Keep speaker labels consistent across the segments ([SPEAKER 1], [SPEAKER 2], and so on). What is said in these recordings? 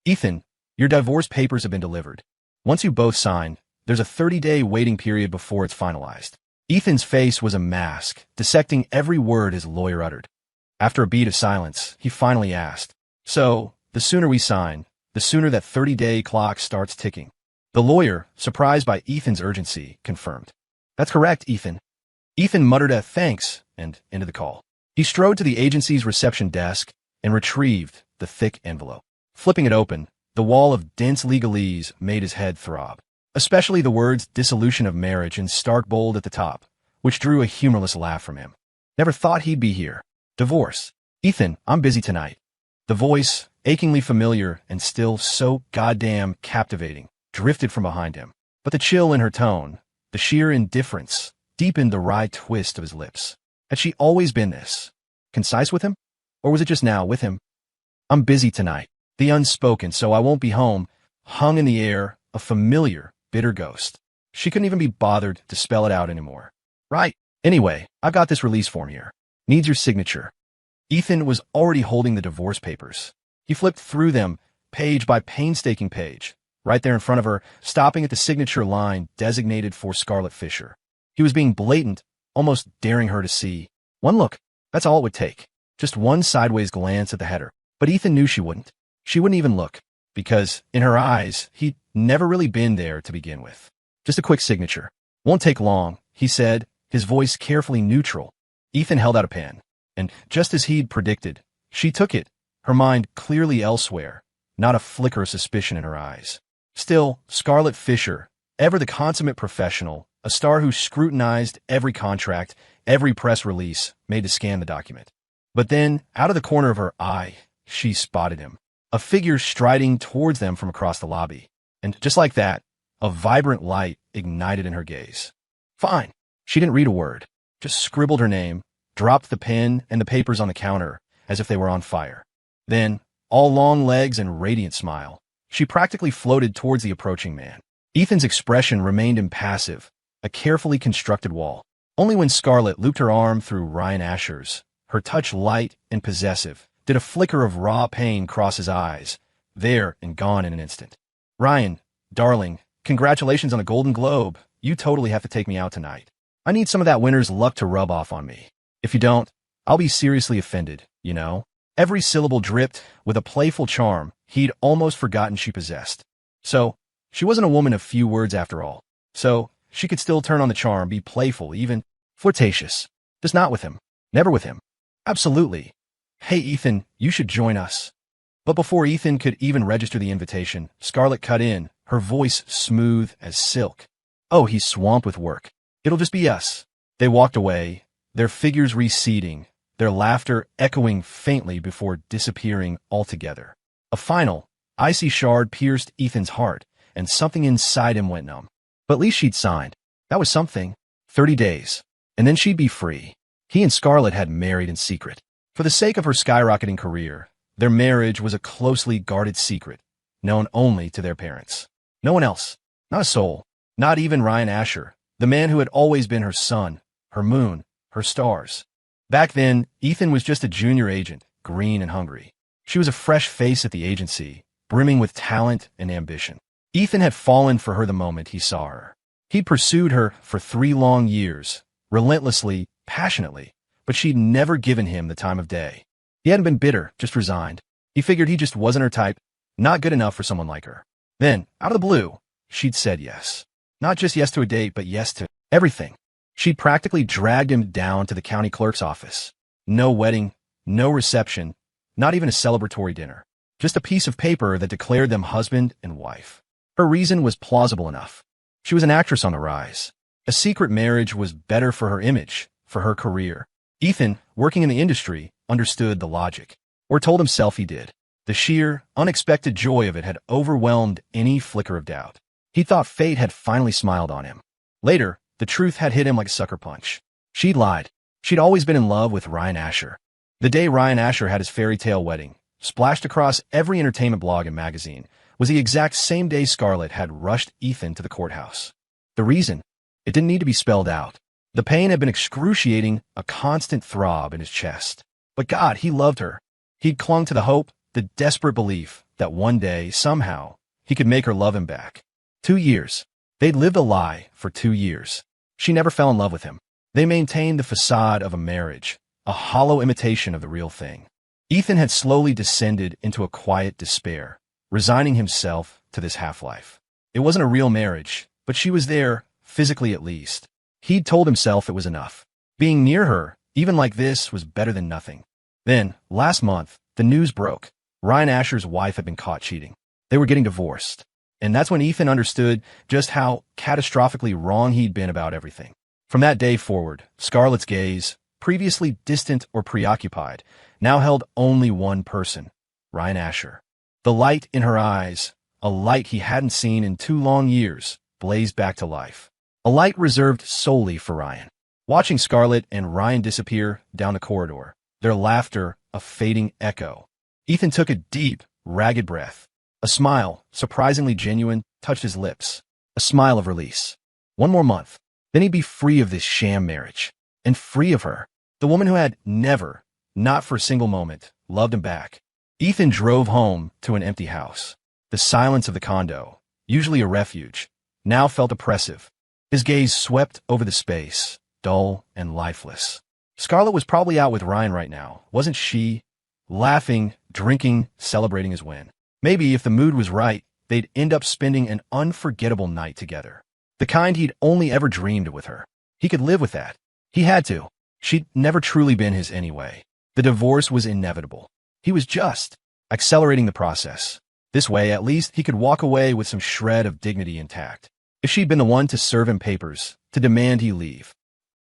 [SPEAKER 1] Ethan, your divorce papers have been delivered. Once you both sign, there's a 30-day waiting period before it's finalized. Ethan's face was a mask, dissecting every word his lawyer uttered. After a beat of silence, he finally asked, "So, the sooner we sign, the sooner that 30-day clock starts ticking." The lawyer, surprised by Ethan's urgency, confirmed. "That's correct, Ethan." Ethan muttered a thanks and ended the call. He strode to the agency's reception desk and retrieved the thick envelope. Flipping it open, the wall of dense legalese made his head throb, especially the words dissolution of marriage in stark bold at the top, which drew a humorless laugh from him. "Never thought he'd be here. Divorce. Ethan, I'm busy tonight." The voice, achingly familiar and still so goddamn captivating, drifted from behind him. But the chill in her tone, the sheer indifference, deepened the wry twist of his lips. Had she always been this? Concise with him? Or was it just now with him? "I'm busy tonight." The unspoken, "so I won't be home," hung in the air, a familiar, bitter ghost. She couldn't even be bothered to spell it out anymore. "Right. Anyway, I've got this release form here. Needs your signature." Ethan was already holding the divorce papers. He flipped through them, page by painstaking page, right there in front of her, stopping at the signature line designated for Scarlett Fisher. He was being blatant, almost daring her to see. One look, that's all it would take. Just one sideways glance at the header. But Ethan knew she wouldn't. She wouldn't even look, because, in her eyes, he'd never really been there to begin with. "Just a quick signature. Won't take long," he said, his voice carefully neutral. Ethan held out a pen, and just as he'd predicted, she took it, her mind clearly elsewhere, not a flicker of suspicion in her eyes. Still, Scarlett Fisher, ever the consummate professional, a star who scrutinized every contract, every press release, made to scan the document. But then, out of the corner of her eye, she spotted him. A figure striding towards them from across the lobby. And just like that, a vibrant light ignited in her gaze. Fine. She didn't read a word, just scribbled her name, dropped the pen and the papers on the counter as if they were on fire. Then, all long legs and radiant smile, she practically floated towards the approaching man. Ethan's expression remained impassive, a carefully constructed wall. Only when Scarlett looped her arm through Ryan Asher's, her touch light and possessive, did a flicker of raw pain cross his eyes, there and gone in an instant. "Ryan, darling, congratulations on the Golden Globe. You totally have to take me out tonight. I need some of that winner's luck to rub off on me. If you don't, I'll be seriously offended, you know?" Every syllable dripped with a playful charm he'd almost forgotten she possessed. So, she wasn't a woman of few words after all. So, she could still turn on the charm, be playful, even flirtatious. Just not with him. Never with him. Absolutely. "Hey, Ethan, you should join us." But before Ethan could even register the invitation, Scarlett cut in, her voice smooth as silk. "Oh, he's swamped with work. It'll just be us." They walked away, their figures receding, their laughter echoing faintly before disappearing altogether. A final, icy shard pierced Ethan's heart, and something inside him went numb. But at least she'd signed. That was something. 30 days. And then she'd be free. He and Scarlett had married in secret. For the sake of her skyrocketing career, their marriage was a closely guarded secret, known only to their parents. No one else. Not a soul. Not even Ryan Asher, the man who had always been her sun, her moon, her stars. Back then, Ethan was just a junior agent, green and hungry. She was a fresh face at the agency, brimming with talent and ambition. Ethan had fallen for her the moment he saw her. He'd pursued her for 3 long years, relentlessly, passionately, but she'd never given him the time of day. He hadn't been bitter, just resigned. He figured he just wasn't her type, not good enough for someone like her. Then, out of the blue, she'd said yes. Not just yes to a date, but yes to everything. She'd practically dragged him down to the county clerk's office. No wedding, no reception, not even a celebratory dinner. Just a piece of paper that declared them husband and wife. Her reason was plausible enough. She was an actress on the rise. A secret marriage was better for her image, for her career. Ethan, working in the industry, understood the logic, or told himself he did. The sheer, unexpected joy of it had overwhelmed any flicker of doubt. He thought fate had finally smiled on him. Later, the truth had hit him like a sucker punch. She'd lied. She'd always been in love with Ryan Asher. The day Ryan Asher had his fairy tale wedding, splashed across every entertainment blog and magazine, was the exact same day Scarlett had rushed Ethan to the courthouse. The reason? It didn't need to be spelled out. The pain had been excruciating, a constant throb in his chest. But God, he loved her. He'd clung to the hope, the desperate belief, that one day, somehow, he could make her love him back. 2 years. They'd lived a lie for 2 years. She never fell in love with him. They maintained the facade of a marriage, a hollow imitation of the real thing. Ethan had slowly descended into a quiet despair, resigning himself to this half-life. It wasn't a real marriage, but she was there, physically at least. He'd told himself it was enough. Being near her, even like this, was better than nothing. Then, last month, the news broke. Ryan Asher's wife had been caught cheating. They were getting divorced. And that's when Ethan understood just how catastrophically wrong he'd been about everything. From that day forward, Scarlett's gaze, previously distant or preoccupied, now held only one person, Ryan Asher. The light in her eyes, a light he hadn't seen in 2 long years, blazed back to life. A light reserved solely for Ryan. Watching Scarlett and Ryan disappear down the corridor, their laughter a fading echo, Ethan took a deep, ragged breath. A smile, surprisingly genuine, touched his lips. A smile of release. 1 more month. Then he'd be free of this sham marriage. And free of her. The woman who had never, not for a single moment, loved him back. Ethan drove home to an empty house. The silence of the condo, usually a refuge, now felt oppressive. His gaze swept over the space, dull and lifeless. Scarlett was probably out with Ryan right now, wasn't she? Laughing, drinking, celebrating his win. Maybe if the mood was right, they'd end up spending an unforgettable night together. The kind he'd only ever dreamed of with her. He could live with that. He had to. She'd never truly been his anyway. The divorce was inevitable. He was just accelerating the process. This way, at least, he could walk away with some shred of dignity intact. If she'd been the one to serve him papers, to demand he leave,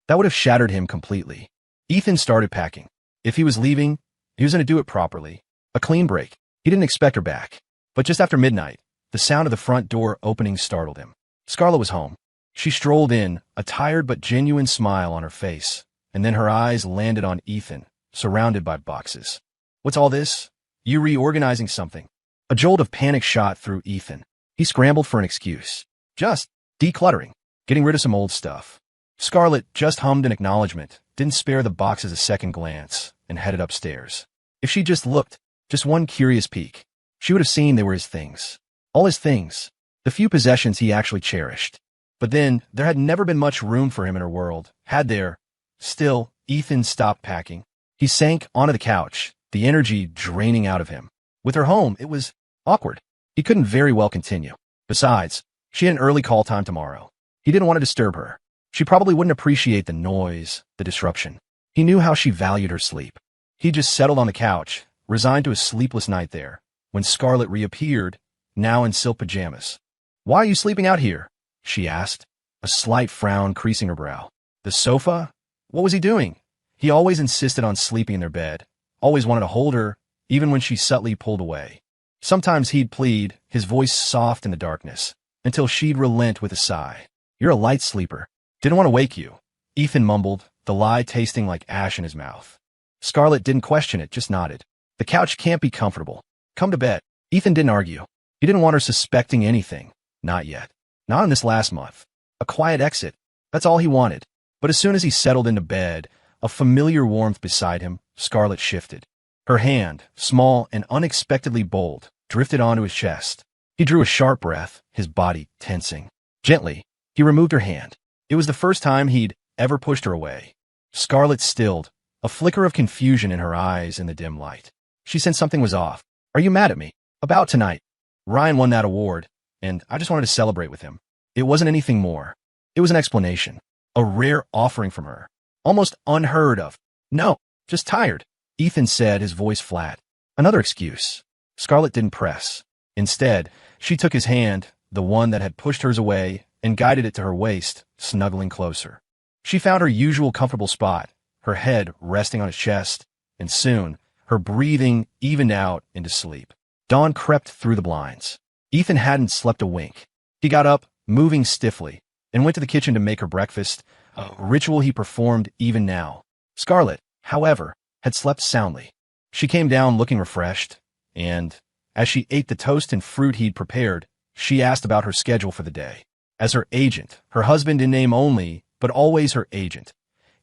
[SPEAKER 1] that would have shattered him completely. Ethan started packing. If he was leaving, he was going to do it properly. A clean break. He didn't expect her back. But just after midnight, the sound of the front door opening startled him. Scarlett was home. She strolled in, a tired but genuine smile on her face, and then her eyes landed on Ethan, surrounded by boxes. What's all this? You reorganizing something? A jolt of panic shot through Ethan. He scrambled for an excuse. Just decluttering, getting rid of some old stuff. Scarlett just hummed an acknowledgement, didn't spare the boxes a second glance, and headed upstairs. If she just looked, just one curious peek, she would have seen they were his things. All his things. The few possessions he actually cherished. But then, there had never been much room for him in her world, had there? Still, Ethan stopped packing. He sank onto the couch, the energy draining out of him. With her home, it was awkward. He couldn't very well continue. Besides, she had an early call time tomorrow. He didn't want to disturb her. She probably wouldn't appreciate the noise, the disruption. He knew how she valued her sleep. He just settled on the couch, resigned to a sleepless night there, when Scarlett reappeared, now in silk pajamas. "Why are you sleeping out here?" she asked, a slight frown creasing her brow. The sofa? What was he doing? He always insisted on sleeping in their bed, always wanted to hold her, even when she subtly pulled away. Sometimes he'd plead, his voice soft in the darkness, until she'd relent with a sigh. "You're a light sleeper. Didn't want to wake you," Ethan mumbled, the lie tasting like ash in his mouth. Scarlett didn't question it, just nodded. "The couch can't be comfortable. Come to bed." Ethan didn't argue. He didn't want her suspecting anything. Not yet. Not in this last month. A quiet exit. That's all he wanted. But as soon as he settled into bed, a familiar warmth beside him, Scarlett shifted. Her hand, small and unexpectedly bold, drifted onto his chest. He drew a sharp breath, his body tensing. Gently, he removed her hand. It was the first time he'd ever pushed her away. Scarlett stilled, a flicker of confusion in her eyes in the dim light. She sensed something was off. "Are you mad at me? About tonight?" Ryan won that award, and I just wanted to celebrate with him. It wasn't anything more. It was an explanation. A rare offering from her. Almost unheard of. "No, just tired," Ethan said, his voice flat. Another excuse. Scarlett didn't press. Instead, she took his hand, the one that had pushed hers away, and guided it to her waist, snuggling closer. She found her usual comfortable spot, her head resting on his chest, and soon, her breathing evened out into sleep. Dawn crept through the blinds. Ethan hadn't slept a wink. He got up, moving stiffly, and went to the kitchen to make her breakfast, a ritual he performed even now. Scarlett, however, had slept soundly. She came down looking refreshed, and, as she ate the toast and fruit he'd prepared, she asked about her schedule for the day. As her agent, her husband in name only, but always her agent,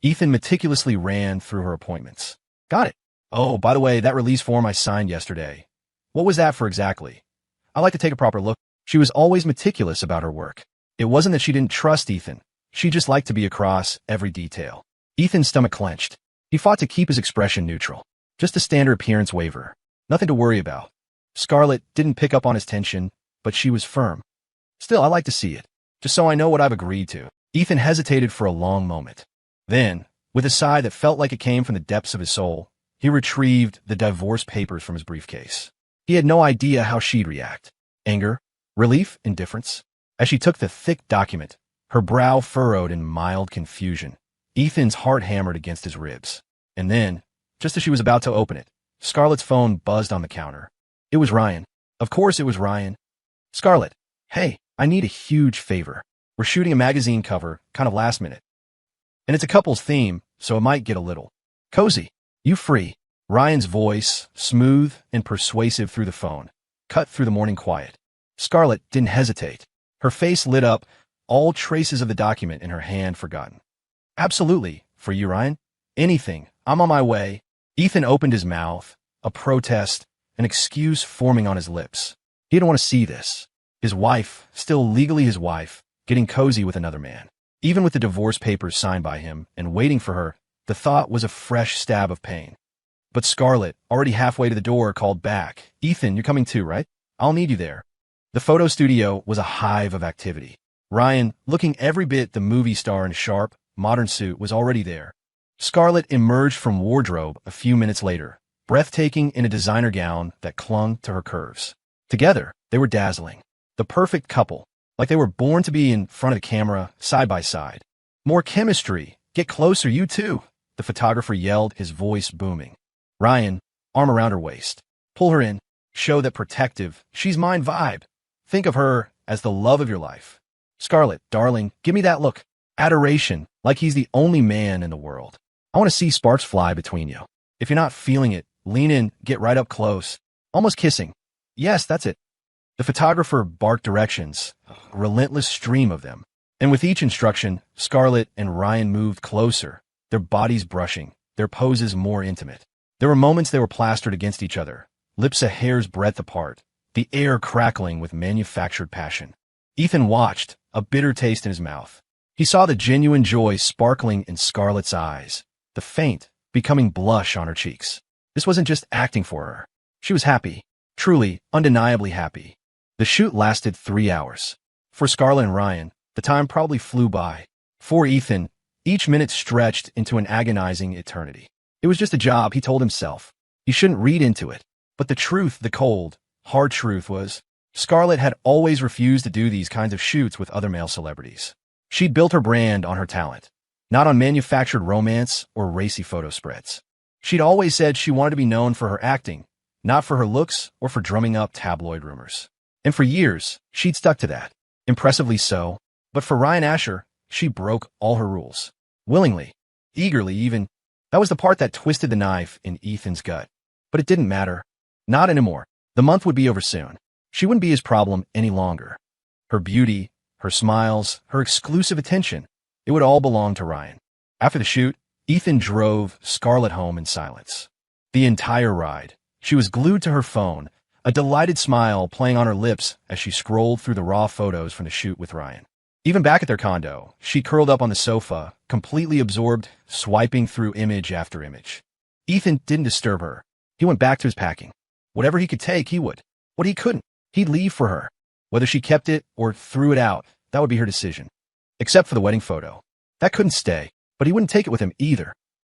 [SPEAKER 1] Ethan meticulously ran through her appointments. "Got it. Oh, by the way, that release form I signed yesterday. What was that for exactly? I like to take a proper look. She was always meticulous about her work. It wasn't that she didn't trust Ethan. She just liked to be across every detail. Ethan's stomach clenched. He fought to keep his expression neutral. Just a standard appearance waiver. Nothing to worry about. Scarlett didn't pick up on his tension, but she was firm. Still, I like to see it, just so I know what I've agreed to. Ethan hesitated for a long moment. Then, with a sigh that felt like it came from the depths of his soul, he retrieved the divorce papers from his briefcase. He had no idea how she'd react. Anger, relief, indifference. As she took the thick document, her brow furrowed in mild confusion. Ethan's heart hammered against his ribs. And then, just as she was about to open it, Scarlett's phone buzzed on the counter. It was Ryan. Of course it was Ryan. Scarlett, hey, I need a huge favor. We're shooting a magazine cover, kind of last minute. And it's a couple's theme, so it might get a little cozy. You free? Ryan's voice, smooth and persuasive through the phone, cut through the morning quiet. Scarlett didn't hesitate. Her face lit up, all traces of the document in her hand forgotten. Absolutely. For you, Ryan? Anything. I'm on my way. Ethan opened his mouth, a protest, an excuse forming on his lips. He didn't want to see this. His wife, still legally his wife, getting cozy with another man. Even with the divorce papers signed by him and waiting for her, the thought was a fresh stab of pain. But Scarlett, already halfway to the door, called back. Ethan, you're coming too, right? I'll need you there. The photo studio was a hive of activity. Ryan, looking every bit the movie star in a sharp, modern suit, was already there. Scarlett emerged from wardrobe a few minutes later, breathtaking in a designer gown that clung to her curves. Together, they were dazzling. The perfect couple, like they were born to be in front of the camera, side by side. More chemistry. Get closer, you too, the photographer yelled, his voice booming. Ryan, arm around her waist. Pull her in. Show that protective, she's mine vibe. Think of her as the love of your life. Scarlett, darling, give me that look. Adoration, like he's the only man in the world. I want to see sparks fly between you. If you're not feeling it, lean in, get right up close. Almost kissing. Yes, that's it. The photographer barked directions, a relentless stream of them. And with each instruction, Scarlett and Ryan moved closer, their bodies brushing, their poses more intimate. There were moments they were plastered against each other, lips a hair's breadth apart, the air crackling with manufactured passion. Ethan watched, a bitter taste in his mouth. He saw the genuine joy sparkling in Scarlett's eyes, the faint, becoming blush on her cheeks. This wasn't just acting for her. She was happy, truly, undeniably happy. The shoot lasted 3 hours. For Scarlett and Ryan, the time probably flew by. For Ethan, each minute stretched into an agonizing eternity. It was just a job, he told himself. He shouldn't read into it. But the truth, the cold, hard truth was, Scarlett had always refused to do these kinds of shoots with other male celebrities. She'd built her brand on her talent, not on manufactured romance or racy photo spreads. She'd always said she wanted to be known for her acting, not for her looks or for drumming up tabloid rumors. And for years, she'd stuck to that. Impressively so. But for Ryan Asher, she broke all her rules. Willingly, eagerly even. That was the part that twisted the knife in Ethan's gut. But it didn't matter. Not anymore. The month would be over soon. She wouldn't be his problem any longer. Her beauty, her smiles, her exclusive attention, it would all belong to Ryan. After the shoot, Ethan drove Scarlett home in silence. The entire ride, she was glued to her phone, a delighted smile playing on her lips as she scrolled through the raw photos from the shoot with Ryan. Even back at their condo, she curled up on the sofa, completely absorbed, swiping through image after image. Ethan didn't disturb her. He went back to his packing. Whatever he could take, he would. What he couldn't, he'd leave for her. Whether she kept it or threw it out, that would be her decision. Except for the wedding photo. That couldn't stay, but he wouldn't take it with him either.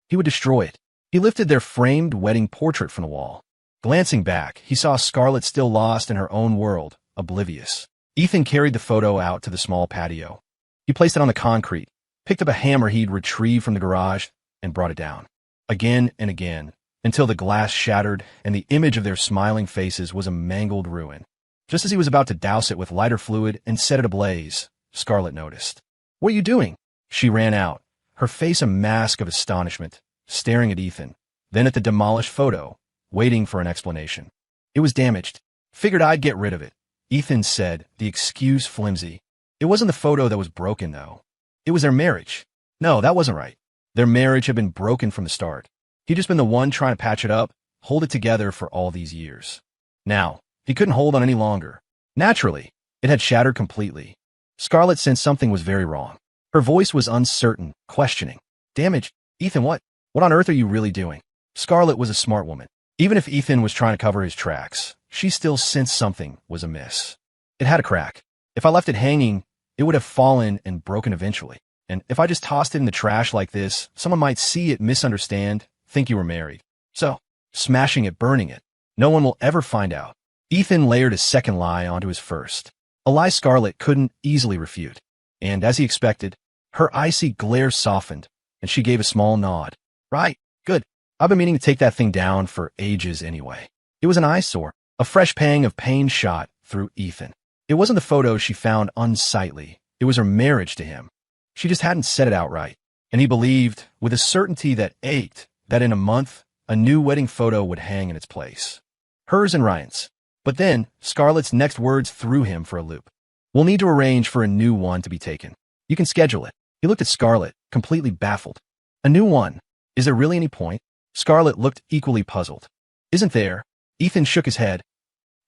[SPEAKER 1] He would destroy it. He lifted their framed wedding portrait from the wall. Glancing back, he saw Scarlett still lost in her own world, oblivious. Ethan carried the photo out to the small patio. He placed it on the concrete, picked up a hammer he'd retrieved from the garage, and brought it down. Again and again, until the glass shattered and the image of their smiling faces was a mangled ruin. Just as he was about to douse it with lighter fluid and set it ablaze, Scarlett noticed. "What are you doing?" She ran out, her face a mask of astonishment, staring at Ethan, then at the demolished photo, waiting for an explanation. "It was damaged. Figured I'd get rid of it," Ethan said, the excuse flimsy. It wasn't the photo that was broken, though. It was their marriage. No, that wasn't right. Their marriage had been broken from the start. He'd just been the one trying to patch it up, hold it together for all these years. Now, he couldn't hold on any longer. Naturally, it had shattered completely. Scarlett sensed something was very wrong. Her voice was uncertain, questioning. Damage? Ethan, what? What on earth are you really doing? Scarlett was a smart woman. Even if Ethan was trying to cover his tracks, she still sensed something was amiss. It had a crack. If I left it hanging, it would have fallen and broken eventually. And if I just tossed it in the trash like this, someone might see it, misunderstand, think you were married. So, smashing it, burning it. No one will ever find out. Ethan layered a second lie onto his first. A lie Scarlett couldn't easily refute. And as he expected, her icy glare softened, and she gave a small nod. Right, good. I've been meaning to take that thing down for ages anyway. It was an eyesore. A fresh pang of pain shot through Ethan. It wasn't the photo she found unsightly. It was her marriage to him. She just hadn't said it outright. And he believed, with a certainty that ached, that in a month, a new wedding photo would hang in its place. Hers and Ryan's. But then, Scarlett's next words threw him for a loop. We'll need to arrange for a new one to be taken. You can schedule it. He looked at Scarlett, completely baffled. A new one? Is there really any point? Scarlett looked equally puzzled. Isn't there? Ethan shook his head.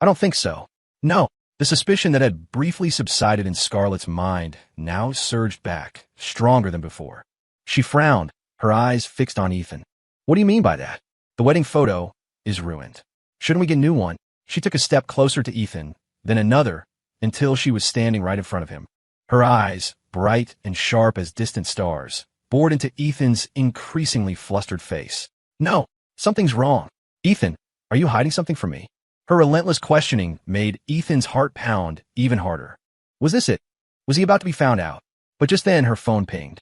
[SPEAKER 1] I don't think so. No. The suspicion that had briefly subsided in Scarlett's mind now surged back, stronger than before. She frowned, her eyes fixed on Ethan. What do you mean by that? The wedding photo is ruined. Shouldn't we get a new one? She took a step closer to Ethan, then another, until she was standing right in front of him. Her eyes, bright and sharp as distant stars, bored into Ethan's increasingly flustered face. No, something's wrong. Ethan, are you hiding something from me? Her relentless questioning made Ethan's heart pound even harder. Was this it? Was he about to be found out? But just then her phone pinged.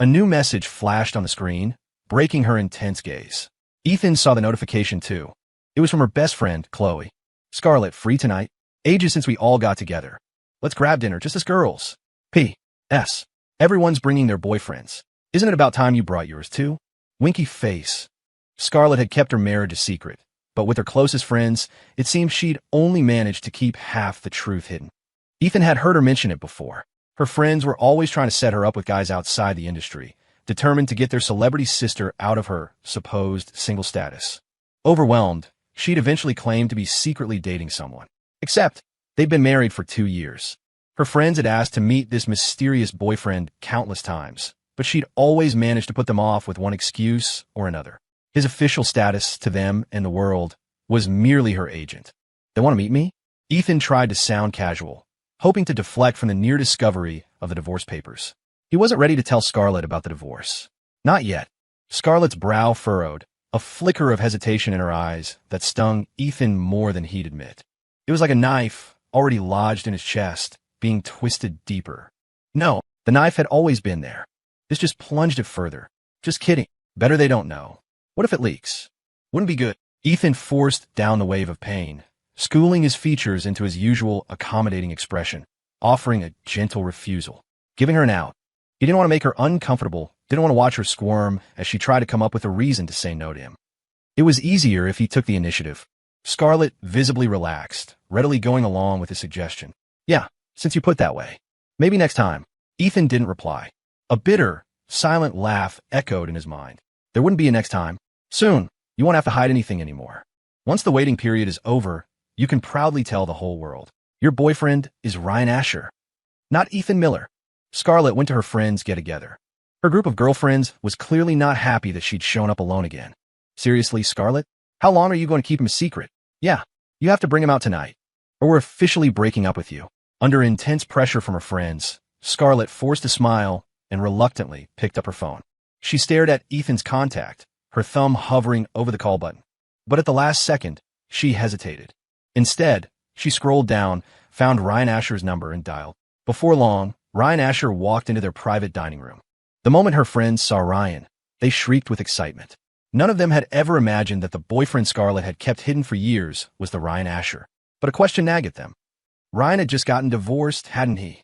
[SPEAKER 1] A new message flashed on the screen, breaking her intense gaze. Ethan saw the notification too. It was from her best friend, Chloe. Scarlett, free tonight? Ages since we all got together. Let's grab dinner, just as girls. P.S. Everyone's bringing their boyfriends. Isn't it about time you brought yours too? Winky face. Scarlett had kept her marriage a secret, but with her closest friends, it seemed she'd only managed to keep half the truth hidden. Ethan had heard her mention it before. Her friends were always trying to set her up with guys outside the industry, determined to get their celebrity sister out of her supposed single status. Overwhelmed, she'd eventually claimed to be secretly dating someone. Except, they'd been married for 2 years. Her friends had asked to meet this mysterious boyfriend countless times, but she'd always managed to put them off with one excuse or another. His official status to them and the world was merely her agent. They want to meet me? Ethan tried to sound casual, hoping to deflect from the near discovery of the divorce papers. He wasn't ready to tell Scarlett about the divorce. Not yet. Scarlett's brow furrowed, a flicker of hesitation in her eyes that stung Ethan more than he'd admit. It was like a knife, already lodged in his chest, being twisted deeper. No, the knife had always been there. This just plunged it further. Just kidding. Better they don't know. What if it leaks? Wouldn't be good. Ethan forced down the wave of pain, schooling his features into his usual accommodating expression, offering a gentle refusal, giving her an out. He didn't want to make her uncomfortable, didn't want to watch her squirm as she tried to come up with a reason to say no to him. It was easier if he took the initiative. Scarlett visibly relaxed, readily going along with his suggestion. Yeah, since you put that way. Maybe next time. Ethan didn't reply. A bitter, silent laugh echoed in his mind. There wouldn't be a next time. Soon, you won't have to hide anything anymore. Once the waiting period is over, you can proudly tell the whole world. Your boyfriend is Ryan Asher, not Ethan Miller. Scarlett went to her friends' get-together. Her group of girlfriends was clearly not happy that she'd shown up alone again. Seriously, Scarlett? How long are you going to keep him a secret? Yeah, you have to bring him out tonight, or we're officially breaking up with you. Under intense pressure from her friends, Scarlett forced a smile and reluctantly picked up her phone. She stared at Ethan's contact, her thumb hovering over the call button. But at the last second, she hesitated. Instead, she scrolled down, found Ryan Asher's number, and dialed. Before long, Ryan Asher walked into their private dining room. The moment her friends saw Ryan, they shrieked with excitement. None of them had ever imagined that the boyfriend Scarlett had kept hidden for years was the Ryan Asher. But a question nagged at them. Ryan had just gotten divorced, hadn't he?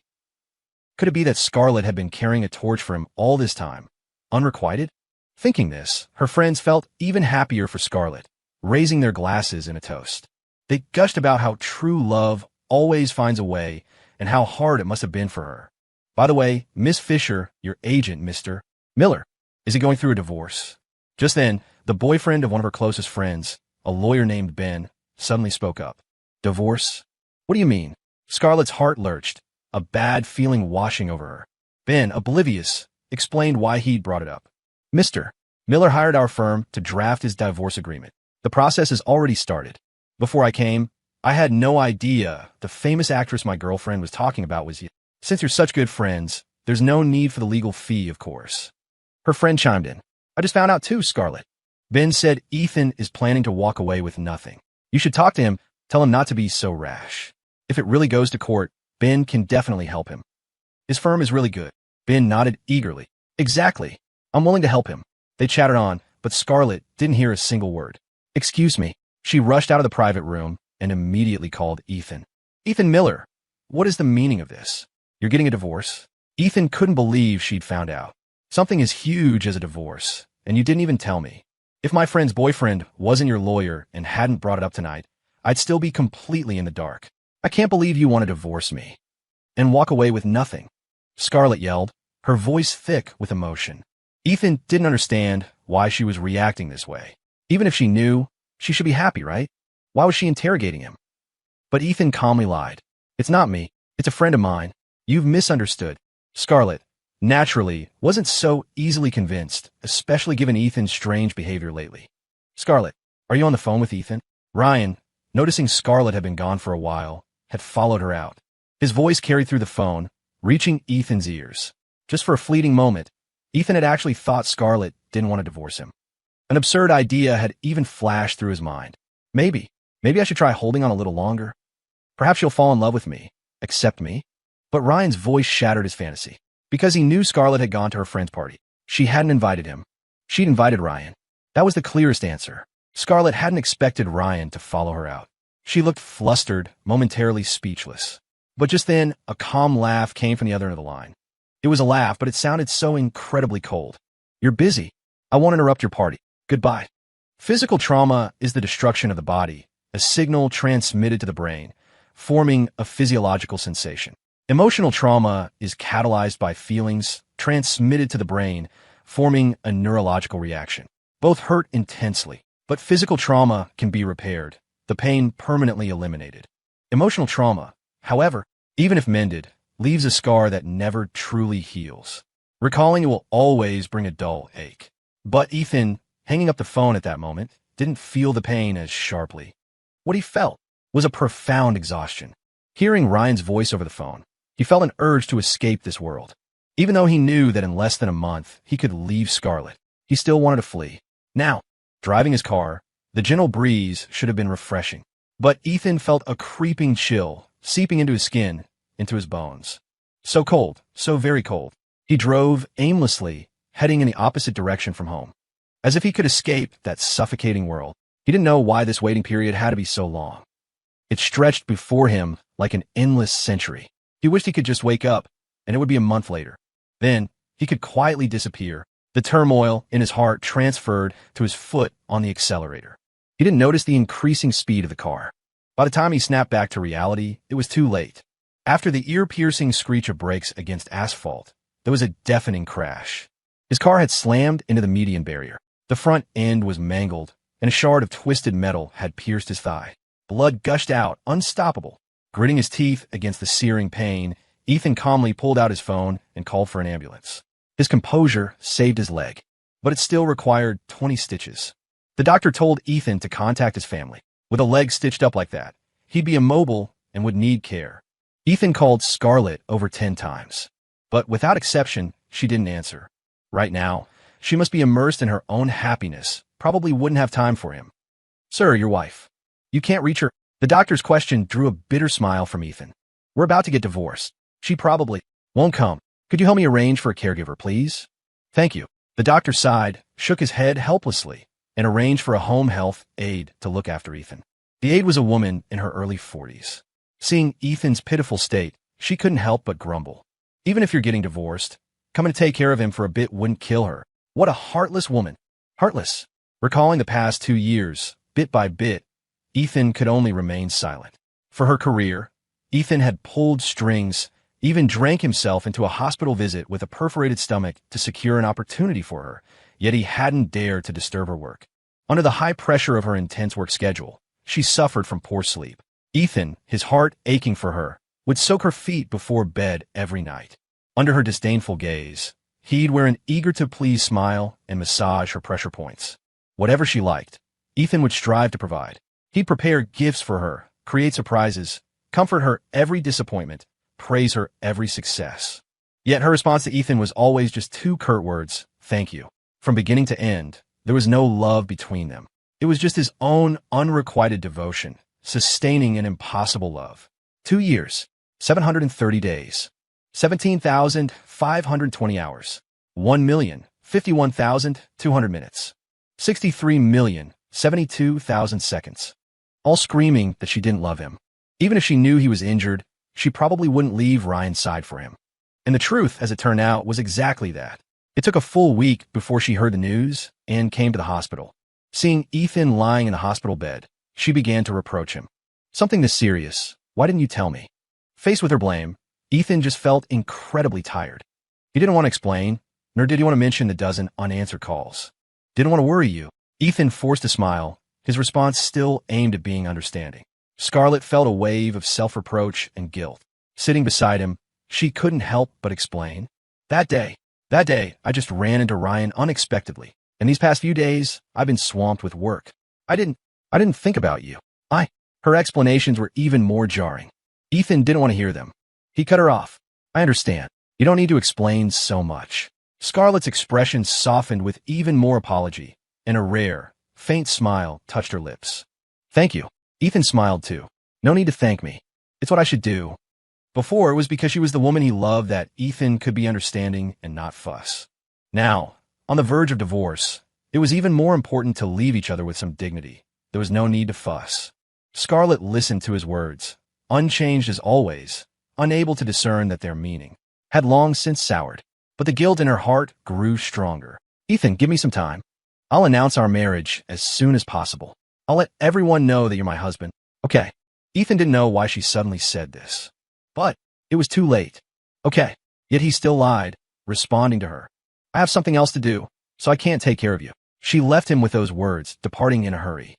[SPEAKER 1] Could it be that Scarlett had been carrying a torch for him all this time, unrequited? Thinking this, her friends felt even happier for Scarlett, raising their glasses in a toast. They gushed about how true love always finds a way and how hard it must have been for her. By the way, Miss Fisher, your agent, Mr. Miller, is he going through a divorce? Just then, the boyfriend of one of her closest friends, a lawyer named Ben, suddenly spoke up. Divorce? What do you mean? Scarlett's heart lurched, a bad feeling washing over her. Ben, oblivious, explained why he'd brought it up. Mr. Miller hired our firm to draft his divorce agreement. The process has already started. Before I came, I had no idea the famous actress my girlfriend was talking about was you. Since you're such good friends, there's no need for the legal fee, of course. Her friend chimed in. I just found out too, Scarlett. Ben said Ethan is planning to walk away with nothing. You should talk to him, tell him not to be so rash. If it really goes to court, Ben can definitely help him. His firm is really good. Ben nodded eagerly. Exactly. I'm willing to help him. They chatted on, but Scarlett didn't hear a single word. Excuse me. She rushed out of the private room and immediately called Ethan. Ethan Miller, what is the meaning of this? You're getting a divorce? Ethan couldn't believe she'd found out. Something as huge as a divorce, and you didn't even tell me. If my friend's boyfriend wasn't your lawyer and hadn't brought it up tonight, I'd still be completely in the dark. I can't believe you want to divorce me and walk away with nothing. Scarlett yelled, her voice thick with emotion. Ethan didn't understand why she was reacting this way. Even if she knew, she should be happy, right? Why was she interrogating him? But Ethan calmly lied. It's not me. It's a friend of mine. You've misunderstood. Scarlett, naturally, wasn't so easily convinced, especially given Ethan's strange behavior lately. Scarlett, are you on the phone with Ethan? Ryan, noticing Scarlett had been gone for a while, had followed her out. His voice carried through the phone, reaching Ethan's ears. Just for a fleeting moment, Ethan had actually thought Scarlett didn't want to divorce him. An absurd idea had even flashed through his mind. Maybe I should try holding on a little longer. Perhaps she'll fall in love with me, accept me. But Ryan's voice shattered his fantasy. Because he knew Scarlett had gone to her friend's party. She hadn't invited him. She'd invited Ryan. That was the clearest answer. Scarlett hadn't expected Ryan to follow her out. She looked flustered, momentarily speechless. But just then, a calm laugh came from the other end of the line. It was a laugh, but it sounded so incredibly cold. You're busy. I won't interrupt your party. Goodbye. Physical trauma is the destruction of the body, a signal transmitted to the brain, forming a physiological sensation. Emotional trauma is catalyzed by feelings transmitted to the brain, forming a neurological reaction. Both hurt intensely, but physical trauma can be repaired, the pain permanently eliminated. Emotional trauma, however, even if mended, leaves a scar that never truly heals. Recalling it will always bring a dull ache. But Ethan, hanging up the phone at that moment, didn't feel the pain as sharply. What he felt was a profound exhaustion. Hearing Ryan's voice over the phone, he felt an urge to escape this world. Even though he knew that in less than a month he could leave Scarlett, he still wanted to flee. Now, driving his car, the gentle breeze should have been refreshing. But Ethan felt a creeping chill seeping into his skin, into his bones. So cold, so very cold. He drove aimlessly, heading in the opposite direction from home. As if he could escape that suffocating world. He didn't know why this waiting period had to be so long. It stretched before him like an endless century. He wished he could just wake up, and it would be a month later. Then, he could quietly disappear. The turmoil in his heart transferred to his foot on the accelerator. He didn't notice the increasing speed of the car. By the time he snapped back to reality, it was too late. After the ear-piercing screech of brakes against asphalt, there was a deafening crash. His car had slammed into the median barrier. The front end was mangled, and a shard of twisted metal had pierced his thigh. Blood gushed out, unstoppable. Gritting his teeth against the searing pain, Ethan calmly pulled out his phone and called for an ambulance. His composure saved his leg, but it still required 20 stitches. The doctor told Ethan to contact his family. With a leg stitched up like that, he'd be immobile and would need care. Ethan called Scarlett over 10 times, but without exception, she didn't answer. Right now, she must be immersed in her own happiness, probably wouldn't have time for him. Sir, your wife. You can't reach her. The doctor's question drew a bitter smile from Ethan. We're about to get divorced. She probably won't come. Could you help me arrange for a caregiver, please? Thank you. The doctor sighed, shook his head helplessly, and arranged for a home health aide to look after Ethan. The aide was a woman in her early 40s. Seeing Ethan's pitiful state, she couldn't help but grumble. Even if you're getting divorced, coming to take care of him for a bit wouldn't kill her. What a heartless woman. Heartless. Recalling the past 2 years, bit by bit, Ethan could only remain silent. For her career, Ethan had pulled strings, even drank himself into a hospital visit with a perforated stomach to secure an opportunity for her, yet he hadn't dared to disturb her work. Under the high pressure of her intense work schedule, she suffered from poor sleep. Ethan, his heart aching for her, would soak her feet before bed every night. Under her disdainful gaze, he'd wear an eager-to-please smile and massage her pressure points. Whatever she liked, Ethan would strive to provide. He'd prepare gifts for her, create surprises, comfort her every disappointment, praise her every success. Yet her response to Ethan was always just two curt words, "Thank you." From beginning to end, there was no love between them. It was just his own unrequited devotion, sustaining an impossible love. 2 years, 730 days, 17,520 hours, 1,051,200 minutes, 63,072,000 seconds. All screaming that she didn't love him. Even if she knew he was injured, she probably wouldn't leave Ryan's side for him. And the truth, as it turned out, was exactly that. It took a full week before she heard the news and came to the hospital. Seeing Ethan lying in the hospital bed, she began to reproach him. "Something this serious. Why didn't you tell me?" Faced with her blame, Ethan just felt incredibly tired. He didn't want to explain, nor did he want to mention the dozen unanswered calls. Didn't want to worry you. Ethan forced a smile, his response still aimed at being understanding. Scarlett felt a wave of self-reproach and guilt. Sitting beside him, she couldn't help but explain. That day, I just ran into Ryan unexpectedly. And these past few days, I've been swamped with work. I didn't think about you. Her explanations were even more jarring. Ethan didn't want to hear them. He cut her off. "I understand. You don't need to explain so much." Scarlett's expression softened with even more apology, and a rare, faint smile touched her lips. "Thank you." Ethan smiled too. "No need to thank me. It's what I should do." Before, it was because she was the woman he loved that Ethan could be understanding and not fuss. Now, on the verge of divorce, it was even more important to leave each other with some dignity. There was no need to fuss. Scarlett listened to his words, unchanged as always, unable to discern that their meaning had long since soured. But the guilt in her heart grew stronger. "Ethan, give me some time. I'll announce our marriage as soon as possible. I'll let everyone know that you're my husband." "Okay." Ethan didn't know why she suddenly said this. But it was too late. "Okay." Yet he still lied, responding to her. "I have something else to do, so I can't take care of you." She left him with those words, departing in a hurry.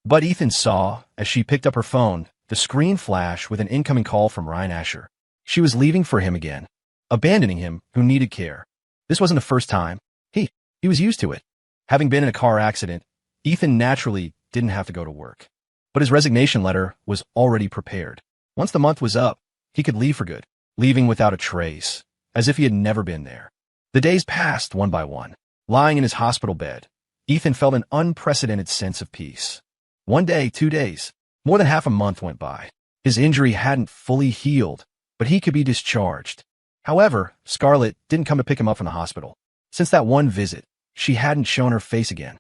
[SPEAKER 1] But Ethan saw, as she picked up her phone, the screen flash with an incoming call from Ryan Asher. She was leaving for him again, abandoning him who needed care. This wasn't the first time. He was used to it. Having been in a car accident, Ethan naturally didn't have to go to work. But his resignation letter was already prepared. Once the month was up, he could leave for good, leaving without a trace, as if he had never been there. The days passed one by one. Lying in his hospital bed, Ethan felt an unprecedented sense of peace. 1 day, 2 days, more than half a month went by. His injury hadn't fully healed, but he could be discharged. However, Scarlett didn't come to pick him up from the hospital. Since that one visit, she hadn't shown her face again.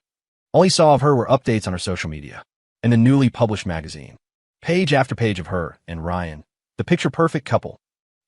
[SPEAKER 1] All he saw of her were updates on her social media and the newly published magazine. Page after page of her and Ryan, the picture-perfect couple.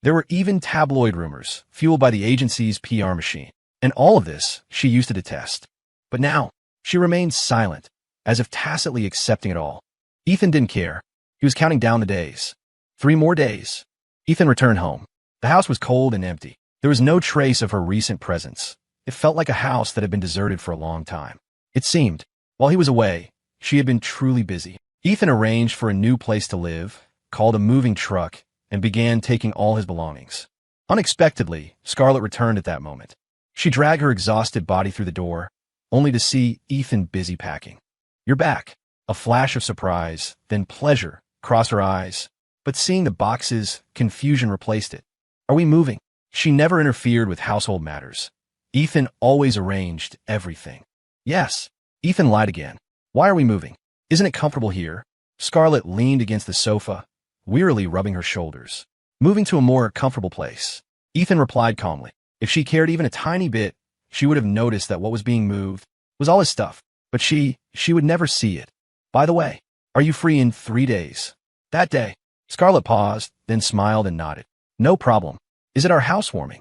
[SPEAKER 1] There were even tabloid rumors, fueled by the agency's PR machine. And all of this she used to detest. But now, she remained silent, as if tacitly accepting it all. Ethan didn't care. He was counting down the days. 3 more days. Ethan returned home. The house was cold and empty. There was no trace of her recent presence. It felt like a house that had been deserted for a long time. It seemed, while he was away, she had been truly busy. Ethan arranged for a new place to live, called a moving truck, and began taking all his belongings. Unexpectedly, Scarlett returned at that moment. She dragged her exhausted body through the door, only to see Ethan busy packing. "You're back." A flash of surprise, then pleasure, crossed her eyes. But seeing the boxes, confusion replaced it. "Are we moving?" She never interfered with household matters. Ethan always arranged everything. "Yes." Ethan lied again. "Why are we moving? Isn't it comfortable here?" Scarlett leaned against the sofa, wearily rubbing her shoulders. "Moving to a more comfortable place." Ethan replied calmly. If she cared even a tiny bit, she would have noticed that what was being moved was all his stuff. But she would never see it. "By the way, are you free in 3 days?" That day, Scarlett paused, then smiled and nodded. "No problem. Is it our housewarming?"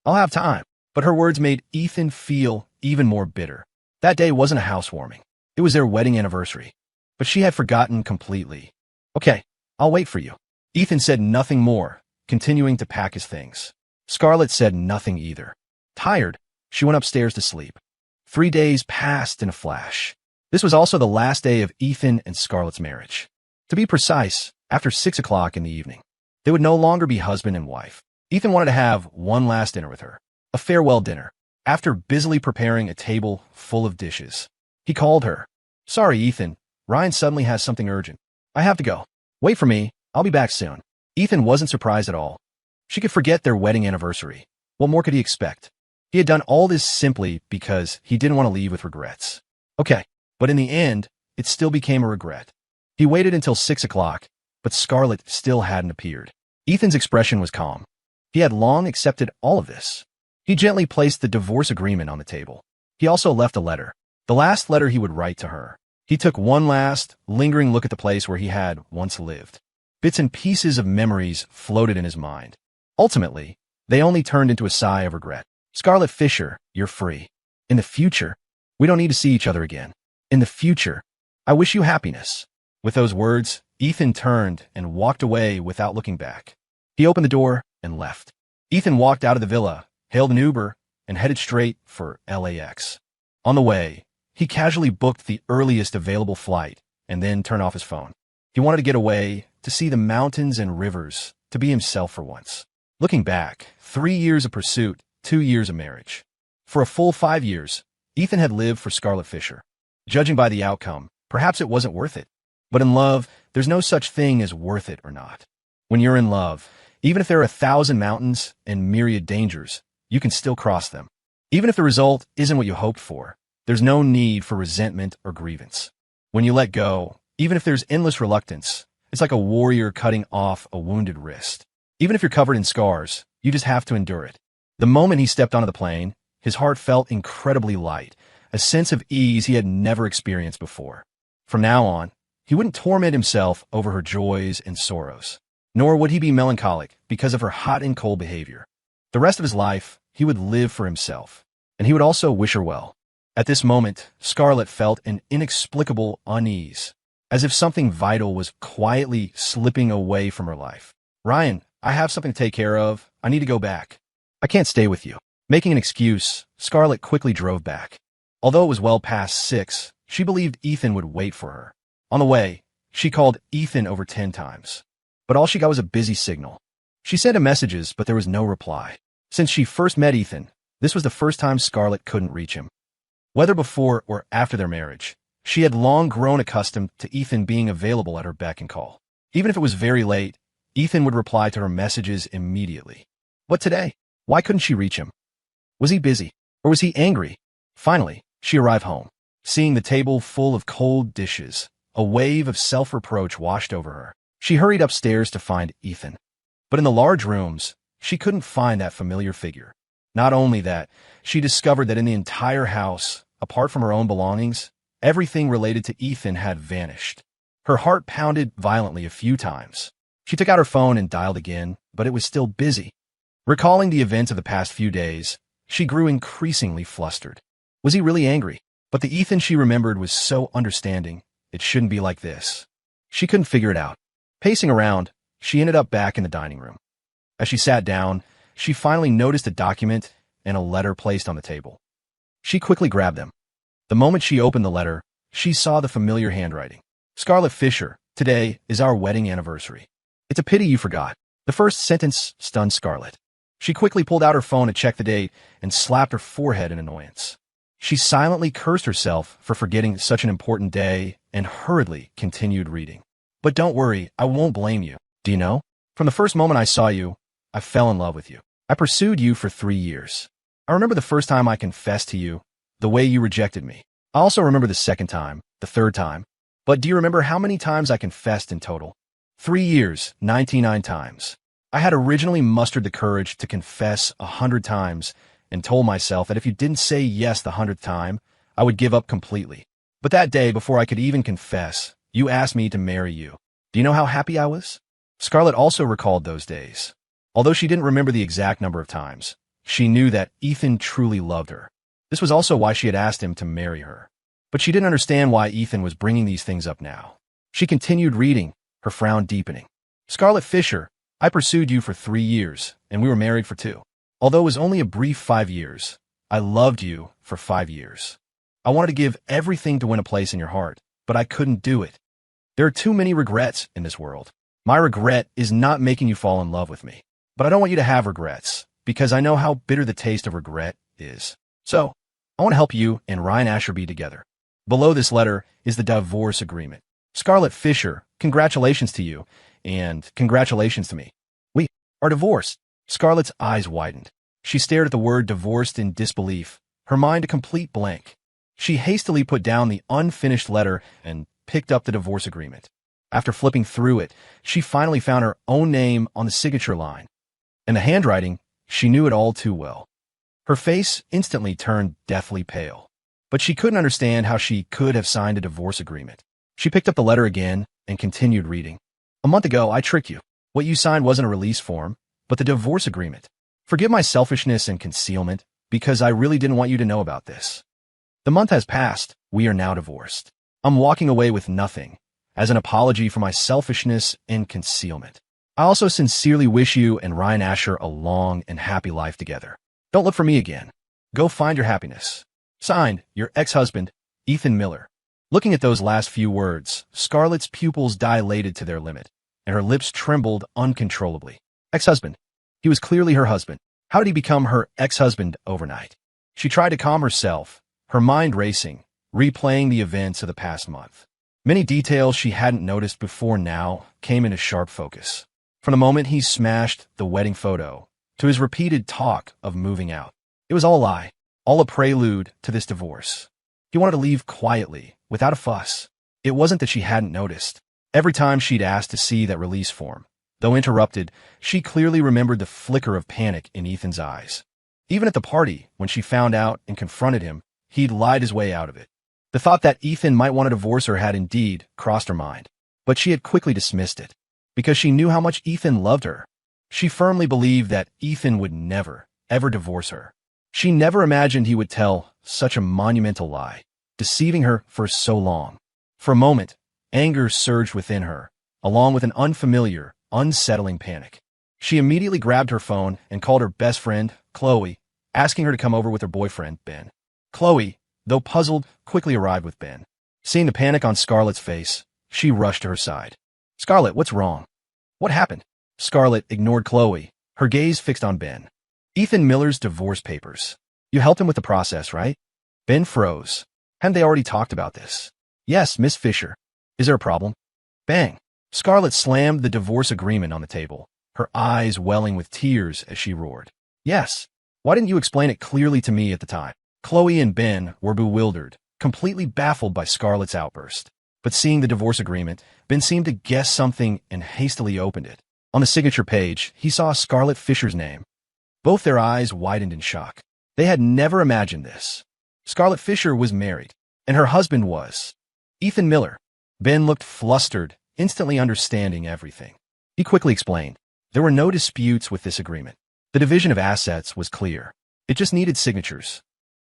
[SPEAKER 1] "I'll have time." But her words made Ethan feel even more bitter. That day wasn't a housewarming. It was their wedding anniversary. But she had forgotten completely. "Okay, I'll wait for you." Ethan said nothing more, continuing to pack his things. Scarlett said nothing either. Tired, she went upstairs to sleep. 3 days passed in a flash. This was also the last day of Ethan and Scarlett's marriage. To be precise, After 6 o'clock in the evening, they would no longer be husband and wife. Ethan wanted to have one last dinner with her, a farewell dinner. After busily preparing a table full of dishes, he called her. "Sorry, Ethan. Ryan suddenly has something urgent. I have to go. Wait for me. I'll be back soon." Ethan wasn't surprised at all. She could forget their wedding anniversary. What more could he expect? He had done all this simply because he didn't want to leave with regrets. Okay, but in the end, it still became a regret. He waited until 6 o'clock, but Scarlett still hadn't appeared. Ethan's expression was calm. He had long accepted all of this. He gently placed the divorce agreement on the table. He also left a letter, the last letter he would write to her. He took one last, lingering look at the place where he had once lived. Bits and pieces of memories floated in his mind. Ultimately, they only turned into a sigh of regret. "Scarlett Fisher, you're free. In the future, we don't need to see each other again. In the future, I wish you happiness." With those words, Ethan turned and walked away without looking back. He opened the door and left. Ethan walked out of the villa, hailed an Uber, and headed straight for LAX. On the way, he casually booked the earliest available flight and then turned off his phone. He wanted to get away, to see the mountains and rivers, to be himself for once. Looking back, 3 years of pursuit, 2 years of marriage. For a full 5 years, Ethan had lived for Scarlett Fisher. Judging by the outcome, perhaps it wasn't worth it. But in love, there's no such thing as worth it or not. When you're in love, even if there are 1,000 mountains and myriad dangers, you can still cross them. Even if the result isn't what you hoped for, there's no need for resentment or grievance. When you let go, even if there's endless reluctance, it's like a warrior cutting off a wounded wrist. Even if you're covered in scars, you just have to endure it. The moment he stepped onto the plane, his heart felt incredibly light, a sense of ease he had never experienced before. From now on, he wouldn't torment himself over her joys and sorrows, nor would he be melancholic because of her hot and cold behavior. The rest of his life, he would live for himself, and he would also wish her well. At this moment, Scarlett felt an inexplicable unease, as if something vital was quietly slipping away from her life. "Ryan, I have something to take care of. I need to go back. I can't stay with you." Making an excuse, Scarlett quickly drove back. Although it was well past 6, she believed Ethan would wait for her. On the way, she called Ethan over 10 times. But all she got was a busy signal. She sent him messages, but there was no reply. Since she first met Ethan, this was the first time Scarlett couldn't reach him. Whether before or after their marriage, she had long grown accustomed to Ethan being available at her beck and call. Even if it was very late, Ethan would reply to her messages immediately. But today, why couldn't she reach him? Was he busy? Or was he angry? Finally, she arrived home. Seeing the table full of cold dishes, a wave of self-reproach washed over her. She hurried upstairs to find Ethan. But in the large rooms, she couldn't find that familiar figure. Not only that, she discovered that in the entire house, apart from her own belongings, everything related to Ethan had vanished. Her heart pounded violently a few times. She took out her phone and dialed again, but it was still busy. Recalling the events of the past few days, she grew increasingly flustered. Was he really angry? But the Ethan she remembered was so understanding. It shouldn't be like this. She couldn't figure it out. Pacing around, she ended up back in the dining room. As she sat down, she finally noticed a document and a letter placed on the table. She quickly grabbed them. The moment she opened the letter, she saw the familiar handwriting. "Scarlett Fisher, today is our wedding anniversary. It's a pity you forgot." The first sentence stunned Scarlett. She quickly pulled out her phone to check the date and slapped her forehead in annoyance. She silently cursed herself for forgetting such an important day and hurriedly continued reading. "But don't worry, I won't blame you. Do you know? From the first moment I saw you, I fell in love with you. I pursued you for 3 years. I remember the first time I confessed to you, the way you rejected me. I also remember the second time, the third time. But do you remember how many times I confessed in total? 3 years, 99 times. I had originally mustered the courage to confess 100 times and told myself that if you didn't say yes the 100th time, I would give up completely. But that day, before I could even confess, you asked me to marry you. Do you know how happy I was?" Scarlett also recalled those days. Although she didn't remember the exact number of times, she knew that Ethan truly loved her. This was also why she had asked him to marry her. But she didn't understand why Ethan was bringing these things up now. She continued reading, her frown deepening. "Scarlett Fisher, I pursued you for 3 years, and we were married for 2. Although it was only a brief 5 years, I loved you for 5 years. I wanted to give everything to win a place in your heart, but I couldn't do it. There are too many regrets in this world. My regret is not making you fall in love with me. But I don't want you to have regrets, because I know how bitter the taste of regret is. So, I want to help you and Ryan Asher be together. Below this letter is the divorce agreement. Scarlett Fisher, congratulations to you, and congratulations to me. We are divorced. Scarlett's eyes widened. She stared at the word divorced in disbelief, her mind a complete blank. She hastily put down the unfinished letter and picked up the divorce agreement. After flipping through it, she finally found her own name on the signature line. And the handwriting, she knew it all too well. Her face instantly turned deathly pale. But she couldn't understand how she could have signed a divorce agreement. She picked up the letter again and continued reading. A month ago, I tricked you. What you signed wasn't a release form, but the divorce agreement. Forgive my selfishness and concealment, because I really didn't want you to know about this. The month has passed. We are now divorced. I'm walking away with nothing, as an apology for my selfishness and concealment. I also sincerely wish you and Ryan Asher a long and happy life together. Don't look for me again. Go find your happiness. Signed, your ex-husband, Ethan Miller. Looking at those last few words, Scarlett's pupils dilated to their limit, and her lips trembled uncontrollably. Ex-husband. He was clearly her husband. How did he become her ex-husband overnight? She tried to calm herself, her mind racing, replaying the events of the past month. Many details she hadn't noticed before now came into sharp focus. From the moment he smashed the wedding photo, to his repeated talk of moving out. It was all a lie, all a prelude to this divorce. He wanted to leave quietly, without a fuss. It wasn't that she hadn't noticed. Every time she'd asked to see that release form, though interrupted, she clearly remembered the flicker of panic in Ethan's eyes. Even at the party, when she found out and confronted him, he'd lied his way out of it. The thought that Ethan might want to divorce her had indeed crossed her mind, but she had quickly dismissed it, because she knew how much Ethan loved her. She firmly believed that Ethan would never, ever divorce her. She never imagined he would tell such a monumental lie, deceiving her for so long. For a moment, anger surged within her, along with an unfamiliar, unsettling panic. She immediately grabbed her phone and called her best friend, Chloe, asking her to come over with her boyfriend, Ben. Chloe, though puzzled, quickly arrived with Ben. Seeing the panic on Scarlett's face, she rushed to her side. Scarlett, what's wrong? What happened? Scarlett ignored Chloe, her gaze fixed on Ben. Ethan Miller's divorce papers. You helped him with the process, right? Ben froze. Hadn't they already talked about this? Yes, Miss Fisher. Is there a problem? Bang. Scarlett slammed the divorce agreement on the table, her eyes welling with tears as she roared. Yes. Why didn't you explain it clearly to me at the time? Chloe and Ben were bewildered, completely baffled by Scarlett's outburst. But seeing the divorce agreement, Ben seemed to guess something and hastily opened it. On the signature page, he saw Scarlett Fisher's name. Both their eyes widened in shock. They had never imagined this. Scarlett Fisher was married, and her husband was Ethan Miller. Ben looked flustered, instantly understanding everything. He quickly explained. There were no disputes with this agreement. The division of assets was clear. It just needed signatures.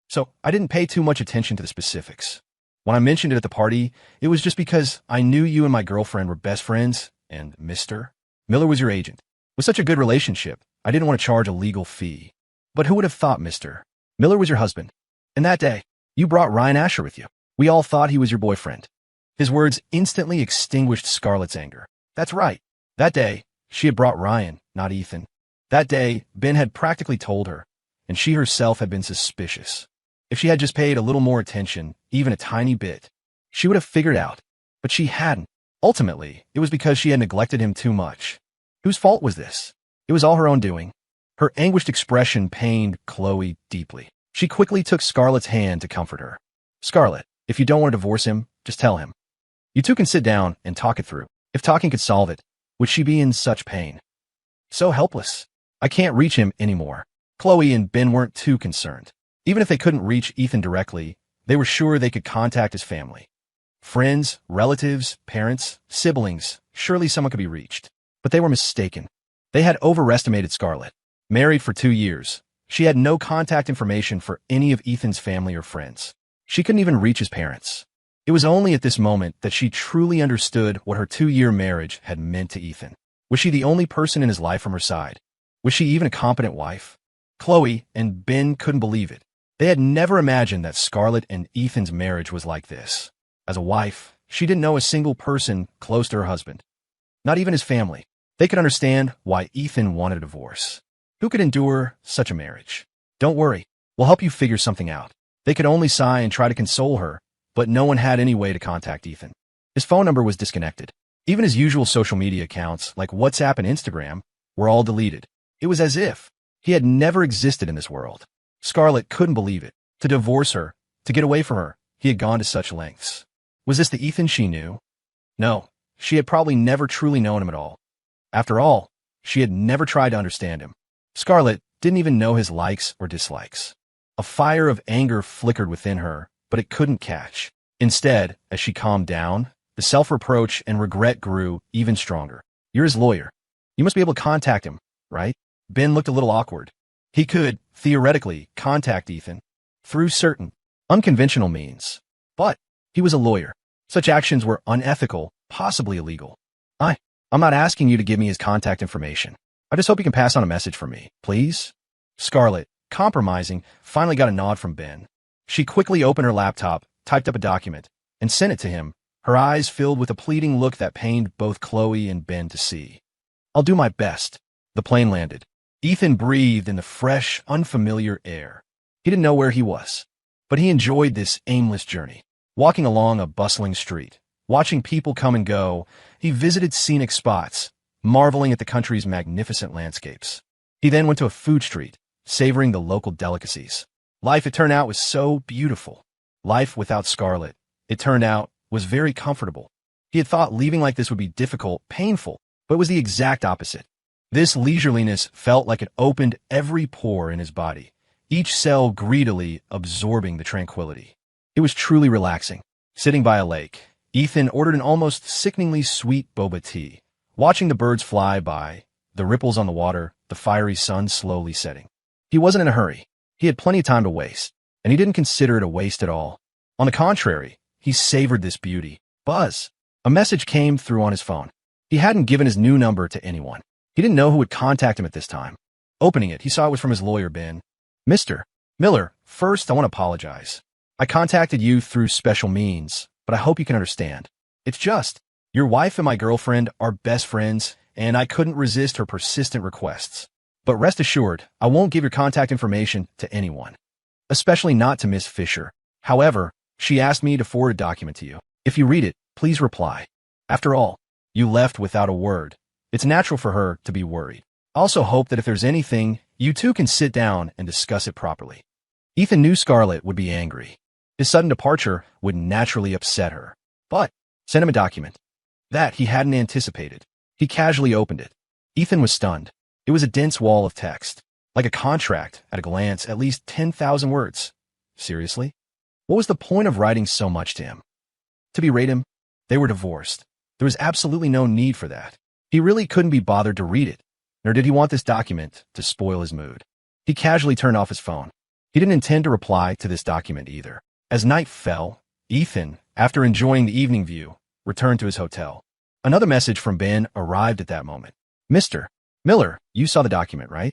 [SPEAKER 1] So I didn't pay too much attention to the specifics. When I mentioned it at the party, it was just because I knew you and my girlfriend were best friends, and Mr. Miller was your agent. With such a good relationship, I didn't want to charge a legal fee. But who would have thought Mr. Miller was your husband? And that day, you brought Ryan Asher with you. We all thought he was your boyfriend. His words instantly extinguished Scarlett's anger. That's right. That day, she had brought Ryan, not Ethan. That day, Ben had practically told her, and she herself had been suspicious. If she had just paid a little more attention, even a tiny bit, she would have figured out. But she hadn't. Ultimately, it was because she had neglected him too much. Whose fault was this? It was all her own doing. Her anguished expression pained Chloe deeply. She quickly took Scarlett's hand to comfort her. Scarlett, if you don't want to divorce him, just tell him. You two can sit down and talk it through. If talking could solve it, would she be in such pain? So helpless. I can't reach him anymore. Chloe and Ben weren't too concerned. Even if they couldn't reach Ethan directly, they were sure they could contact his family. Friends, relatives, parents, siblings, surely someone could be reached. But they were mistaken. They had overestimated Scarlett. Married for 2 years, she had no contact information for any of Ethan's family or friends. She couldn't even reach his parents. It was only at this moment that she truly understood what her 2-year marriage had meant to Ethan. Was she the only person in his life from her side? Was she even a competent wife? Chloe and Ben couldn't believe it. They had never imagined that Scarlett and Ethan's marriage was like this. As a wife, she didn't know a single person close to her husband. Not even his family. They could understand why Ethan wanted a divorce. Who could endure such a marriage? Don't worry, we'll help you figure something out. They could only sigh and try to console her, but no one had any way to contact Ethan. His phone number was disconnected. Even his usual social media accounts, like WhatsApp and Instagram, were all deleted. It was as if he had never existed in this world. Scarlett couldn't believe it. To divorce her, to get away from her, he had gone to such lengths. Was this the Ethan she knew? No, she had probably never truly known him at all. After all, she had never tried to understand him. Scarlett didn't even know his likes or dislikes. A fire of anger flickered within her, but it couldn't catch. Instead, as she calmed down, the self-reproach and regret grew even stronger. You're his lawyer. You must be able to contact him, right? Ben looked a little awkward. He could, theoretically, contact Ethan through certain unconventional means. But he was a lawyer. Such actions were unethical, possibly illegal. I'm not asking you to give me his contact information. I just hope you can pass on a message from me, please? Scarlett, compromising, finally got a nod from Ben. She quickly opened her laptop, typed up a document, and sent it to him, her eyes filled with a pleading look that pained both Chloe and Ben to see. I'll do my best. The plane landed. Ethan breathed in the fresh, unfamiliar air. He didn't know where he was, but he enjoyed this aimless journey. Walking along a bustling street, watching people come and go, he visited scenic spots, marveling at the country's magnificent landscapes. He then went to a food street, savoring the local delicacies. Life, it turned out, was so beautiful. Life without Scarlett, it turned out, was very comfortable. He had thought leaving like this would be difficult, painful, but it was the exact opposite. This leisureliness felt like it opened every pore in his body, each cell greedily absorbing the tranquility. It was truly relaxing. Sitting by a lake, Ethan ordered an almost sickeningly sweet boba tea, watching the birds fly by, the ripples on the water, the fiery sun slowly setting. He wasn't in a hurry. He had plenty of time to waste, and he didn't consider it a waste at all. On the contrary, he savored this beauty. Buzz. A message came through on his phone. He hadn't given his new number to anyone. He didn't know who would contact him at this time. Opening it, he saw it was from his lawyer, Ben. Mr. Miller, first I want to apologize. I contacted you through special means, but I hope you can understand. It's just, your wife and my girlfriend are best friends, and I couldn't resist her persistent requests. But rest assured, I won't give your contact information to anyone, especially not to Miss Fisher. However, she asked me to forward a document to you. If you read it, please reply. After all, you left without a word. It's natural for her to be worried. I also hope that if there's anything, you two can sit down and discuss it properly. Ethan knew Scarlett would be angry. His sudden departure would naturally upset her. But send him a document. That he hadn't anticipated. He casually opened it. Ethan was stunned. It was a dense wall of text. Like a contract, at a glance, at least 10,000 words. Seriously? What was the point of writing so much to him? To berate him? They were divorced. There was absolutely no need for that. He really couldn't be bothered to read it, nor did he want this document to spoil his mood. He casually turned off his phone. He didn't intend to reply to this document either. As night fell, Ethan, after enjoying the evening view, returned to his hotel. Another message from Ben arrived at that moment. Mr. Miller, you saw the document, right?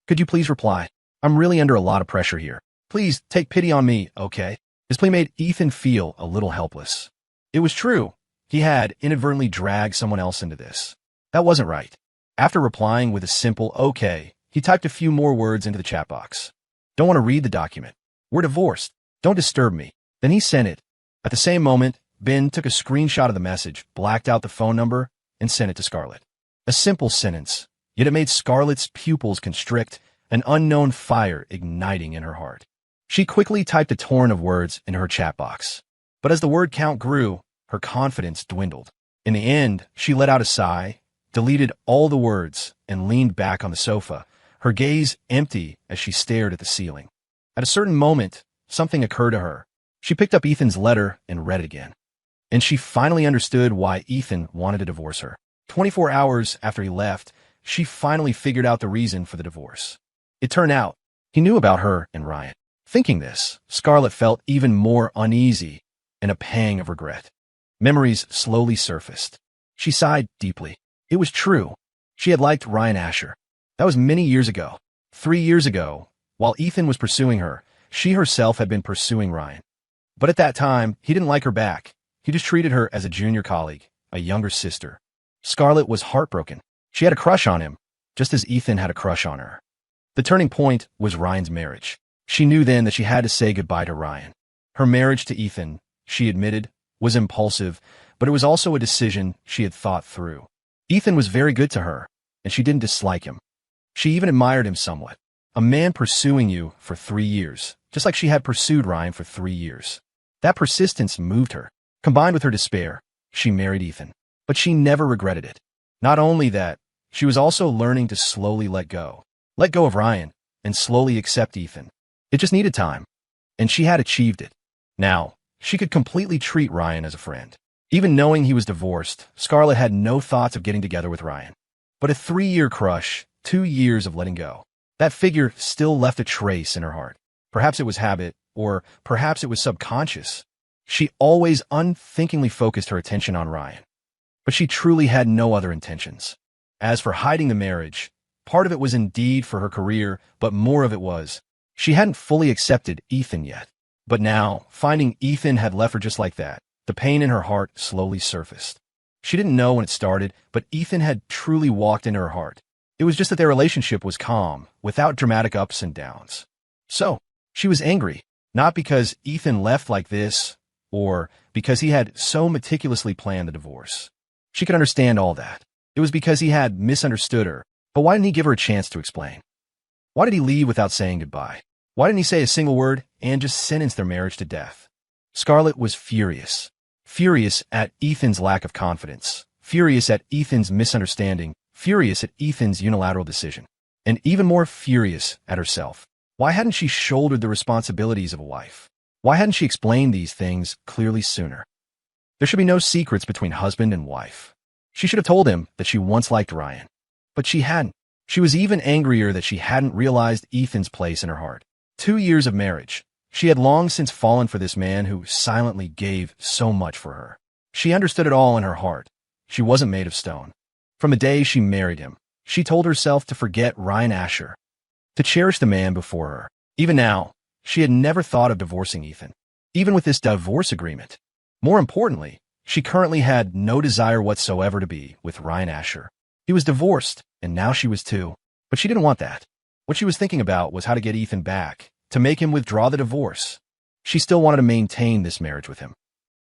[SPEAKER 1] Could you please reply? I'm really under a lot of pressure here. Please take pity on me, okay? His plea made Ethan feel a little helpless. It was true. He had inadvertently dragged someone else into this. That wasn't right. After replying with a simple okay, he typed a few more words into the chat box. Don't want to read the document. We're divorced. Don't disturb me. Then he sent it. At the same moment, Ben took a screenshot of the message, blacked out the phone number, and sent it to Scarlett. A simple sentence, yet it made Scarlett's pupils constrict, an unknown fire igniting in her heart. She quickly typed a torrent of words in her chat box. But as the word count grew, her confidence dwindled. In the end, she let out a sigh, deleted all the words, and leaned back on the sofa, her gaze empty as she stared at the ceiling. At a certain moment, something occurred to her. She picked up Ethan's letter and read it again. And she finally understood why Ethan wanted to divorce her. 24 hours after he left, she finally figured out the reason for the divorce. It turned out, he knew about her and Ryan. Thinking this, Scarlett felt even more uneasy and a pang of regret. Memories slowly surfaced. She sighed deeply. It was true. She had liked Ryan Asher. That was many years ago. 3 years ago, while Ethan was pursuing her, she herself had been pursuing Ryan. But at that time, he didn't like her back. He just treated her as a junior colleague, a younger sister. Scarlett was heartbroken. She had a crush on him, just as Ethan had a crush on her. The turning point was Ryan's marriage. She knew then that she had to say goodbye to Ryan. Her marriage to Ethan, she admitted, was impulsive, but it was also a decision she had thought through. Ethan was very good to her, and she didn't dislike him. She even admired him somewhat. A man pursuing you for 3 years, just like she had pursued Ryan for 3 years. That persistence moved her. Combined with her despair, she married Ethan. But she never regretted it. Not only that, she was also learning to slowly let go. Let go of Ryan, and slowly accept Ethan. It just needed time. And she had achieved it. Now, she could completely treat Ryan as a friend. Even knowing he was divorced, Scarlett had no thoughts of getting together with Ryan. But a 3-year crush, 2 years of letting go. That figure still left a trace in her heart. Perhaps it was habit, or perhaps it was subconscious. She always unthinkingly focused her attention on Ryan. But she truly had no other intentions. As for hiding the marriage, part of it was indeed for her career, but more of it was, she hadn't fully accepted Ethan yet. But now, finding Ethan had left her just like that. The pain in her heart slowly surfaced. She didn't know when it started, but Ethan had truly walked into her heart. It was just that their relationship was calm, without dramatic ups and downs. So, she was angry, not because Ethan left like this, or because he had so meticulously planned the divorce. She could understand all that. It was because he had misunderstood her. But why didn't he give her a chance to explain? Why did he leave without saying goodbye? Why didn't he say a single word and just sentence their marriage to death? Scarlett was furious. Furious at Ethan's lack of confidence. Furious at Ethan's misunderstanding. Furious at Ethan's unilateral decision. And even more furious at herself. Why hadn't she shouldered the responsibilities of a wife? Why hadn't she explained these things clearly sooner? There should be no secrets between husband and wife. She should have told him that she once liked Ryan. But she hadn't. She was even angrier that she hadn't realized Ethan's place in her heart. 2 years of marriage. She had long since fallen for this man who silently gave so much for her. She understood it all in her heart. She wasn't made of stone. From the day she married him, she told herself to forget Ryan Asher, to cherish the man before her. Even now, she had never thought of divorcing Ethan, even with this divorce agreement. More importantly, she currently had no desire whatsoever to be with Ryan Asher. He was divorced, and now she was too. But she didn't want that. What she was thinking about was how to get Ethan back, to make him withdraw the divorce. She still wanted to maintain this marriage with him.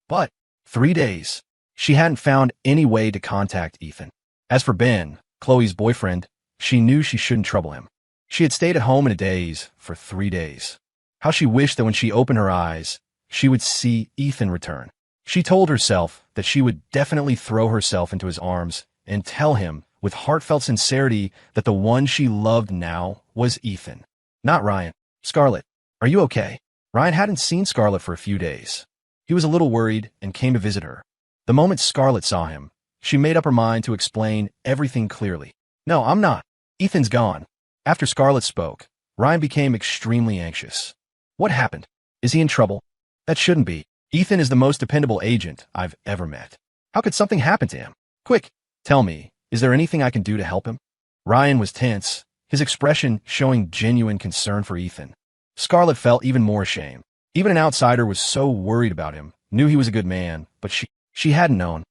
[SPEAKER 1] But 3 days, she hadn't found any way to contact Ethan. As for Ben, Chloe's boyfriend, she knew she shouldn't trouble him. She had stayed at home in a daze for 3 days. How she wished that when she opened her eyes, she would see Ethan return. She told herself that she would definitely throw herself into his arms and tell him with heartfelt sincerity that the one she loved now was Ethan, not Ryan. Scarlett, are you okay? Ryan hadn't seen Scarlett for a few days. He was a little worried and came to visit her. The moment Scarlett saw him, she made up her mind to explain everything clearly. No, I'm not. Ethan's gone. After Scarlett spoke, Ryan became extremely anxious. What happened? Is he in trouble? That shouldn't be. Ethan is the most dependable agent I've ever met. How could something happen to him? Quick, tell me, is there anything I can do to help him? Ryan was tense, his expression showing genuine concern for Ethan. Scarlett felt even more ashamed. Even an outsider was so worried about him, knew he was a good man, but she hadn't known.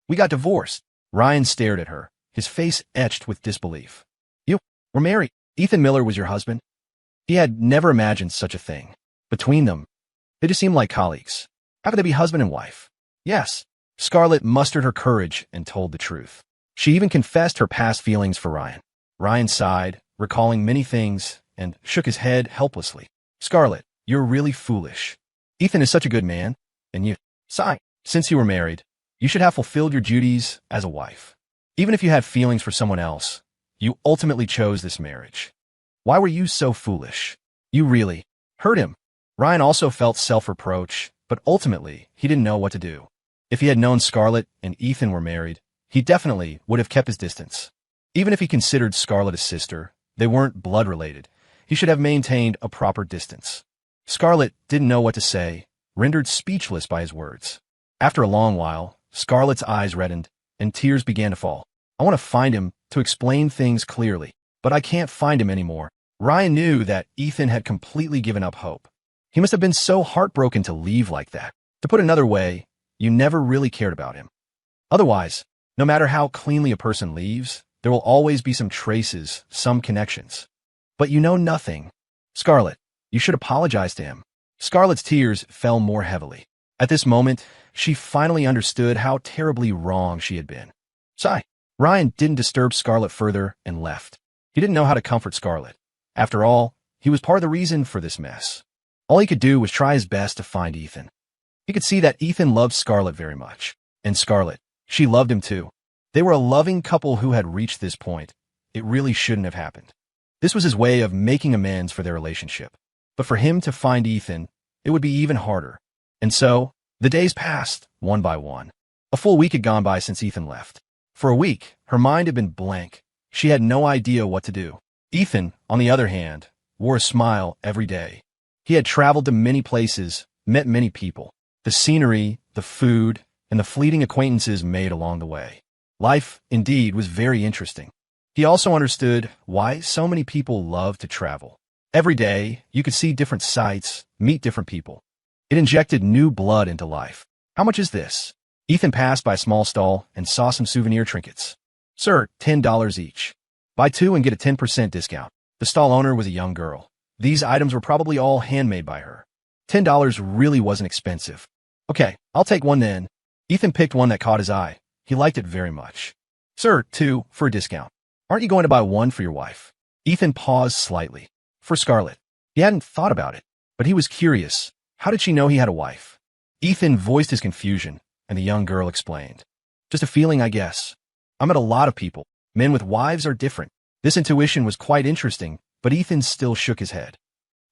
[SPEAKER 1] We got divorced. Ryan stared at her, his face etched with disbelief. You were married. Ethan Miller was your husband? He had never imagined such a thing. Between them, they just seemed like colleagues. How could they be husband and wife? Yes. Scarlett mustered her courage and told the truth. She even confessed her past feelings for Ryan. Ryan sighed, recalling many things, and shook his head helplessly. Scarlett, you're really foolish. Ethan is such a good man, and you sigh. Since you were married, you should have fulfilled your duties as a wife. Even if you had feelings for someone else, you ultimately chose this marriage. Why were you so foolish? You really hurt him. Ryan also felt self-reproach, but ultimately, he didn't know what to do. If he had known Scarlett and Ethan were married, he definitely would have kept his distance. Even if he considered Scarlett a sister, they weren't blood-related. He should have maintained a proper distance. Scarlett didn't know what to say, rendered speechless by his words. After a long while, Scarlett's eyes reddened, and tears began to fall. I want to find him to explain things clearly, but I can't find him anymore. Ryan knew that Ethan had completely given up hope. He must have been so heartbroken to leave like that. To put it another way, you never really cared about him. Otherwise, No matter how cleanly a person leaves, there will always be some traces, some connections. But you know nothing. Scarlett, you should apologize to him. Scarlett's tears fell more heavily. At this moment, she finally understood how terribly wrong she had been. Sigh. Ryan didn't disturb Scarlett further and left. He didn't know how to comfort Scarlett. After all, he was part of the reason for this mess. All he could do was try his best to find Ethan. He could see that Ethan loved Scarlett very much. And Scarlett, she loved him too. They were a loving couple who had reached this point. It really shouldn't have happened. This was his way of making amends for their relationship. But for him to find Ethan, it would be even harder. And so, the days passed, one by one. A full week had gone by since Ethan left. For a week, her mind had been blank. She had no idea what to do. Ethan, on the other hand, wore a smile every day. He had traveled to many places, met many people. The scenery, the food, and the fleeting acquaintances made along the way. Life, indeed, was very interesting. He also understood why so many people love to travel. Every day, you could see different sights, meet different people. It injected new blood into life. How much is this? Ethan passed by a small stall and saw some souvenir trinkets. Sir, $10 each. Buy two and get a 10% discount. The stall owner was a young girl. These items were probably all handmade by her. $10 really wasn't expensive. Okay, I'll take one then. Ethan picked one that caught his eye. He liked it very much. Sir, two for a discount. Aren't you going to buy one for your wife? Ethan paused slightly. For Scarlett. He hadn't thought about it, but he was curious. How did she know he had a wife? Ethan voiced his confusion, and the young girl explained. Just a feeling, I guess. I met a lot of people. Men with wives are different. This intuition was quite interesting, but Ethan still shook his head.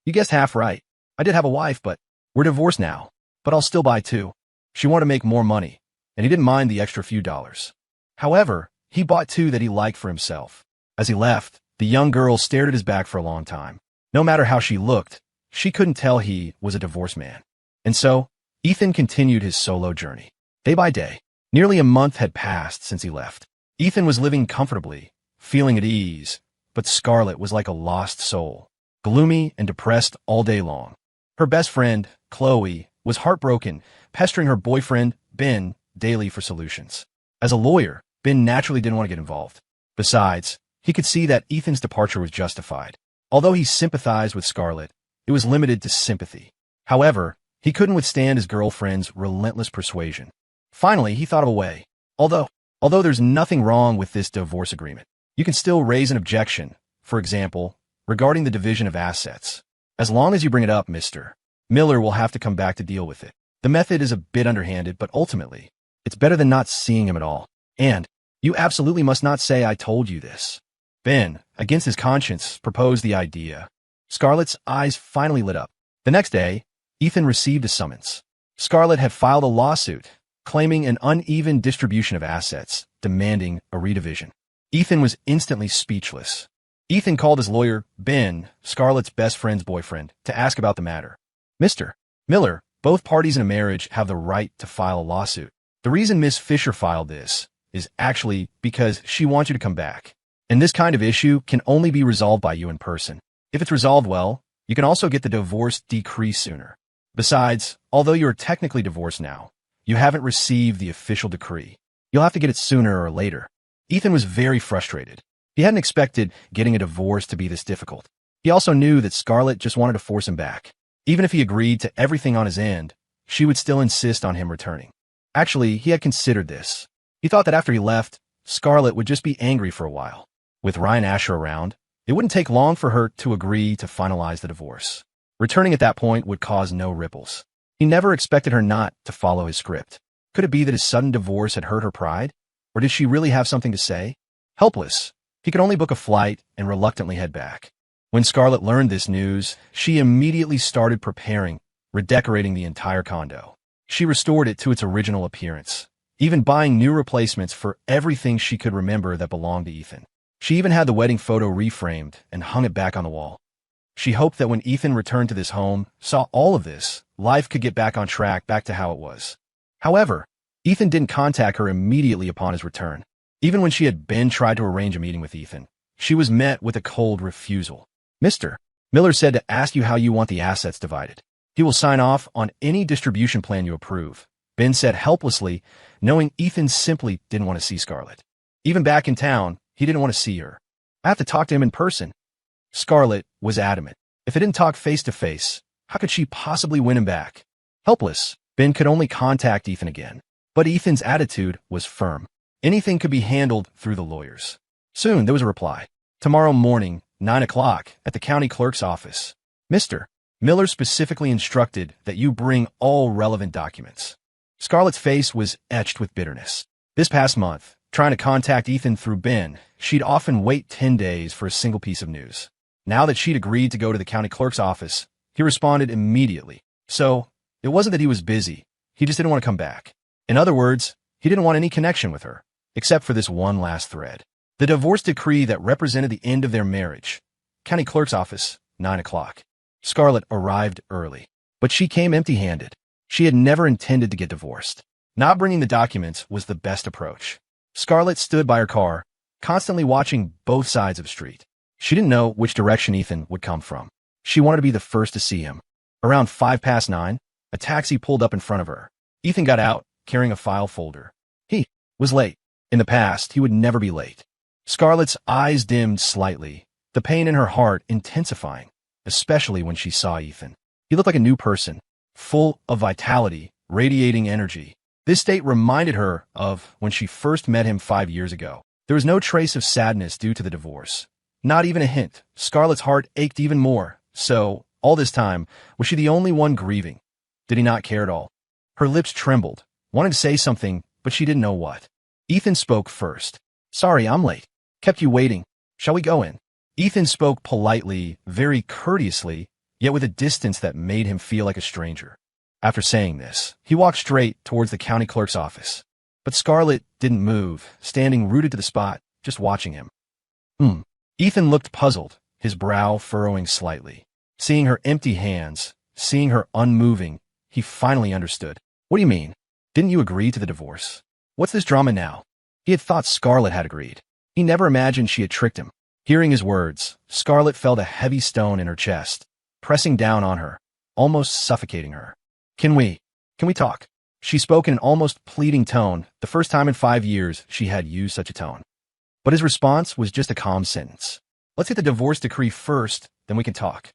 [SPEAKER 1] You guessed half right. I did have a wife, but we're divorced now. But I'll still buy two. She wanted to make more money, and he didn't mind the extra few dollars. However, he bought two that he liked for himself. As he left, the young girl stared at his back for a long time. No matter how she looked, she couldn't tell he was a divorced man. And so, Ethan continued his solo journey. Day by day, nearly a month had passed since he left. Ethan was living comfortably, feeling at ease, but Scarlett was like a lost soul, gloomy and depressed all day long. Her best friend, Chloe, was heartbroken, pestering her boyfriend, Ben, daily for solutions. As a lawyer, Ben naturally didn't want to get involved. Besides, he could see that Ethan's departure was justified. Although he sympathized with Scarlett, it was limited to sympathy. However, he couldn't withstand his girlfriend's relentless persuasion. Finally, he thought of a way. Although there's nothing wrong with this divorce agreement, you can still raise an objection, for example, regarding the division of assets. As long as you bring it up, Mr. Miller will have to come back to deal with it. The method is a bit underhanded, but ultimately, it's better than not seeing him at all. And you absolutely must not say I told you this. Ben, against his conscience, proposed the idea. Scarlett's eyes finally lit up. The next day, Ethan received a summons. Scarlett had filed a lawsuit, claiming an uneven distribution of assets, demanding a redivision. Ethan was instantly speechless. Ethan called his lawyer, Ben, Scarlett's best friend's boyfriend, to ask about the matter. Mr. Miller, both parties in a marriage have the right to file a lawsuit. The reason Miss Fisher filed this is actually because she wants you to come back. And this kind of issue can only be resolved by you in person. If it's resolved well, you can also get the divorce decree sooner. Besides, although you are technically divorced now, you haven't received the official decree. You'll have to get it sooner or later. Ethan was very frustrated. He hadn't expected getting a divorce to be this difficult. He also knew that Scarlett just wanted to force him back. Even if he agreed to everything on his end, she would still insist on him returning. Actually, he had considered this. He thought that after he left, Scarlett would just be angry for a while. With Ryan Asher around, it wouldn't take long for her to agree to finalize the divorce. Returning at that point would cause no ripples. He never expected her not to follow his script. Could it be that his sudden divorce had hurt her pride? Or did she really have something to say? Helpless, he could only book a flight and reluctantly head back. When Scarlett learned this news, she immediately started preparing, redecorating the entire condo. She restored it to its original appearance, even buying new replacements for everything she could remember that belonged to Ethan. She even had the wedding photo reframed and hung it back on the wall. She hoped that when Ethan returned to this home, saw all of this, life could get back on track, back to how it was. However, Ethan didn't contact her immediately upon his return. Even when she had tried to arrange a meeting with Ethan, she was met with a cold refusal. Mr. Miller said to ask you how you want the assets divided. He will sign off on any distribution plan you approve, Ben said helplessly, knowing Ethan simply didn't want to see Scarlett. Even back in town, he didn't want to see her. I have to talk to him in person. Scarlett was adamant. If they didn't talk face to face, how could she possibly win him back? Helpless, Ben could only contact Ethan again. But Ethan's attitude was firm. Anything could be handled through the lawyers. Soon there was a reply. Tomorrow morning, 9 o'clock, at the county clerk's office. Mr. Miller specifically instructed that you bring all relevant documents. Scarlett's face was etched with bitterness. This past month, trying to contact Ethan through Ben, she'd often wait 10 days for a single piece of news. Now that she'd agreed to go to the county clerk's office, he responded immediately. So, it wasn't that he was busy, he just didn't want to come back. In other words, he didn't want any connection with her, except for this one last thread. The divorce decree that represented the end of their marriage. County clerk's office, 9 o'clock. Scarlett arrived early, but she came empty-handed. She had never intended to get divorced. Not bringing the documents was the best approach. Scarlett stood by her car, constantly watching both sides of the street. She didn't know which direction Ethan would come from. She wanted to be the first to see him. Around 9:05, a taxi pulled up in front of her. Ethan got out, carrying a file folder. He was late. In the past, he would never be late. Scarlett's eyes dimmed slightly, the pain in her heart intensifying, especially when she saw Ethan. He looked like a new person, full of vitality, radiating energy. This state reminded her of when she first met him 5 years ago. There was no trace of sadness due to the divorce. Not even a hint. Scarlett's heart ached even more. So, all this time, was she the only one grieving? Did he not care at all? Her lips trembled, wanting to say something, but she didn't know what. Ethan spoke first. Sorry, I'm late. Kept you waiting. Shall we go in? Ethan spoke politely, very courteously, yet with a distance that made him feel like a stranger. After saying this, he walked straight towards the county clerk's office. But Scarlett didn't move, standing rooted to the spot, just watching him. Ethan looked puzzled, his brow furrowing slightly. Seeing her empty hands, seeing her unmoving, he finally understood. What do you mean? Didn't you agree to the divorce? What's this drama now? He had thought Scarlett had agreed. He never imagined she had tricked him. Hearing his words, Scarlett felt a heavy stone in her chest, pressing down on her, almost suffocating her. Can we talk? She spoke in an almost pleading tone, the first time in 5 years she had used such a tone. But his response was just a calm sentence. Let's get the divorce decree first, then we can talk.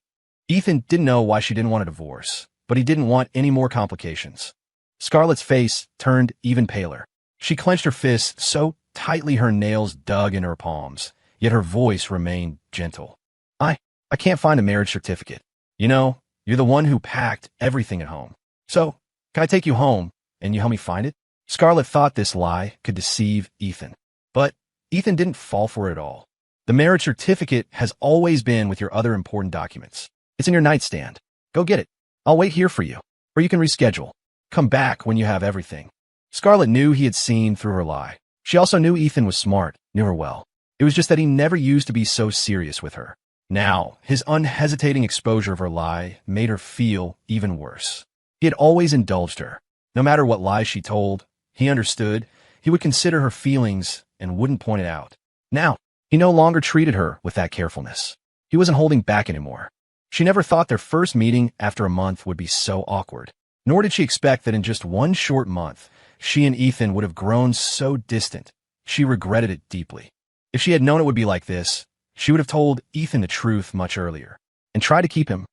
[SPEAKER 1] Ethan didn't know why she didn't want a divorce, but he didn't want any more complications. Scarlett's face turned even paler. She clenched her fists so tightly her nails dug into her palms, yet her voice remained gentle. I can't find a marriage certificate. You know, you're the one who packed everything at home. So, can I take you home, and you help me find it? Scarlett thought this lie could deceive Ethan. But Ethan didn't fall for it at all. The marriage certificate has always been with your other important documents. It's in your nightstand. Go get it. I'll wait here for you. Or you can reschedule. Come back when you have everything. Scarlett knew he had seen through her lie. She also knew Ethan was smart, knew her well. It was just that he never used to be so serious with her. Now, his unhesitating exposure of her lie made her feel even worse. He had always indulged her. No matter what lies she told, he understood. He would consider her feelings and wouldn't point it out. Now, he no longer treated her with that carefulness. He wasn't holding back anymore. She never thought their first meeting after a month would be so awkward. Nor did she expect that in just one short month, she and Ethan would have grown so distant. She regretted it deeply. If she had known it would be like this, she would have told Ethan the truth much earlier and tried to keep him.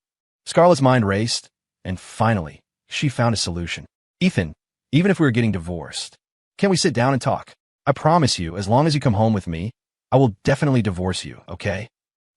[SPEAKER 1] Scarlett's mind raced, and finally, she found a solution. Ethan, even if we were getting divorced, can't we sit down and talk? I promise you, as long as you come home with me, I will definitely divorce you, okay?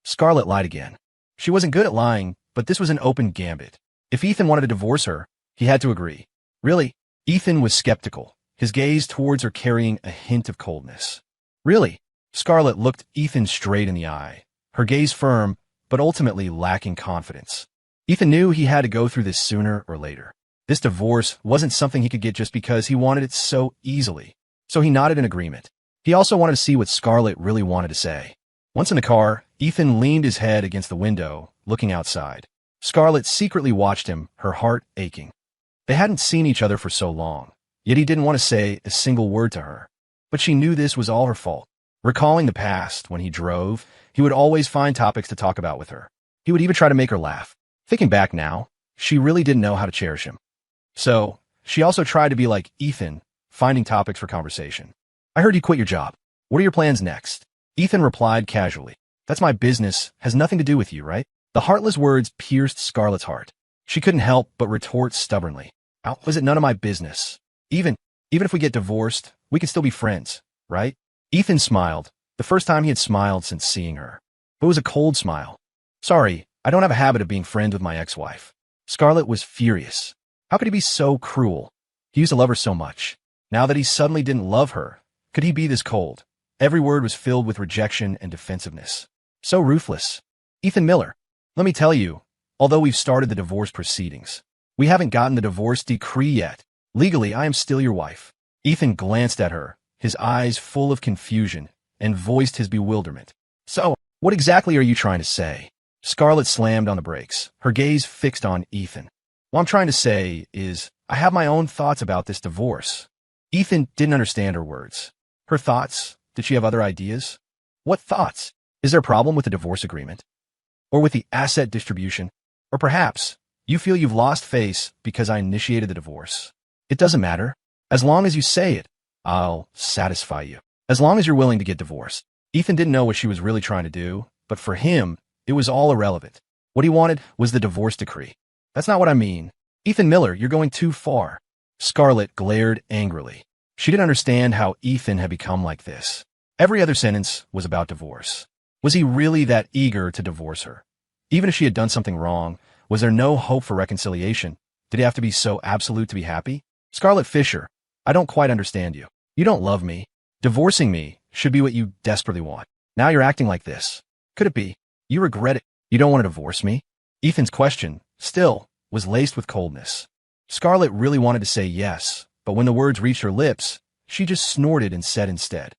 [SPEAKER 1] Scarlett lied again. She wasn't good at lying, but this was an open gambit. If Ethan wanted to divorce her, he had to agree. Really? Ethan was skeptical, his gaze towards her carrying a hint of coldness. Really? Scarlett looked Ethan straight in the eye, her gaze firm, but ultimately lacking confidence. Ethan knew he had to go through this sooner or later. This divorce wasn't something he could get just because he wanted it so easily. So he nodded in agreement. He also wanted to see what Scarlett really wanted to say. Once in the car, Ethan leaned his head against the window, looking outside. Scarlett secretly watched him, her heart aching. They hadn't seen each other for so long, yet he didn't want to say a single word to her. But she knew this was all her fault. Recalling the past, when he drove, he would always find topics to talk about with her. He would even try to make her laugh. Thinking back now, she really didn't know how to cherish him. So, She also tried to be like Ethan, finding topics for conversation. I heard you quit your job. What are your plans next? Ethan replied casually. That's my business, has nothing to do with you, right? The heartless words pierced Scarlett's heart. She couldn't help but retort stubbornly. How was it none of my business? Even if we get divorced, we can still be friends, right? Ethan smiled, the first time he had smiled since seeing her. But it was a cold smile. Sorry, I don't have a habit of being friends with my ex-wife. Scarlett was furious. How could he be so cruel? He used to love her so much. Now that he suddenly didn't love her, could he be this cold? Every word was filled with rejection and defensiveness. So ruthless. Ethan Miller, let me tell you, although we've started the divorce proceedings, we haven't gotten the divorce decree yet. Legally, I am still your wife. Ethan glanced at her, his eyes full of confusion, and voiced his bewilderment. So, what exactly are you trying to say? Scarlett slammed on the brakes, her gaze fixed on Ethan. What I'm trying to say is, I have my own thoughts about this divorce. Ethan didn't understand her words. Her thoughts? Did she have other ideas? What thoughts? Is there a problem with the divorce agreement? Or with the asset distribution? Or perhaps, you feel you've lost face because I initiated the divorce. It doesn't matter. As long as you say it, I'll satisfy you. As long as you're willing to get divorced. Ethan didn't know what she was really trying to do, but for him, it was all irrelevant. What he wanted was the divorce decree. That's not what I mean. Ethan Miller, you're going too far. Scarlett glared angrily. She didn't understand how Ethan had become like this. Every other sentence was about divorce. Was he really that eager to divorce her? Even if she had done something wrong, was there no hope for reconciliation? Did he have to be so absolute to be happy? Scarlett Fisher, I don't quite understand you. You don't love me. Divorcing me should be what you desperately want. Now you're acting like this. Could it be? You regret it. You don't want to divorce me? Ethan's question, still, was laced with coldness. Scarlett really wanted to say yes, but when the words reached her lips, she just snorted and said instead,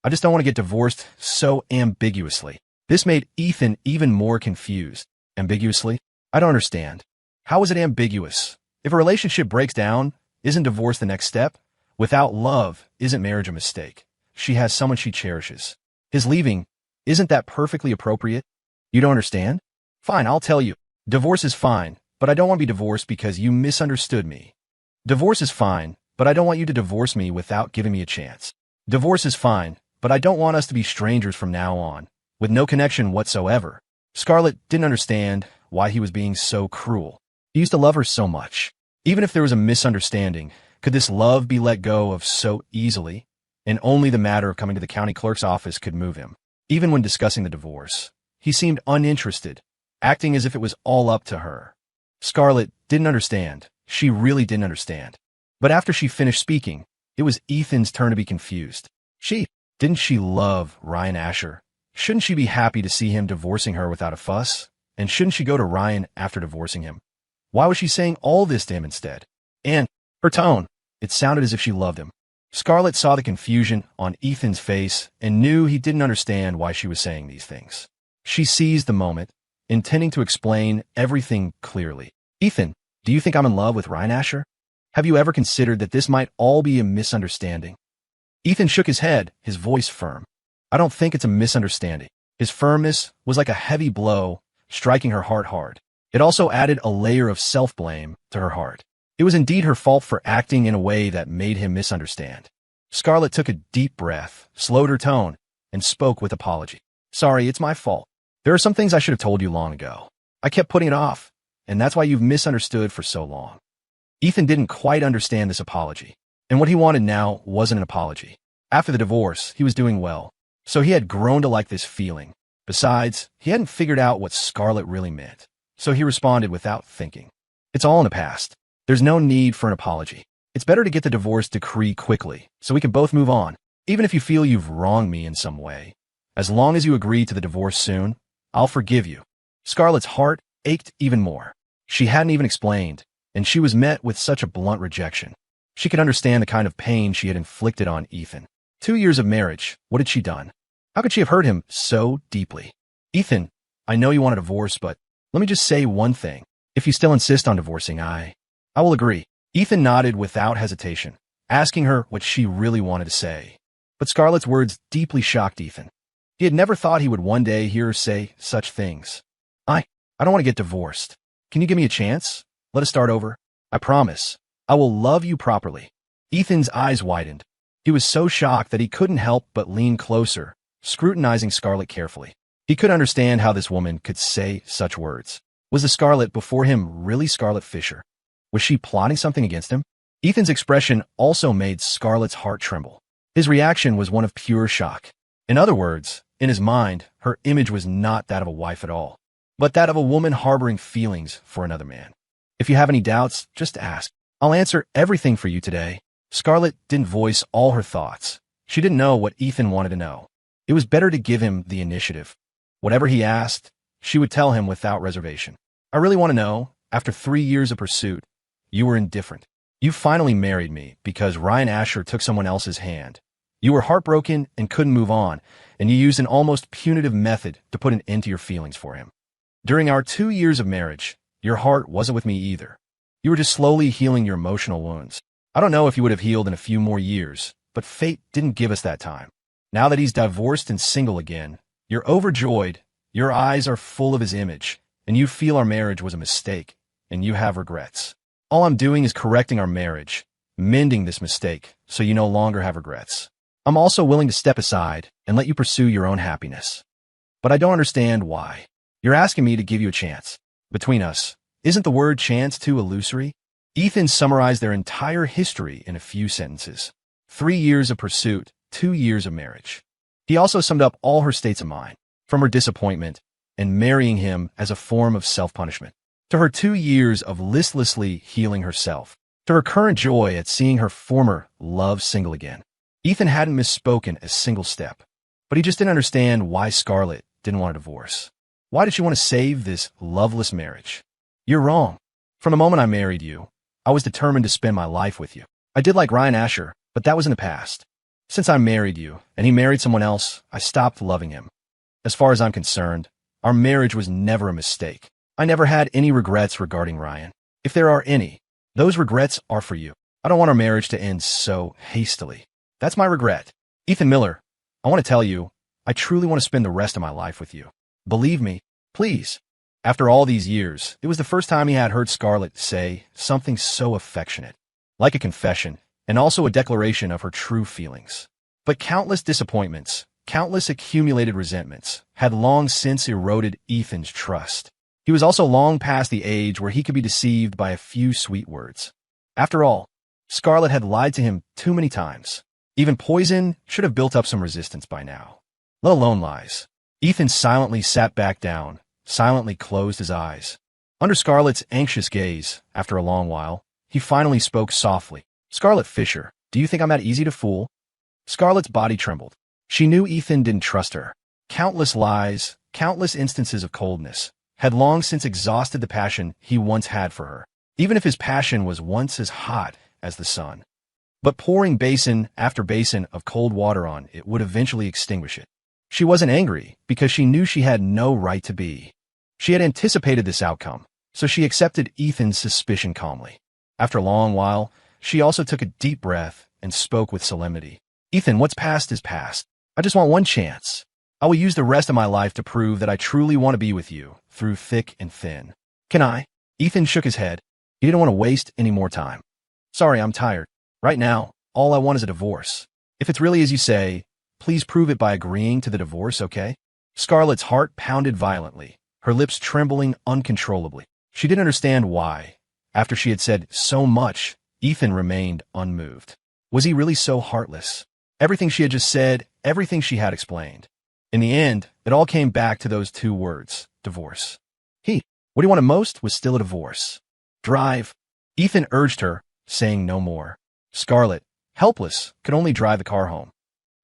[SPEAKER 1] I just don't want to get divorced so ambiguously. This made Ethan even more confused. Ambiguously? I don't understand. How is it ambiguous? If a relationship breaks down, isn't divorce the next step? Without love, isn't marriage a mistake? She has someone she cherishes. His leaving, isn't that perfectly appropriate? You don't understand? Fine, I'll tell you. Divorce is fine, but I don't want to be divorced because you misunderstood me. Divorce is fine, but I don't want you to divorce me without giving me a chance. Divorce is fine, but I don't want us to be strangers from now on, with no connection whatsoever. Scarlett didn't understand why he was being so cruel. He used to love her so much. Even if there was a misunderstanding, could this love be let go of so easily? And only the matter of coming to the county clerk's office could move him. Even when discussing the divorce, he seemed uninterested, acting as if it was all up to her. Scarlett didn't understand. She really didn't understand. But after she finished speaking, it was Ethan's turn to be confused. Didn't she love Ryan Asher? Shouldn't she be happy to see him divorcing her without a fuss? And shouldn't she go to Ryan after divorcing him? Why was she saying all this to him instead? And her tone, it sounded as if she loved him. Scarlett saw the confusion on Ethan's face and knew he didn't understand why she was saying these things. She seized the moment, intending to explain everything clearly. Ethan, do you think I'm in love with Ryan Asher? Have you ever considered that this might all be a misunderstanding? Ethan shook his head, his voice firm. I don't think it's a misunderstanding. His firmness was like a heavy blow, striking her heart hard. It also added a layer of self-blame to her heart. It was indeed her fault for acting in a way that made him misunderstand. Scarlett took a deep breath, slowed her tone, and spoke with apology. Sorry, it's my fault. There are some things I should have told you long ago. I kept putting it off, and that's why you've misunderstood for so long. Ethan didn't quite understand this apology, and what he wanted now wasn't an apology. After the divorce, he was doing well, so he had grown to like this feeling. Besides, he hadn't figured out what Scarlett really meant, so he responded without thinking. It's all in the past. There's no need for an apology. It's better to get the divorce decree quickly, so we can both move on, even if you feel you've wronged me in some way. As long as you agree to the divorce soon, I'll forgive you. Scarlett's heart ached even more. She hadn't even explained, and she was met with such a blunt rejection. She could understand the kind of pain she had inflicted on Ethan. 2 years of marriage, what had she done? How could she have hurt him so deeply? Ethan, I know you want a divorce, but let me just say one thing. If you still insist on divorcing, I will agree. Ethan nodded without hesitation, asking her what she really wanted to say. But Scarlett's words deeply shocked Ethan. He had never thought he would one day hear her say such things. I don't want to get divorced. Can you give me a chance? Let us start over. I promise. I will love you properly. Ethan's eyes widened. He was so shocked that he couldn't help but lean closer, scrutinizing Scarlett carefully. He could understand how this woman could say such words. Was the Scarlett before him really Scarlett Fisher? Was she plotting something against him? Ethan's expression also made Scarlett's heart tremble. His reaction was one of pure shock. In other words, in his mind, her image was not that of a wife at all, but that of a woman harboring feelings for another man. If you have any doubts, just ask. I'll answer everything for you today. Scarlett didn't voice all her thoughts. She didn't know what Ethan wanted to know. It was better to give him the initiative. Whatever he asked, she would tell him without reservation. I really want to know, after 3 years of pursuit, you were indifferent. You finally married me because Ryan Asher took someone else's hand. You were heartbroken and couldn't move on, and you used an almost punitive method to put an end to your feelings for him. During our 2 years of marriage, your heart wasn't with me either. You were just slowly healing your emotional wounds. I don't know if you would have healed in a few more years, but fate didn't give us that time. Now that he's divorced and single again, you're overjoyed, your eyes are full of his image, and you feel our marriage was a mistake, and you have regrets. All I'm doing is correcting our marriage, mending this mistake, so you no longer have regrets. I'm also willing to step aside and let you pursue your own happiness. But I don't understand why. You're asking me to give you a chance. Between us, isn't the word chance too illusory? Ethan summarized their entire history in a few sentences. 3 years of pursuit, 2 years of marriage. He also summed up all her states of mind, from her disappointment and marrying him as a form of self-punishment, to her 2 years of listlessly healing herself, to her current joy at seeing her former love single again. Ethan hadn't misspoken a single step, but he just didn't understand why Scarlett didn't want a divorce. Why did she want to save this loveless marriage? You're wrong. From the moment I married you, I was determined to spend my life with you. I did like Ryan Asher, but that was in the past. Since I married you, and he married someone else, I stopped loving him. As far as I'm concerned, our marriage was never a mistake. I never had any regrets regarding Ryan. If there are any, those regrets are for you. I don't want our marriage to end so hastily. That's my regret. Ethan Miller, I want to tell you, I truly want to spend the rest of my life with you. Believe me, please. After all these years, it was the first time he had heard Scarlett say something so affectionate, like a confession, and also a declaration of her true feelings. But countless disappointments, countless accumulated resentments, had long since eroded Ethan's trust. He was also long past the age where he could be deceived by a few sweet words. After all, Scarlett had lied to him too many times. Even poison should have built up some resistance by now, let alone lies. Ethan silently sat back down, silently closed his eyes. Under Scarlett's anxious gaze, after a long while, he finally spoke softly. Scarlett Fisher, do you think I'm that easy to fool? Scarlett's body trembled. She knew Ethan didn't trust her. Countless lies, countless instances of coldness, had long since exhausted the passion he once had for her, even if his passion was once as hot as the sun. But pouring basin after basin of cold water on it would eventually extinguish it. She wasn't angry because she knew she had no right to be. She had anticipated this outcome, so she accepted Ethan's suspicion calmly. After a long while, she also took a deep breath and spoke with solemnity. Ethan, what's past is past. I just want one chance. I will use the rest of my life to prove that I truly want to be with you, through thick and thin. Can I? Ethan shook his head. He didn't want to waste any more time. Sorry, I'm tired. Right now, all I want is a divorce. If it's really as you say, please prove it by agreeing to the divorce, okay? Scarlett's heart pounded violently, her lips trembling uncontrollably. She didn't understand why. After she had said so much, Ethan remained unmoved. Was he really so heartless? Everything she had just said, everything she had explained. In the end, it all came back to those 2 words, divorce. What he wanted most was still a divorce. Drive. Ethan urged her, saying no more. Scarlett, helpless, could only drive the car home.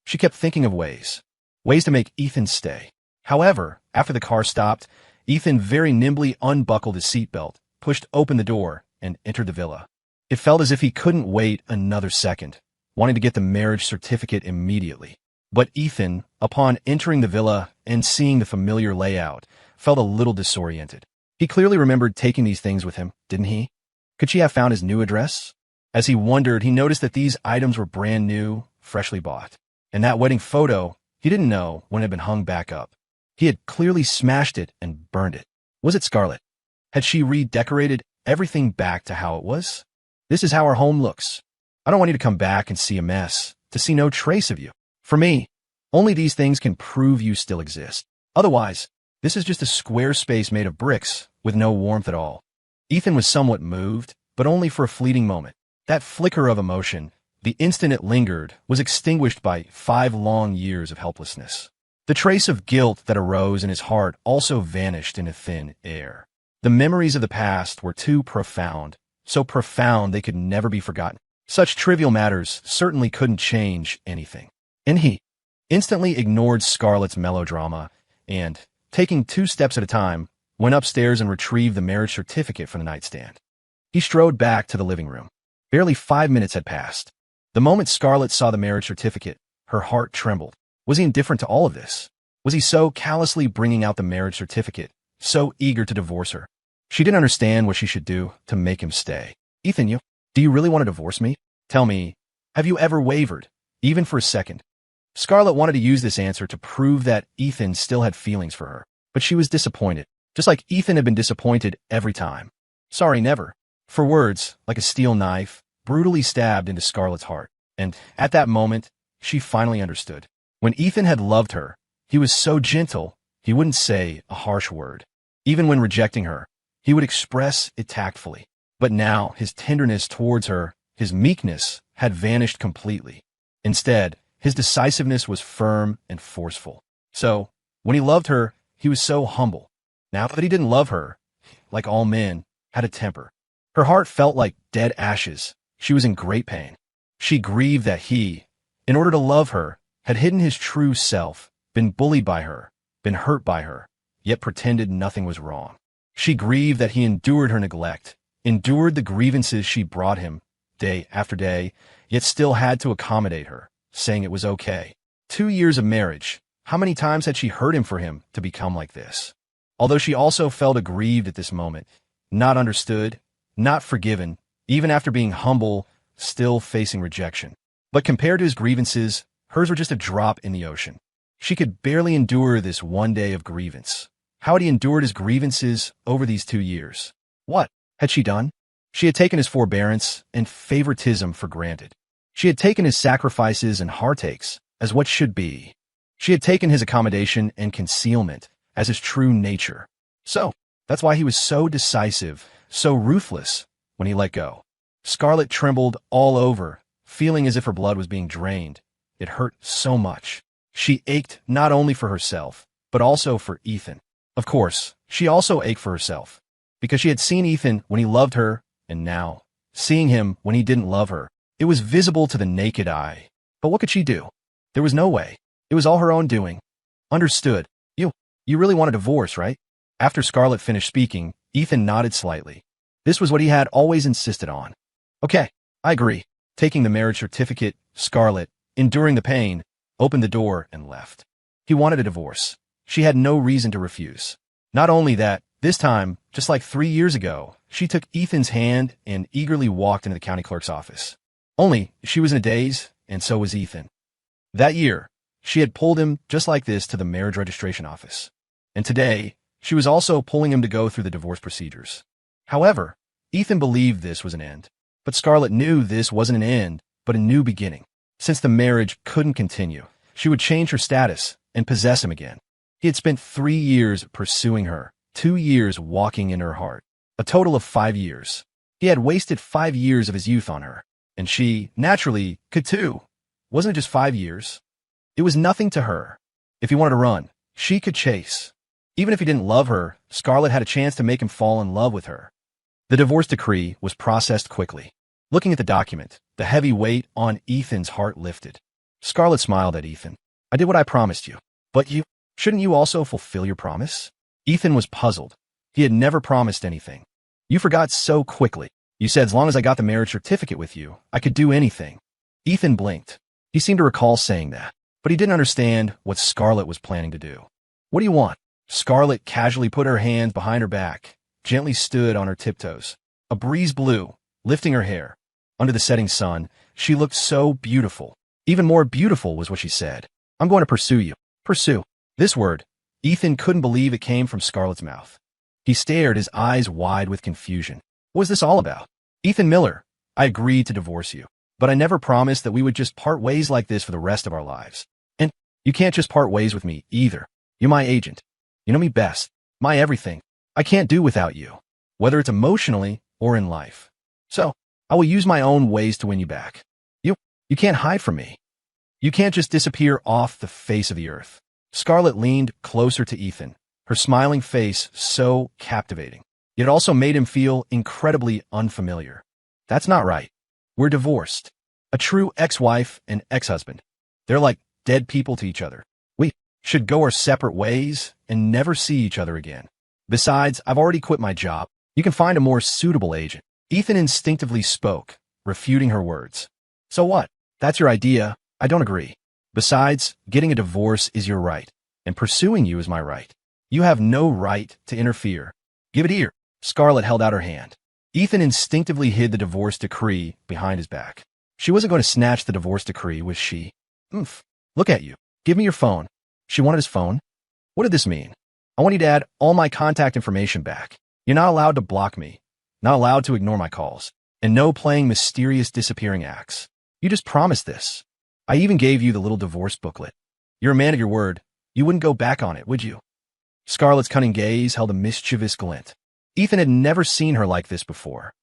[SPEAKER 1] She kept thinking of ways to make Ethan stay. However, after the car stopped, Ethan very nimbly unbuckled his seatbelt, pushed open the door, and entered the villa. It felt as if he couldn't wait another second, wanting to get the marriage certificate immediately. But Ethan, upon entering the villa and seeing the familiar layout, felt a little disoriented. He clearly remembered taking these things with him, didn't he? Could she have found his new address? As he wondered, he noticed that these items were brand new, freshly bought. And that wedding photo, he didn't know when it had been hung back up. He had clearly smashed it and burned it. Was it Scarlett? Had she redecorated everything back to how it was? This is how our home looks. I don't want you to come back and see a mess, to see no trace of you. For me, only these things can prove you still exist. Otherwise, this is just a square space made of bricks with no warmth at all. Ethan was somewhat moved, but only for a fleeting moment. That flicker of emotion, the instant it lingered, was extinguished by 5 long years of helplessness. The trace of guilt that arose in his heart also vanished into thin air. The memories of the past were too profound, so profound they could never be forgotten. Such trivial matters certainly couldn't change anything. And he instantly ignored Scarlett's melodrama and, taking 2 steps at a time, went upstairs and retrieved the marriage certificate from the nightstand. He strode back to the living room. Barely 5 minutes had passed. The moment Scarlett saw the marriage certificate, her heart trembled. Was he indifferent to all of this? Was he so callously bringing out the marriage certificate, so eager to divorce her? She didn't understand what she should do to make him stay. Ethan, do you really want to divorce me? Tell me, have you ever wavered, even for a second? Scarlett wanted to use this answer to prove that Ethan still had feelings for her, but she was disappointed, just like Ethan had been disappointed every time. Sorry, never. For words, like a steel knife, brutally stabbed into Scarlett's heart. And at that moment, she finally understood. When Ethan had loved her, he was so gentle, he wouldn't say a harsh word. Even when rejecting her, he would express it tactfully. But now, his tenderness towards her, his meekness, had vanished completely. Instead, his decisiveness was firm and forceful. So, when he loved her, he was so humble. Now that he didn't love her, like all men, had a temper. Her heart felt like dead ashes. She was in great pain. She grieved that he, in order to love her, had hidden his true self, been bullied by her, been hurt by her, yet pretended nothing was wrong. She grieved that he endured her neglect, endured the grievances she brought him, day after day, yet still had to accommodate her, saying it was okay. 2 years of marriage, how many times had she hurt him for him to become like this? Although she also felt aggrieved at this moment, not understood, not forgiven, even after being humble, still facing rejection. But compared to his grievances, hers were just a drop in the ocean. She could barely endure this one day of grievance. How had he endured his grievances over these 2 years? What had she done? She had taken his forbearance and favoritism for granted. She had taken his sacrifices and heartaches as what should be. She had taken his accommodation and concealment as his true nature. So, that's why he was so decisive, so ruthless when he let go. Scarlett trembled all over, feeling as if her blood was being drained. It hurt so much. She ached not only for herself, but also for Ethan. Of course, she also ached for herself, because she had seen Ethan when he loved her, and now, seeing him when he didn't love her, it was visible to the naked eye. But what could she do? There was no way. It was all her own doing. Understood. You really want a divorce, right? After Scarlett finished speaking, Ethan nodded slightly. This was what he had always insisted on. Okay, I agree. Taking the marriage certificate, Scarlett, enduring the pain, opened the door and left. He wanted a divorce. She had no reason to refuse. Not only that, this time, just like 3 years ago, she took Ethan's hand and eagerly walked into the county clerk's office. Only, she was in a daze, and so was Ethan. That year, she had pulled him just like this to the marriage registration office. And today, she was also pulling him to go through the divorce procedures. However, Ethan believed this was an end. But Scarlett knew this wasn't an end, but a new beginning. Since the marriage couldn't continue, she would change her status and possess him again. He had spent 3 years pursuing her, 2 years walking in her heart, a total of 5 years. He had wasted 5 years of his youth on her, and she, naturally, could too. Wasn't it just 5 years? It was nothing to her. If he wanted to run, she could chase. Even if he didn't love her, Scarlett had a chance to make him fall in love with her. The divorce decree was processed quickly. Looking at the document, the heavy weight on Ethan's heart lifted. Scarlett smiled at Ethan. I did what I promised you. But shouldn't you also fulfill your promise? Ethan was puzzled. He had never promised anything. You forgot so quickly. You said as long as I got the marriage certificate with you, I could do anything. Ethan blinked. He seemed to recall saying that, but he didn't understand what Scarlett was planning to do. What do you want? Scarlett casually put her hands behind her back, gently stood on her tiptoes. A breeze blew, lifting her hair. Under the setting sun, she looked so beautiful. Even more beautiful was what she said. I'm going to pursue you. Pursue. This word, Ethan couldn't believe it came from Scarlett's mouth. He stared, his eyes wide with confusion. What was this all about? Ethan Miller, I agreed to divorce you, but I never promised that we would just part ways like this for the rest of our lives. And you can't just part ways with me either. You're my agent. You know me best. My everything. I can't do without you, whether it's emotionally or in life. So, I will use my own ways to win you back. You can't hide from me. You can't just disappear off the face of the earth. Scarlett leaned closer to Ethan, her smiling face so captivating. It also made him feel incredibly unfamiliar. That's not right. We're divorced. A true ex-wife and ex-husband. They're like dead people to each other. We should go our separate ways and never see each other again. Besides, I've already quit my job. You can find a more suitable agent. Ethan instinctively spoke, refuting her words. So what? That's your idea. I don't agree. Besides, getting a divorce is your right, and pursuing you is my right. You have no right to interfere. Give it here. Scarlett held out her hand. Ethan instinctively hid the divorce decree behind his back. She wasn't going to snatch the divorce decree, was she? Look at you. Give me your phone. She wanted his phone? What did this mean? I want you to add all my contact information back. You're not allowed to block me, not allowed to ignore my calls, and no playing mysterious disappearing acts. You just promised this. I even gave you the little divorce booklet. You're a man of your word. You wouldn't go back on it, would you? Scarlett's cunning gaze held a mischievous glint. Ethan had never seen her like this before.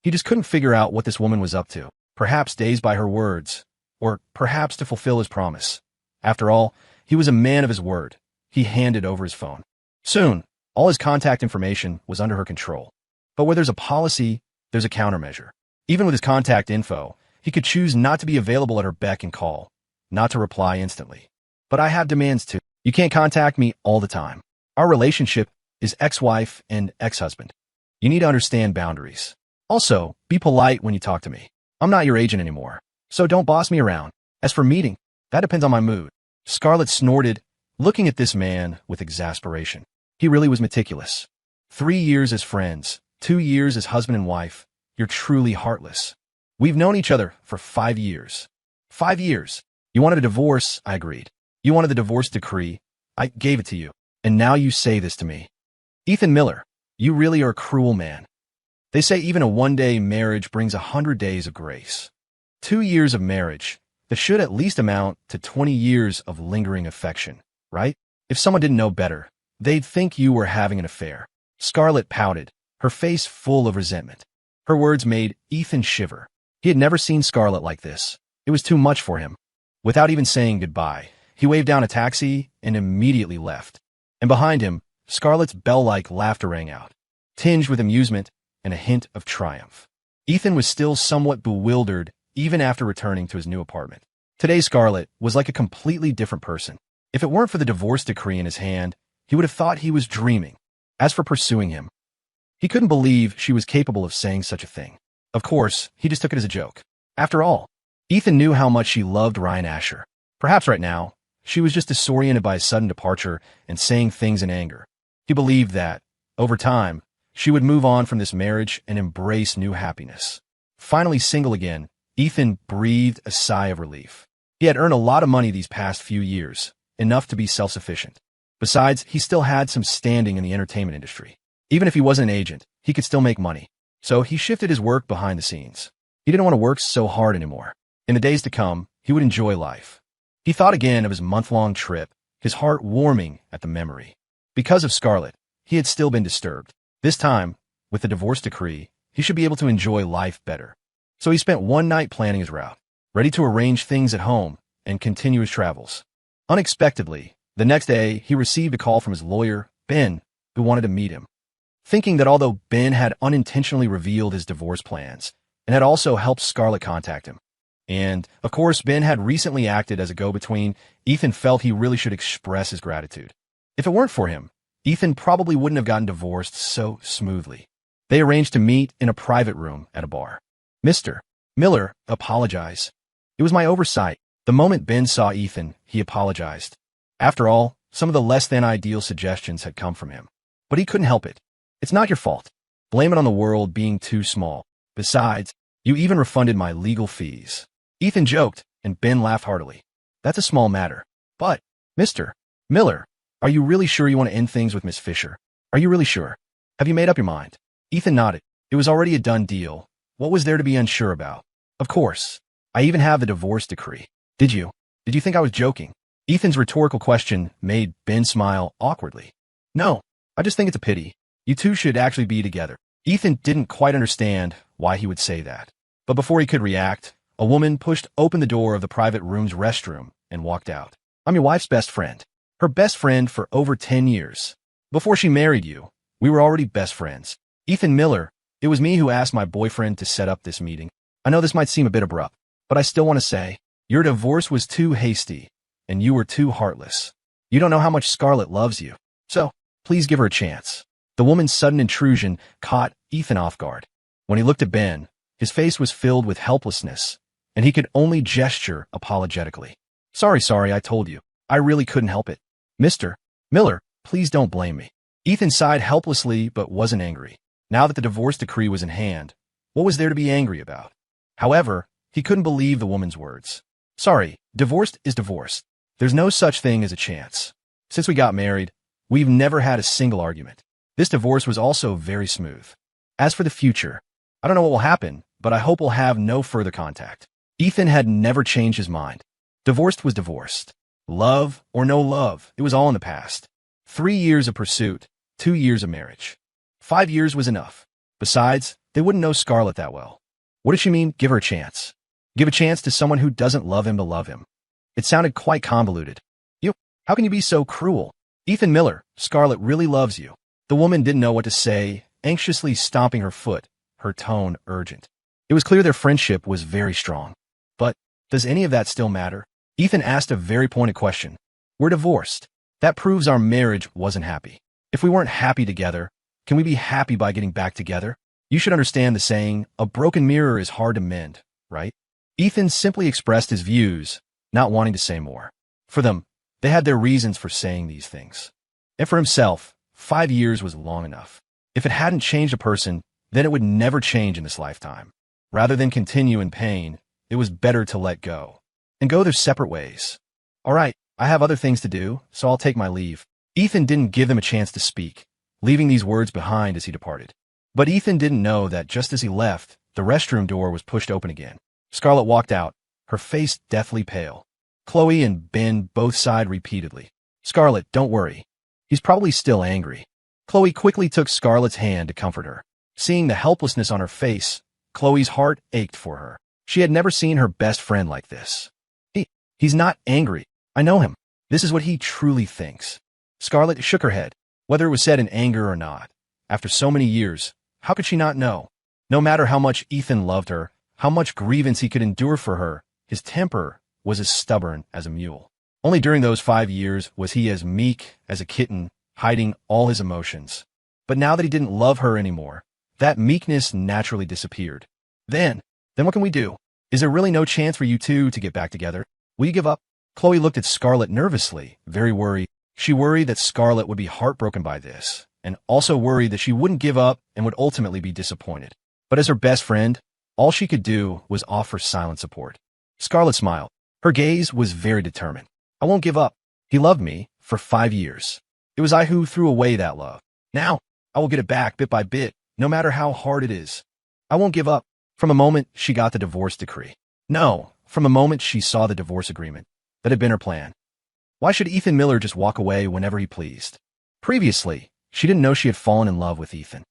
[SPEAKER 1] He just couldn't figure out what this woman was up to, perhaps dazed by her words, or perhaps to fulfill his promise. After all, he was a man of his word. He handed over his phone. Soon, all his contact information was under her control. But where there's a policy, there's a countermeasure. Even with his contact info, he could choose not to be available at her beck and call, not to reply instantly. But I have demands too. You can't contact me all the time. Our relationship is ex-wife and ex-husband. You need to understand boundaries. Also, be polite when you talk to me. I'm not your agent anymore, so don't boss me around. As for meeting, that depends on my mood. Scarlett snorted, looking at this man with exasperation. He really was meticulous. 3 years as friends, 2 years as husband and wife. You're truly heartless. We've known each other for 5 years. 5 years. You wanted a divorce, I agreed. You wanted the divorce decree, I gave it to you. And now you say this to me. Ethan Miller, you really are a cruel man. They say even a one-day marriage brings 100 days of grace. 2 years of marriage, that should at least amount to 20 years of lingering affection, right? If someone didn't know better, they'd think you were having an affair. Scarlett pouted, her face full of resentment. Her words made Ethan shiver. He had never seen Scarlett like this. It was too much for him. Without even saying goodbye, he waved down a taxi and immediately left. And behind him, Scarlett's bell-like laughter rang out, tinged with amusement and a hint of triumph. Ethan was still somewhat bewildered even after returning to his new apartment. Today, Scarlett was like a completely different person. If it weren't for the divorce decree in his hand, he would have thought he was dreaming. As for pursuing him, he couldn't believe she was capable of saying such a thing. Of course, he just took it as a joke. After all, Ethan knew how much she loved Ryan Asher. Perhaps right now, she was just disoriented by his sudden departure and saying things in anger. He believed that, over time, she would move on from this marriage and embrace new happiness. Finally single again, Ethan breathed a sigh of relief. He had earned a lot of money these past few years, enough to be self-sufficient. Besides, he still had some standing in the entertainment industry. Even if he wasn't an agent, he could still make money. So he shifted his work behind the scenes. He didn't want to work so hard anymore. In the days to come, he would enjoy life. He thought again of his month-long trip, his heart warming at the memory. Because of Scarlett, he had still been disturbed. This time, with the divorce decree, he should be able to enjoy life better. So he spent one night planning his route, ready to arrange things at home and continue his travels. Unexpectedly, the next day, he received a call from his lawyer, Ben, who wanted to meet him. Thinking that although Ben had unintentionally revealed his divorce plans and had also helped Scarlett contact him, and, of course, Ben had recently acted as a go-between, Ethan felt he really should express his gratitude. If it weren't for him, Ethan probably wouldn't have gotten divorced so smoothly. They arranged to meet in a private room at a bar. Mr. Miller, apologize. It was my oversight. The moment Ben saw Ethan, he apologized. After all, some of the less-than-ideal suggestions had come from him. But he couldn't help it. It's not your fault. Blame it on the world being too small. Besides, you even refunded my legal fees. Ethan joked, and Ben laughed heartily. That's a small matter. But, Mr. Miller, are you really sure you want to end things with Miss Fisher? Are you really sure? Have you made up your mind? Ethan nodded. It was already a done deal, What was there to be unsure about? Of course. I even have the divorce decree. Did you? Did you think I was joking? Ethan's rhetorical question made Ben smile awkwardly. No, I just think it's a pity. You two should actually be together. Ethan didn't quite understand why he would say that. But before he could react, a woman pushed open the door of the private room's restroom and walked out. I'm your wife's best friend. Her best friend for over 10 years. Before she married you, we were already best friends. Ethan Miller, it was me who asked my boyfriend to set up this meeting. I know this might seem a bit abrupt, but I still want to say, your divorce was too hasty, and you were too heartless. You don't know how much Scarlett loves you. So, please give her a chance. The woman's sudden intrusion caught Ethan off guard. When he looked at Ben, his face was filled with helplessness, and he could only gesture apologetically. Sorry, I told you. I really couldn't help it. Mr. Miller, please don't blame me. Ethan sighed helplessly but wasn't angry. Now that the divorce decree was in hand, what was there to be angry about? However, he couldn't believe the woman's words. Sorry, divorced is divorced. There's no such thing as a chance. Since we got married, we've never had a single argument. This divorce was also very smooth. As for the future, I don't know what will happen, but I hope we'll have no further contact. Ethan had never changed his mind. Divorced was divorced. Love or no love, it was all in the past. 3 years of pursuit, 2 years of marriage. 5 years was enough. Besides, they wouldn't know Scarlett that well. What did she mean, give her a chance? Give a chance to someone who doesn't love him to love him. It sounded quite convoluted. How can you be so cruel? Ethan Miller, Scarlett really loves you. The woman didn't know what to say, anxiously stomping her foot, her tone urgent. It was clear their friendship was very strong. But, does any of that still matter? Ethan asked a very pointed question. We're divorced. That proves our marriage wasn't happy. If we weren't happy together, can we be happy by getting back together? You should understand the saying, a broken mirror is hard to mend, right? Ethan simply expressed his views, not wanting to say more. For them, they had their reasons for saying these things. And for himself, 5 years was long enough. If it hadn't changed a person, then it would never change in this lifetime. Rather than continue in pain, it was better to let go and go their separate ways. All right, I have other things to do, so I'll take my leave. Ethan didn't give them a chance to speak, leaving these words behind as he departed. But Ethan didn't know that just as he left, the restroom door was pushed open again. Scarlett walked out, her face deathly pale. Chloe and Ben both sighed repeatedly. Scarlett, don't worry. He's probably still angry. Chloe quickly took Scarlett's hand to comfort her. Seeing the helplessness on her face, Chloe's heart ached for her. She had never seen her best friend like this. He's not angry. I know him. This is what he truly thinks. Scarlett shook her head. Whether it was said in anger or not, after so many years, how could she not know? No matter how much Ethan loved her, how much grievance he could endure for her, his temper was as stubborn as a mule. Only during those 5 years was he as meek as a kitten, hiding all his emotions. But now that he didn't love her anymore, that meekness naturally disappeared. Then what can we do? Is there really no chance for you two to get back together? Will you give up? Chloe looked at Scarlett nervously, very worried. She worried that Scarlett would be heartbroken by this, and also worried that she wouldn't give up and would ultimately be disappointed. But as her best friend, all she could do was offer silent support. Scarlett smiled. Her gaze was very determined. I won't give up. He loved me for 5 years. It was I who threw away that love. Now, I will get it back bit by bit, no matter how hard it is. I won't give up. From the moment she got the divorce decree. No, from the moment she saw the divorce agreement. That had been her plan. Why should Ethan Miller just walk away whenever he pleased? Previously, she didn't know she had fallen in love with Ethan.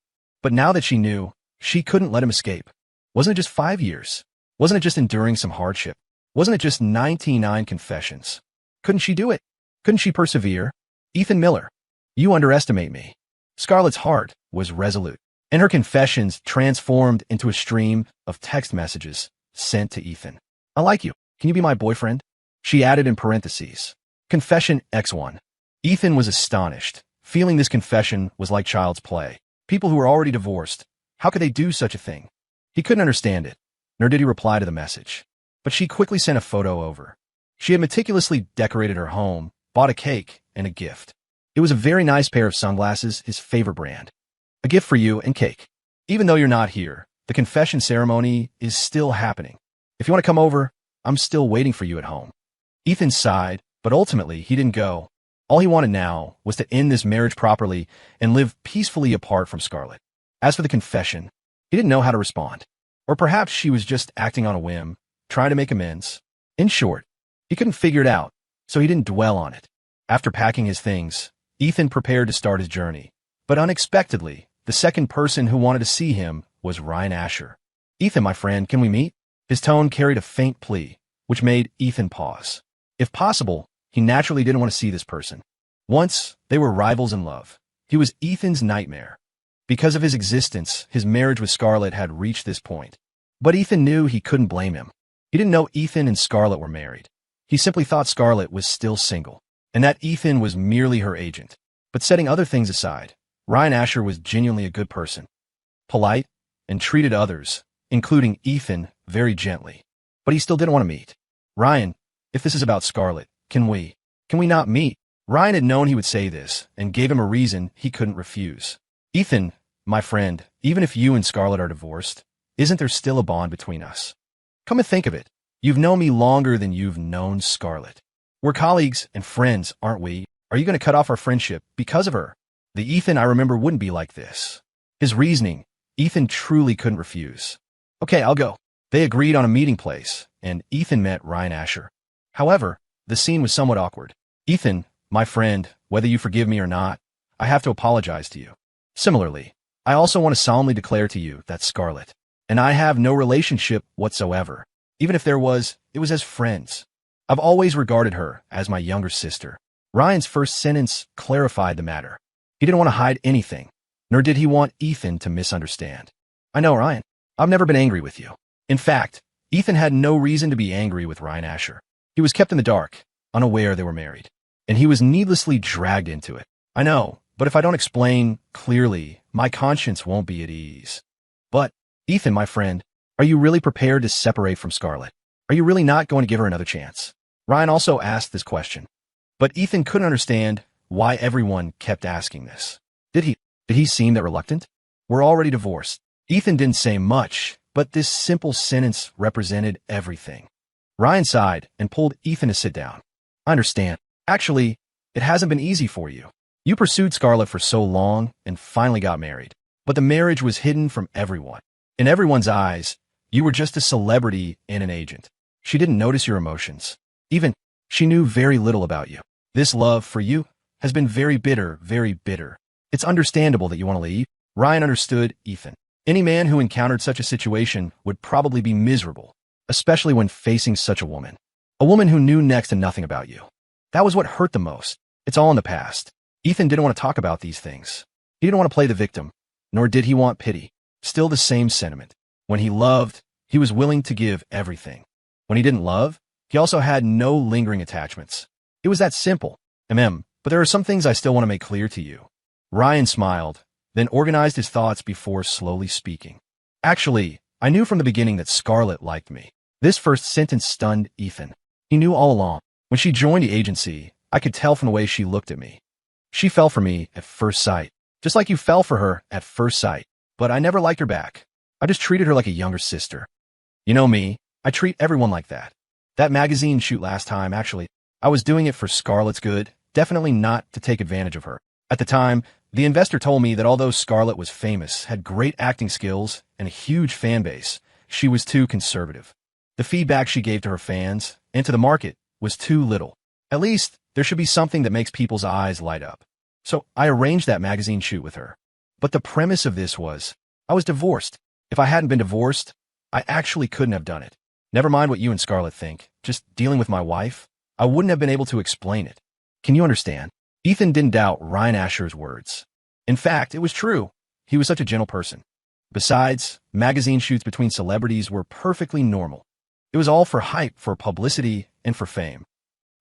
[SPEAKER 1] But now that she knew, she couldn't let him escape. Wasn't it just 5 years? Wasn't it just enduring some hardship? Wasn't it just 99 confessions? Couldn't she do it? Couldn't she persevere? Ethan Miller, you underestimate me. Scarlett's heart was resolute, and her confessions transformed into a stream of text messages sent to Ethan. I like you. Can you be my boyfriend? She added in parentheses. Confession X1. Ethan was astonished, feeling this confession was like child's play. People who were already divorced, how could they do such a thing? He couldn't understand it, nor did he reply to the message. But she quickly sent a photo over. She had meticulously decorated her home, bought a cake, and a gift. It was a very nice pair of sunglasses, his favorite brand. A gift for you and cake. Even though you're not here, the confession ceremony is still happening. If you want to come over, I'm still waiting for you at home. Ethan sighed, but ultimately he didn't go. All he wanted now was to end this marriage properly and live peacefully apart from Scarlett. As for the confession, he didn't know how to respond. Or perhaps she was just acting on a whim, trying to make amends. In short, he couldn't figure it out, so he didn't dwell on it. After packing his things, Ethan prepared to start his journey. But unexpectedly, the second person who wanted to see him was Ryan Asher. "Ethan, my friend, can we meet?" His tone carried a faint plea, which made Ethan pause. If possible, he naturally didn't want to see this person. Once, they were rivals in love. He was Ethan's nightmare. Because of his existence, his marriage with Scarlett had reached this point. But Ethan knew he couldn't blame him. He didn't know Ethan and Scarlett were married. He simply thought Scarlett was still single, and that Ethan was merely her agent. But setting other things aside, Ryan Asher was genuinely a good person, polite, and treated others, including Ethan, very gently. But he still didn't want to meet. "Ryan, if this is about Scarlett, can we not meet?" Ryan had known he would say this, and gave him a reason he couldn't refuse. "Ethan, my friend, even if you and Scarlett are divorced, isn't there still a bond between us? Come to think of it, you've known me longer than you've known Scarlett. We're colleagues and friends, aren't we? Are you going to cut off our friendship because of her?" The Ethan I remember wouldn't be like this. His reasoning, Ethan truly couldn't refuse. "Okay, I'll go." They agreed on a meeting place, and Ethan met Ryan Asher. However, the scene was somewhat awkward. "Ethan, my friend, whether you forgive me or not, I have to apologize to you. Similarly, I also want to solemnly declare to you that Scarlett and I have no relationship whatsoever. Even if there was, it was as friends. I've always regarded her as my younger sister." Ryan's first sentence clarified the matter. He didn't want to hide anything, nor did he want Ethan to misunderstand. "I know, Ryan. I've never been angry with you." In fact, Ethan had no reason to be angry with Ryan Asher. He was kept in the dark, unaware they were married, and he was needlessly dragged into it. "I know, but if I don't explain clearly, my conscience won't be at ease." "But, Ethan, my friend, are you really prepared to separate from Scarlett? Are you really not going to give her another chance?" Ryan also asked this question. But Ethan couldn't understand why everyone kept asking this. Did he seem that reluctant? "We're already divorced." Ethan didn't say much, but this simple sentence represented everything. Ryan sighed and pulled Ethan to sit down. "I understand. Actually, it hasn't been easy for you. You pursued Scarlett for so long and finally got married. But the marriage was hidden from everyone. In everyone's eyes, you were just a celebrity and an agent. She didn't notice your emotions. Even, she knew very little about you. This love for you has been very bitter, very bitter. It's understandable that you want to leave." Ryan understood Ethan. Any man who encountered such a situation would probably be miserable, especially when facing such a woman who knew next to nothing about you. That was what hurt the most. It's all in the past. Ethan didn't want to talk about these things. He didn't want to play the victim, nor did he want pity. Still the same sentiment. When he loved, he was willing to give everything. When he didn't love, he also had no lingering attachments. It was that simple. But there are some things I still want to make clear to you." Ryan smiled, then organized his thoughts before slowly speaking. "Actually, I knew from the beginning that Scarlett liked me." This first sentence stunned Ethan. He knew all along. When she joined the agency, I could tell from the way she looked at me. She fell for me at first sight, just like you fell for her at first sight. But I never liked her back. I just treated her like a younger sister. You know me, I treat everyone like that. That magazine shoot last time, actually, I was doing it for Scarlett's good, definitely not to take advantage of her. At the time, the investor told me that although Scarlett was famous, had great acting skills, and a huge fan base, she was too conservative. The feedback she gave to her fans, and to the market, was too little. At least, there should be something that makes people's eyes light up. So I arranged that magazine shoot with her. But the premise of this was, I was divorced. If I hadn't been divorced, I actually couldn't have done it. Never mind what you and Scarlett think, just dealing with my wife, I wouldn't have been able to explain it. Can you understand? Ethan didn't doubt Ryan Asher's words. In fact, it was true. He was such a gentle person. Besides, magazine shoots between celebrities were perfectly normal. It was all for hype, for publicity, and for fame.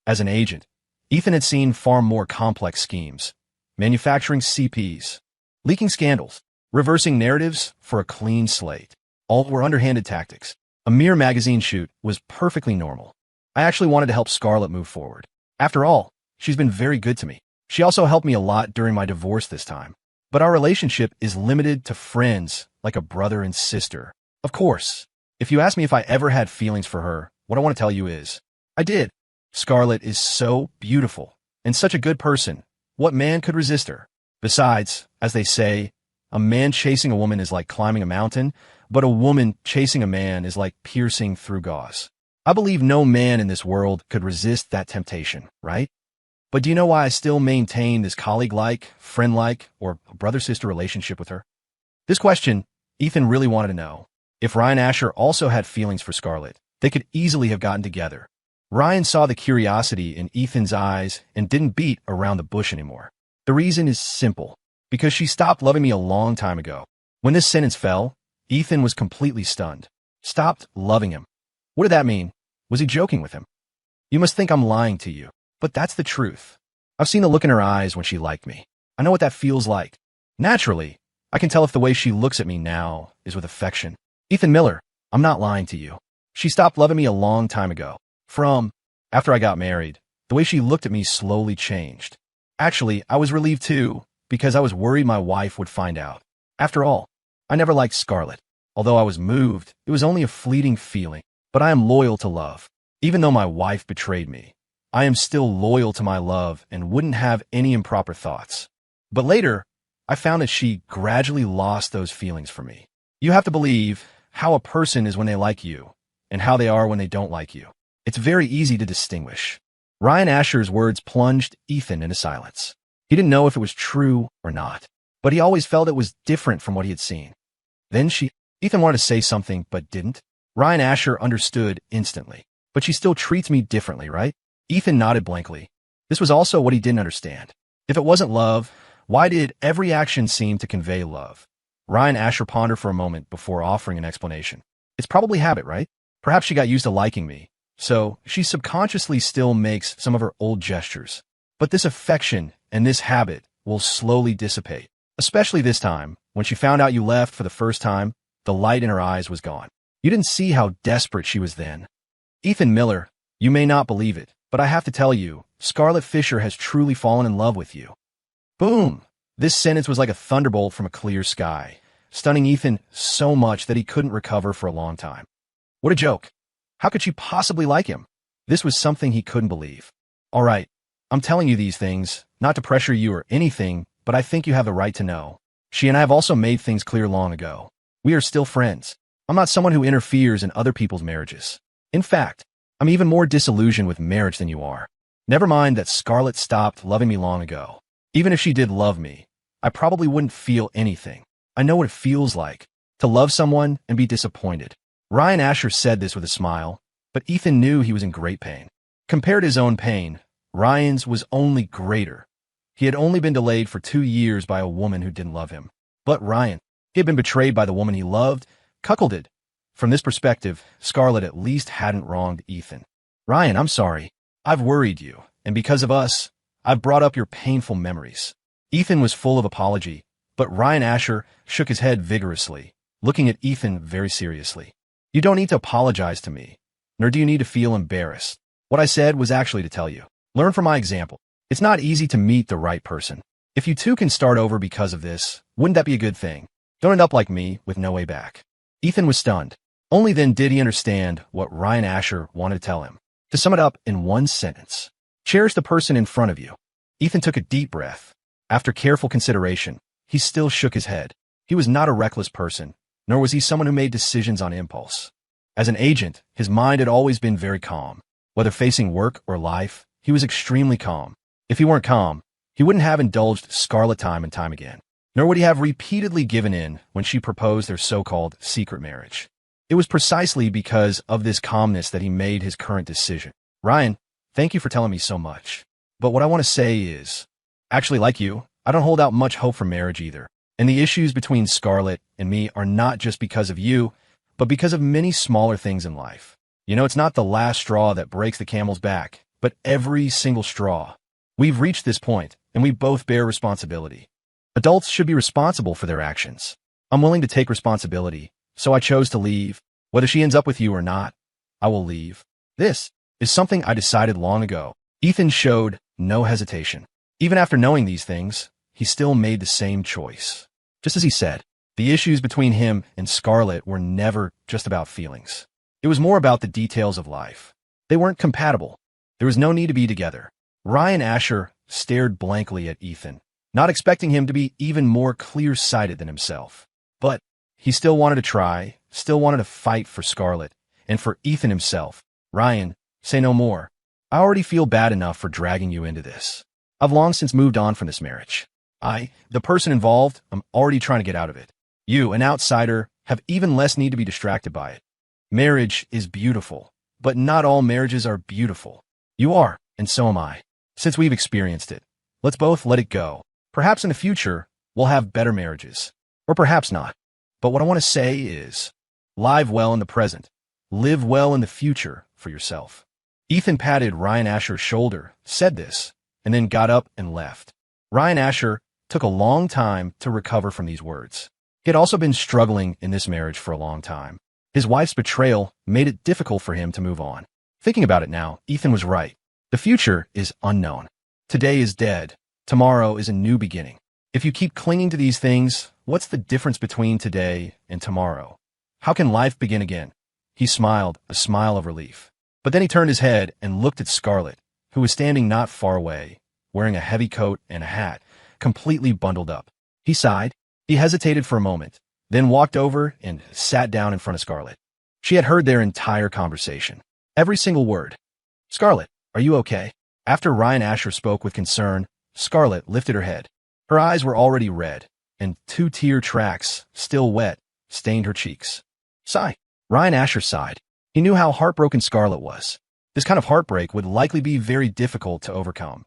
[SPEAKER 1] As an agent, Ethan had seen far more complex schemes. Manufacturing CPs, leaking scandals, reversing narratives for a clean slate. All were underhanded tactics. A mere magazine shoot was perfectly normal. I actually wanted to help Scarlett move forward. After all, she's been very good to me. She also helped me a lot during my divorce this time. But our relationship is limited to friends, like a brother and sister. Of course, if you ask me if I ever had feelings for her, what I want to tell you is, I did. Scarlett is so beautiful and such a good person. What man could resist her? Besides, as they say, a man chasing a woman is like climbing a mountain, but a woman chasing a man is like piercing through gauze. I believe no man in this world could resist that temptation, right? But do you know why I still maintain this colleague-like, friend-like, or brother-sister relationship with her? This question, Ethan really wanted to know. If Ryan Asher also had feelings for Scarlett, they could easily have gotten together. Ryan saw the curiosity in Ethan's eyes and didn't beat around the bush anymore. The reason is simple. Because she stopped loving me a long time ago. When this sentence fell, Ethan was completely stunned. Stopped loving him. What did that mean? Was he joking with him? You must think I'm lying to you. But that's the truth. I've seen the look in her eyes when she liked me. I know what that feels like. Naturally, I can tell if the way she looks at me now is with affection. Ethan Miller, I'm not lying to you. She stopped loving me a long time ago. After I got married, the way she looked at me slowly changed. Actually, I was relieved too, because I was worried my wife would find out. After all, I never liked Scarlett. Although I was moved, it was only a fleeting feeling. But I am loyal to love. Even though my wife betrayed me, I am still loyal to my love and wouldn't have any improper thoughts. But later, I found that she gradually lost those feelings for me. You have to believe how a person is when they like you, and how they are when they don't like you. It's very easy to distinguish. Ryan Asher's words plunged Ethan into silence. He didn't know if it was true or not, but he always felt it was different from what he had seen. Then Ethan wanted to say something, but didn't. Ryan Asher understood instantly. But she still treats me differently, right? Ethan nodded blankly. This was also what he didn't understand. If it wasn't love, why did every action seem to convey love? Ryan Asher pondered for a moment before offering an explanation. It's probably habit, right? Perhaps she got used to liking me, so she subconsciously still makes some of her old gestures. But this affection and this habit will slowly dissipate. Especially this time, when she found out you left for the first time, the light in her eyes was gone. You didn't see how desperate she was then. Ethan Miller, you may not believe it, but I have to tell you, Scarlett Fisher has truly fallen in love with you. Boom! This sentence was like a thunderbolt from a clear sky, stunning Ethan so much that he couldn't recover for a long time. What a joke. How could she possibly like him? This was something he couldn't believe. All right, I'm telling you these things, not to pressure you or anything, but I think you have the right to know. She and I have also made things clear long ago. We are still friends. I'm not someone who interferes in other people's marriages. In fact, I'm even more disillusioned with marriage than you are. Never mind that Scarlett stopped loving me long ago. Even if she did love me, I probably wouldn't feel anything. I know what it feels like to love someone and be disappointed. Ryan Asher said this with a smile, but Ethan knew he was in great pain. Compared to his own pain, Ryan's was only greater. He had only been delayed for 2 years by a woman who didn't love him. But Ryan, he had been betrayed by the woman he loved, cuckolded. From this perspective, Scarlett at least hadn't wronged Ethan. Ryan, I'm sorry. I've worried you, and because of us, I've brought up your painful memories. Ethan was full of apology, but Ryan Asher shook his head vigorously, looking at Ethan very seriously. You don't need to apologize to me, nor do you need to feel embarrassed. What I said was actually to tell you. Learn from my example. It's not easy to meet the right person. If you two can start over because of this, wouldn't that be a good thing? Don't end up like me with no way back. Ethan was stunned. Only then did he understand what Ryan Asher wanted to tell him. To sum it up in one sentence, cherish the person in front of you. Ethan took a deep breath. After careful consideration, he still shook his head. He was not a reckless person, nor was he someone who made decisions on impulse. As an agent, his mind had always been very calm. Whether facing work or life, he was extremely calm. If he weren't calm, he wouldn't have indulged Scarlett time and time again, nor would he have repeatedly given in when she proposed their so-called secret marriage. It was precisely because of this calmness that he made his current decision. Ryan, thank you for telling me so much. But what I want to say is, actually, like you, I don't hold out much hope for marriage either. And the issues between Scarlett and me are not just because of you, but because of many smaller things in life. You know, it's not the last straw that breaks the camel's back, but every single straw. We've reached this point, and we both bear responsibility. Adults should be responsible for their actions. I'm willing to take responsibility, so I chose to leave. Whether she ends up with you or not, I will leave. This is something I decided long ago. Ethan showed no hesitation. Even after knowing these things, he still made the same choice. Just as he said, the issues between him and Scarlett were never just about feelings. It was more about the details of life. They weren't compatible. There was no need to be together. Ryan Asher stared blankly at Ethan, not expecting him to be even more clear-sighted than himself. But He still wanted to try, still wanted to fight for Scarlett, and for Ethan himself. Ryan, say no more. I already feel bad enough for dragging you into this. I've long since moved on from this marriage. The person involved, I'm already trying to get out of it. You, an outsider, have even less need to be distracted by it. Marriage is beautiful, but not all marriages are beautiful. You are, and so am I. Since we've experienced it, let's both let it go. Perhaps in the future, we'll have better marriages. Or perhaps not. But what I want to say is, live well in the present. Live well in the future for yourself. Ethan patted Ryan Asher's shoulder, said this, and then got up and left. Ryan Asher took a long time to recover from these words. He had also been struggling in this marriage for a long time. His wife's betrayal made it difficult for him to move on. Thinking about it now, Ethan was right. The future is unknown. Today is dead. Tomorrow is a new beginning. If you keep clinging to these things, what's the difference between today and tomorrow? How can life begin again? He smiled, a smile of relief. But then he turned his head and looked at Scarlett, who was standing not far away, wearing a heavy coat and a hat, completely bundled up. He sighed. He hesitated for a moment, then walked over and sat down in front of Scarlett. She had heard their entire conversation. Every single word. Scarlett, are you okay? After Ryan Asher spoke with concern, Scarlett lifted her head. Her eyes were already red, and 2 tear tracks, still wet, stained her cheeks. Sigh. Ryan Asher sighed. He knew how heartbroken Scarlett was. This kind of heartbreak would likely be very difficult to overcome.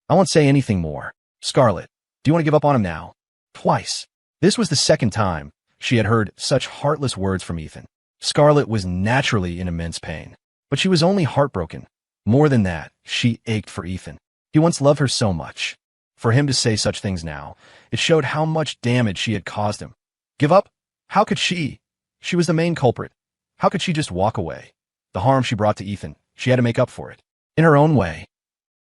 [SPEAKER 1] I won't say anything more. Scarlett, do you want to give up on him now? Twice. This was the second time she had heard such heartless words from Ethan. Scarlett was naturally in immense pain, but she was only heartbroken. More than that, she ached for Ethan. He once loved her so much. For him to say such things now, it showed how much damage she had caused him. Give up? How could she? She was the main culprit. How could she just walk away? The harm she brought to Ethan, she had to make up for it. In her own way.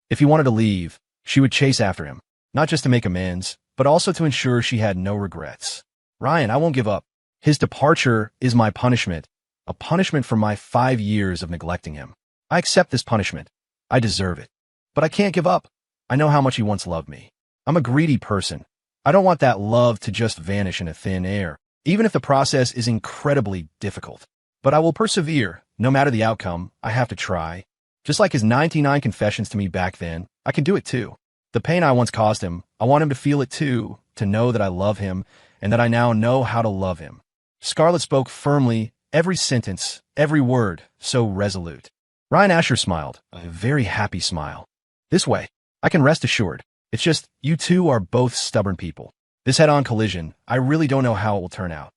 [SPEAKER 1] If he wanted to leave, she would chase after him, not just to make amends, but also to ensure she had no regrets. Ryan, I won't give up. His departure is my punishment, a punishment for my 5 years of neglecting him. I accept this punishment. I deserve it. But I can't give up. I know how much he once loved me. I'm a greedy person. I don't want that love to just vanish into thin air, even if the process is incredibly difficult. But I will persevere. No matter the outcome, I have to try. Just like his 99 confessions to me back then, I can do it too. The pain I once caused him, I want him to feel it too, to know that I love him and that I now know how to love him. Scarlett spoke firmly, every sentence, every word, so resolute. Ryan Asher smiled, a very happy smile. This way, I can rest assured. It's just, you two are both stubborn people. This head-on collision, I really don't know how it will turn out.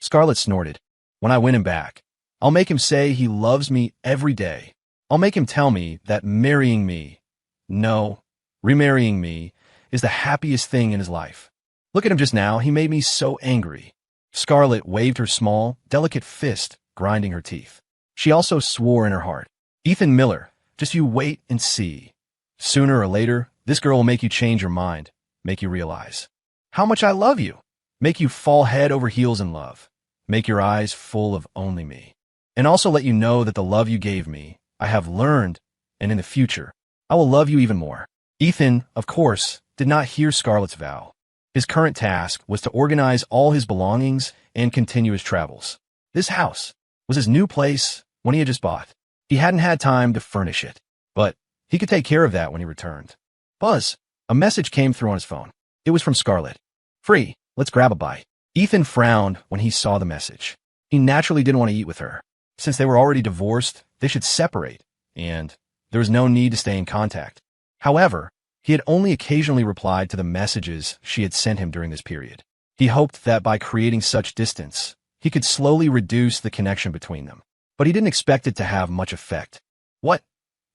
[SPEAKER 1] Scarlett snorted. When I win him back, I'll make him say he loves me every day. I'll make him tell me that marrying me, no, remarrying me, is the happiest thing in his life. Look at him just now, he made me so angry. Scarlett waved her small, delicate fist, grinding her teeth. She also swore in her heart. Ethan Miller, just you wait and see. Sooner or later, this girl will make you change your mind, make you realize how much I love you, make you fall head over heels in love, make your eyes full of only me, and also let you know that the love you gave me, I have learned, and in the future, I will love you even more. Ethan, of course, did not hear Scarlett's vow. His current task was to organize all his belongings and continue his travels. This house was his new place when he had just bought. He hadn't had time to furnish it, but he could take care of that when he returned. Buzz, a message came through on his phone. It was from Scarlett. Free, let's grab a bite. Ethan frowned when he saw the message. He naturally didn't want to eat with her. Since they were already divorced, they should separate, and there was no need to stay in contact. However, he had only occasionally replied to the messages she had sent him during this period. He hoped that by creating such distance, he could slowly reduce the connection between them. But he didn't expect it to have much effect. What?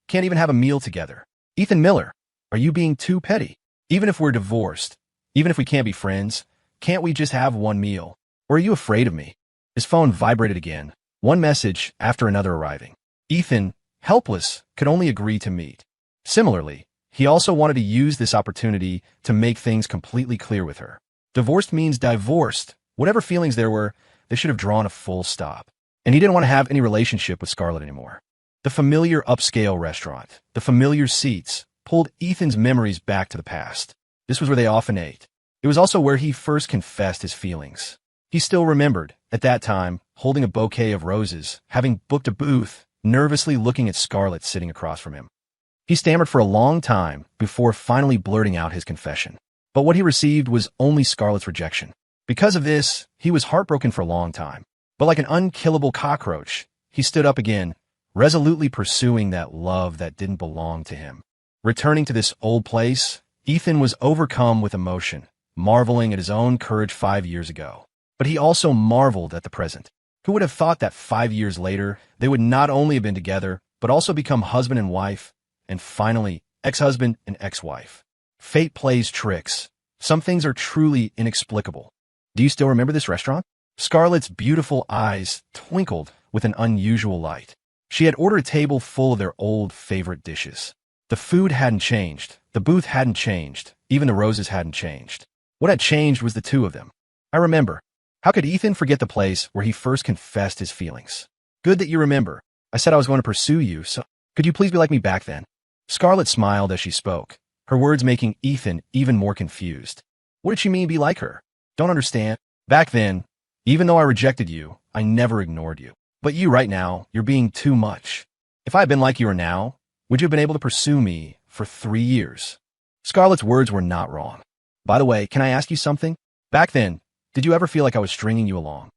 [SPEAKER 1] Can't even have a meal together. Ethan Miller, are you being too petty? Even if we're divorced, even if we can't be friends, can't we just have one meal? Or are you afraid of me? His phone vibrated again, one message after another arriving. Ethan, helpless, could only agree to meet. Similarly, he also wanted to use this opportunity to make things completely clear with her. Divorced means divorced. Whatever feelings there were, they should have drawn a full stop. And he didn't want to have any relationship with Scarlett anymore. The familiar upscale restaurant, the familiar seats, pulled Ethan's memories back to the past. This was where they often ate. It was also where he first confessed his feelings. He still remembered, at that time, holding a bouquet of roses, having booked a booth, nervously looking at Scarlett sitting across from him. He stammered for a long time before finally blurting out his confession. But what he received was only Scarlett's rejection. Because of this, he was heartbroken for a long time. But like an unkillable cockroach, he stood up again, resolutely pursuing that love that didn't belong to him. Returning to this old place, Ethan was overcome with emotion, marveling at his own courage 5 years ago. But he also marveled at the present. Who would have thought that 5 years later, they would not only have been together, but also become husband and wife, and finally, ex-husband and ex-wife. Fate plays tricks. Some things are truly inexplicable. Do you still remember this restaurant? Scarlett's beautiful eyes twinkled with an unusual light. She had ordered a table full of their old favorite dishes. The food hadn't changed. The booth hadn't changed. Even the roses hadn't changed. What had changed was the two of them. I remember. How could Ethan forget the place where he first confessed his feelings? Good that you remember. I said I was going to pursue you, so could you please be like me back then? Scarlett smiled as she spoke, her words making Ethan even more confused. What did she mean be like her? Don't understand. Back then, even though I rejected you, I never ignored you. But you right now, you're being too much. If I had been like you are now, would you have been able to pursue me for 3 years? Scarlett's words were not wrong. By the way, can I ask you something? Back then, did you ever feel like I was stringing you along?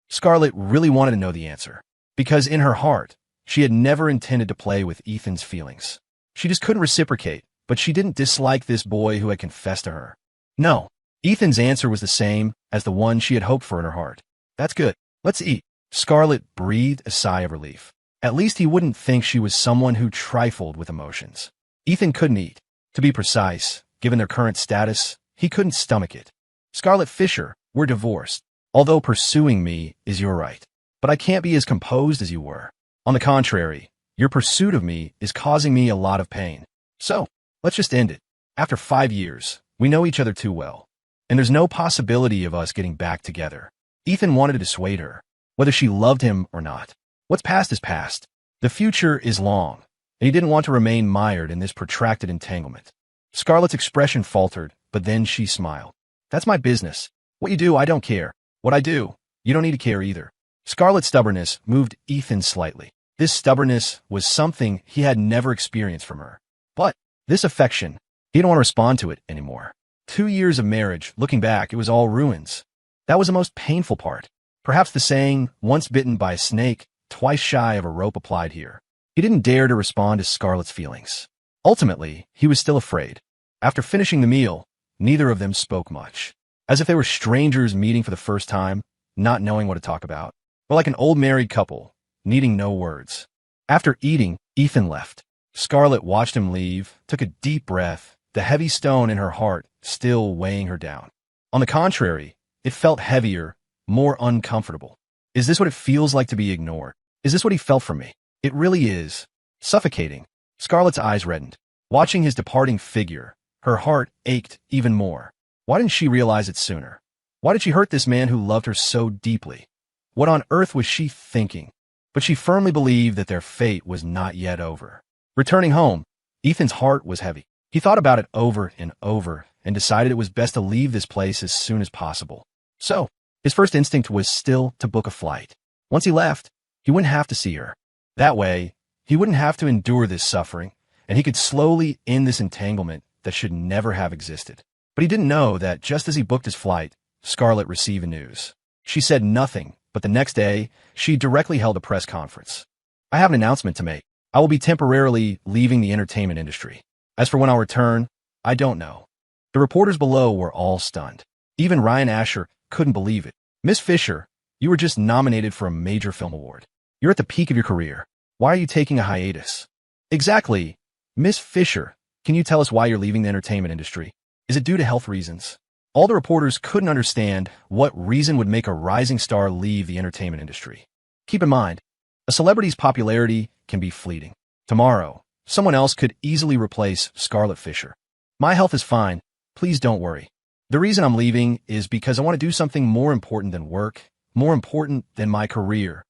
[SPEAKER 1] Scarlett really wanted to know the answer, because in her heart, she had never intended to play with Ethan's feelings. She just couldn't reciprocate, but she didn't dislike this boy who had confessed to her. No, Ethan's answer was the same as the one she had hoped for in her heart. That's good. Let's eat. Scarlett breathed a sigh of relief. At least he wouldn't think she was someone who trifled with emotions. Ethan couldn't eat. To be precise, given their current status, he couldn't stomach it. Scarlett Fisher, we're divorced. Although pursuing me is your right. But I can't be as composed as you were. On the contrary, your pursuit of me is causing me a lot of pain. So, let's just end it. After 5 years, we know each other too well. And there's no possibility of us getting back together. Ethan wanted to dissuade her, whether she loved him or not. What's past is past. The future is long, and he didn't want to remain mired in this protracted entanglement. Scarlett's expression faltered, but then she smiled. That's my business. What you do, I don't care. What I do, you don't need to care either. Scarlett's stubbornness moved Ethan slightly. This stubbornness was something he had never experienced from her. But this affection, he didn't want to respond to it anymore. 2 years of marriage, looking back, it was all ruins. That was the most painful part. Perhaps the saying, once bitten by a snake, twice shy of a rope applied here. He didn't dare to respond to Scarlett's feelings. Ultimately, he was still afraid. After finishing the meal, neither of them spoke much. As if they were strangers meeting for the first time, not knowing what to talk about. Or like an old married couple, needing no words. After eating, Ethan left. Scarlett watched him leave, took a deep breath, the heavy stone in her heart still weighing her down. On the contrary, it felt heavier, more uncomfortable. Is this what it feels like to be ignored? Is this what he felt from me? It really is. Suffocating. Scarlett's eyes reddened. Watching his departing figure, her heart ached even more. Why didn't she realize it sooner? Why did she hurt this man who loved her so deeply? What on earth was she thinking? But she firmly believed that their fate was not yet over. Returning home, Ethan's heart was heavy. He thought about it over and over and decided it was best to leave this place as soon as possible. So, his first instinct was still to book a flight. Once he left, he wouldn't have to see her. That way, he wouldn't have to endure this suffering, and he could slowly end this entanglement that should never have existed. But he didn't know that just as he booked his flight, Scarlett received the news. She said nothing, but the next day, she directly held a press conference. I have an announcement to make. I will be temporarily leaving the entertainment industry. As for when I'll return, I don't know. The reporters below were all stunned. Even Ryan Asher couldn't believe it. Miss Fisher, you were just nominated for a major film award. You're at the peak of your career. Why are you taking a hiatus? Exactly. Miss Fisher, can you tell us why you're leaving the entertainment industry? Is it due to health reasons? All the reporters couldn't understand what reason would make a rising star leave the entertainment industry. Keep in mind, a celebrity's popularity can be fleeting. Tomorrow, someone else could easily replace Scarlett Fisher. My health is fine. Please don't worry. The reason I'm leaving is because I want to do something more important than work, more important than my career.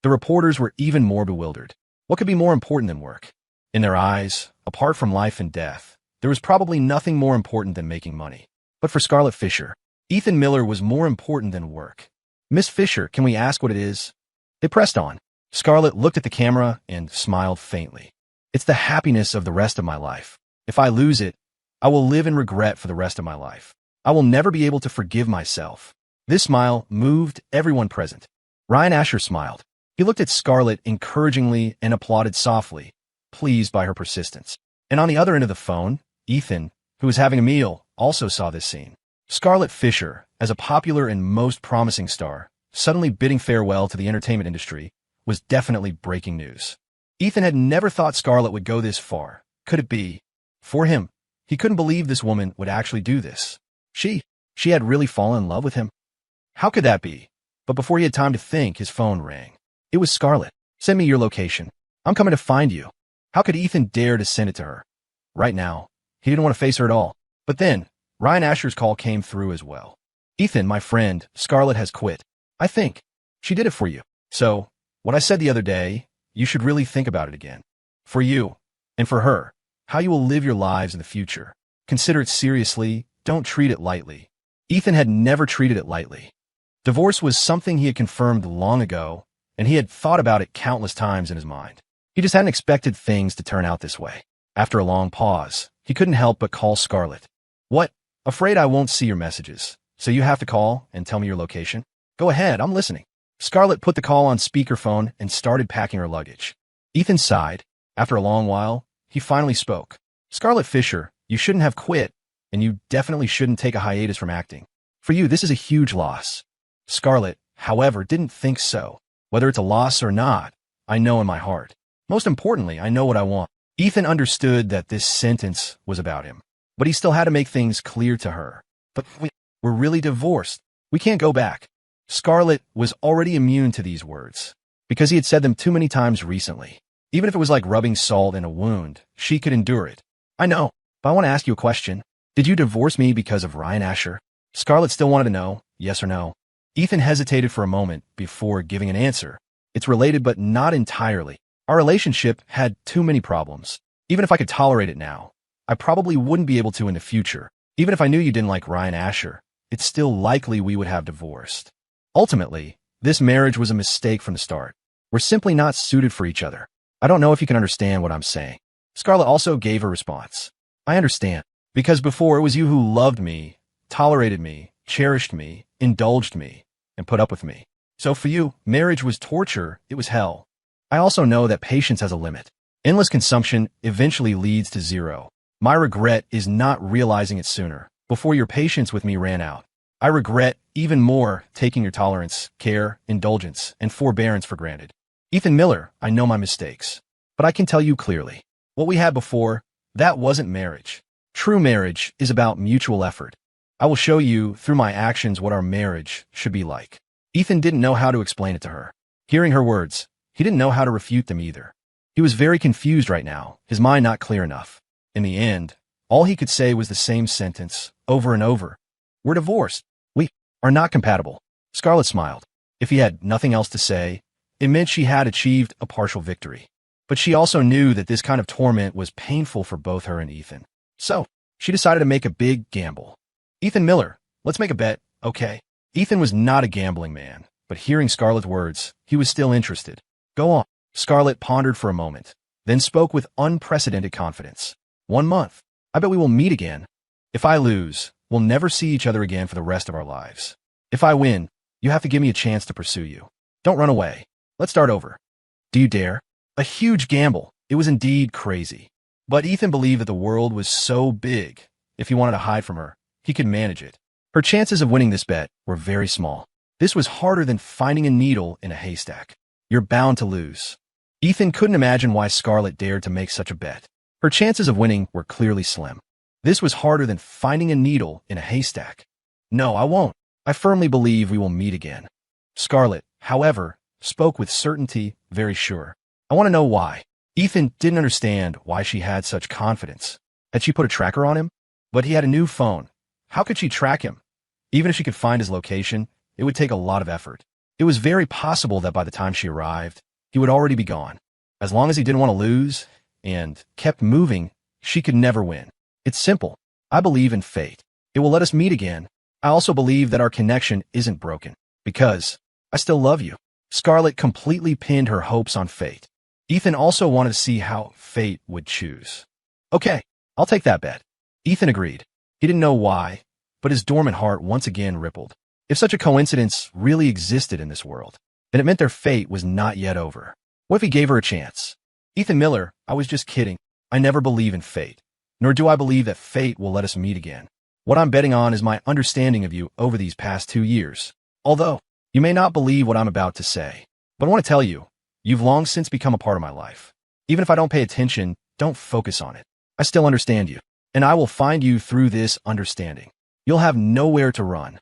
[SPEAKER 1] The reporters were even more bewildered. What could be more important than work? In their eyes, apart from life and death, there was probably nothing more important than making money. But for Scarlett Fisher, Ethan Miller was more important than work. Miss Fisher, can we ask what it is? They pressed on. Scarlett looked at the camera and smiled faintly. It's the happiness of the rest of my life. If I lose it, I will live in regret for the rest of my life. I will never be able to forgive myself. This smile moved everyone present. Ryan Asher smiled. He looked at Scarlett encouragingly and applauded softly, pleased by her persistence. And on the other end of the phone, Ethan, who was having a meal, also saw this scene. Scarlett Fisher, as a popular and most promising star, suddenly bidding farewell to the entertainment industry, was definitely breaking news. Ethan had never thought Scarlett would go this far. Could it be? For him, he couldn't believe this woman would actually do this. She had really fallen in love with him. How could that be? But before he had time to think, his phone rang. It was Scarlett. Send me your location. I'm coming to find you. How could Ethan dare to send it to her? Right now, he didn't want to face her at all. But then, Ryan Asher's call came through as well. Ethan, my friend, Scarlett has quit. I think she did it for you. So, what I said the other day, you should really think about it again. For you, and for her, how you will live your lives in the future. Consider it seriously, don't treat it lightly. Ethan had never treated it lightly. Divorce was something he had confirmed long ago, and he had thought about it countless times in his mind. He just hadn't expected things to turn out this way. After a long pause, he couldn't help but call Scarlett. What? Afraid I won't see your messages, so you have to call and tell me your location? Go ahead, I'm listening. Scarlett put the call on speakerphone and started packing her luggage. Ethan sighed. After a long while, he finally spoke. Scarlett Fisher, you shouldn't have quit, and you definitely shouldn't take a hiatus from acting. For you, this is a huge loss. Scarlett, however, didn't think so. Whether it's a loss or not, I know in my heart. Most importantly, I know what I want. Ethan understood that this sentence was about him, but he still had to make things clear to her. But we're really divorced. We can't go back. Scarlett was already immune to these words, because he had said them too many times recently. Even if it was like rubbing salt in a wound, she could endure it. I know, but I want to ask you a question. Did you divorce me because of Ryan Asher? Scarlett still wanted to know, yes or no. Ethan hesitated for a moment before giving an answer. It's related, but not entirely. Our relationship had too many problems. Even if I could tolerate it now, I probably wouldn't be able to in the future. Even if I knew you didn't like Ryan Asher, it's still likely we would have divorced. Ultimately, this marriage was a mistake from the start. We're simply not suited for each other. I don't know if you can understand what I'm saying. Scarlett also gave a response. I understand. Because before it was you who loved me, tolerated me, cherished me, indulged me, and put up with me. So for you, marriage was torture, it was hell. I also know that patience has a limit. Endless consumption eventually leads to zero. My regret is not realizing it sooner, before your patience with me ran out. I regret even more taking your tolerance, care, indulgence, and forbearance for granted. Ethan Miller, I know my mistakes. But I can tell you clearly, what we had before, that wasn't marriage. True marriage is about mutual effort. I will show you, through my actions, what our marriage should be like. Ethan didn't know how to explain it to her. Hearing her words, he didn't know how to refute them either. He was very confused right now, his mind not clear enough. In the end, all he could say was the same sentence, over and over. We're divorced. We are not compatible. Scarlett smiled. If he had nothing else to say, it meant she had achieved a partial victory. But she also knew that this kind of torment was painful for both her and Ethan. So, she decided to make a big gamble. Ethan Miller, let's make a bet, okay? Ethan was not a gambling man, but hearing Scarlett's words, he was still interested. Go on. Scarlett pondered for a moment, then spoke with unprecedented confidence. 1 month. I bet we will meet again. If I lose, we'll never see each other again for the rest of our lives. If I win, you have to give me a chance to pursue you. Don't run away. Let's start over. Do you dare? A huge gamble. It was indeed crazy. But Ethan believed that the world was so big, if he wanted to hide from her, he could manage it. Her chances of winning this bet were very small. This was harder than finding a needle in a haystack. You're bound to lose. Ethan couldn't imagine why Scarlett dared to make such a bet. Her chances of winning were clearly slim. This was harder than finding a needle in a haystack. No, I won't. I firmly believe we will meet again. Scarlett, however, spoke with certainty, very sure. I want to know why. Ethan didn't understand why she had such confidence. Had she put a tracker on him? But he had a new phone. How could she track him? Even if she could find his location, it would take a lot of effort. It was very possible that by the time she arrived, he would already be gone. As long as he didn't want to lose and kept moving, she could never win. It's simple. I believe in fate. It will let us meet again. I also believe that our connection isn't broken. Because I still love you. Scarlett completely pinned her hopes on fate. Ethan also wanted to see how fate would choose. Okay, I'll take that bet. Ethan agreed. He didn't know why, but his dormant heart once again rippled. If such a coincidence really existed in this world, then it meant their fate was not yet over. What if he gave her a chance? Ethan Miller, I was just kidding. I never believe in fate, nor do I believe that fate will let us meet again. What I'm betting on is my understanding of you over these past 2 years. Although, you may not believe what I'm about to say, but I want to tell you, you've long since become a part of my life. Even if I don't pay attention, don't focus on it. I still understand you, and I will find you through this understanding. You'll have nowhere to run.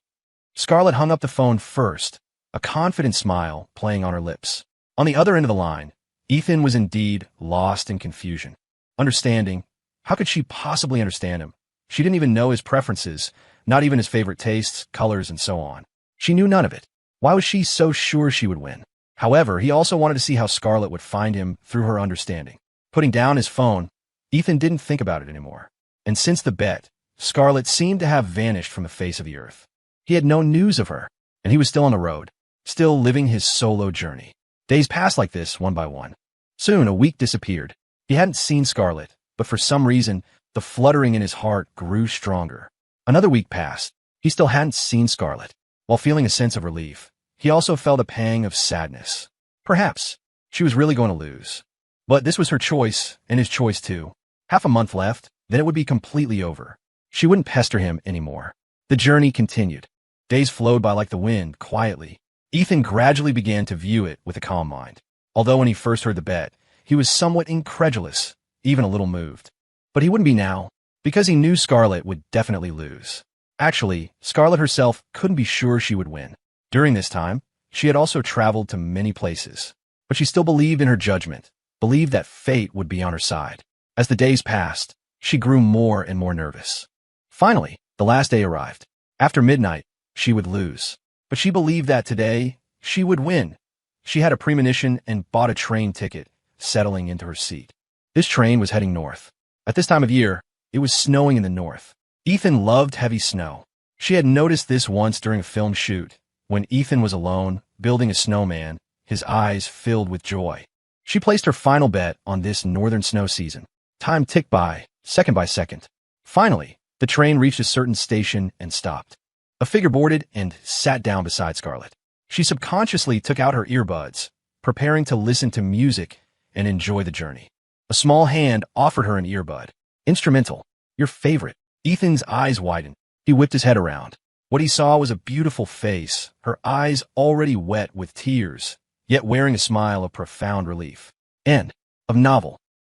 [SPEAKER 1] Scarlett hung up the phone first, a confident smile playing on her lips. On the other end of the line, Ethan was indeed lost in confusion. Understanding? How could she possibly understand him? She didn't even know his preferences, not even his favorite tastes, colors, and so on. She knew none of it. Why was she so sure she would win? However, he also wanted to see how Scarlett would find him through her understanding. Putting down his phone, Ethan didn't think about it anymore. And since the bet, Scarlett seemed to have vanished from the face of the earth. He had no news of her, and he was still on the road, still living his solo journey. Days passed like this, one by one. Soon, a week disappeared. He hadn't seen Scarlett, but for some reason, the fluttering in his heart grew stronger. Another week passed. He still hadn't seen Scarlett. While feeling a sense of relief, he also felt a pang of sadness. Perhaps she was really going to lose. But this was her choice, and his choice too. Half a month left, then it would be completely over. She wouldn't pester him anymore. The journey continued. Days flowed by like the wind, quietly. Ethan gradually began to view it with a calm mind. Although when he first heard the bet, he was somewhat incredulous, even a little moved. But he wouldn't be now, because he knew Scarlett would definitely lose. Actually, Scarlett herself couldn't be sure she would win. During this time, she had also traveled to many places, but she still believed in her judgment, believed that fate would be on her side. As the days passed, she grew more and more nervous. Finally, the last day arrived. After midnight, she would lose. But she believed that today, she would win. She had a premonition and bought a train ticket, settling into her seat. This train was heading north. At this time of year, it was snowing in the north. Ethan loved heavy snow. She had noticed this once during a film shoot, when Ethan was alone, building a snowman, his eyes filled with joy. She placed her final bet on this northern snow season. Time ticked by, second by second. Finally, the train reached a certain station and stopped. A figure boarded and sat down beside Scarlett. She subconsciously took out her earbuds, preparing to listen to music and enjoy the journey. A small hand offered her an earbud. Instrumental. Your favorite. Ethan's eyes widened. He whipped his head around. What he saw was a beautiful face, her eyes already wet with tears, yet wearing a smile of profound relief. End of novel.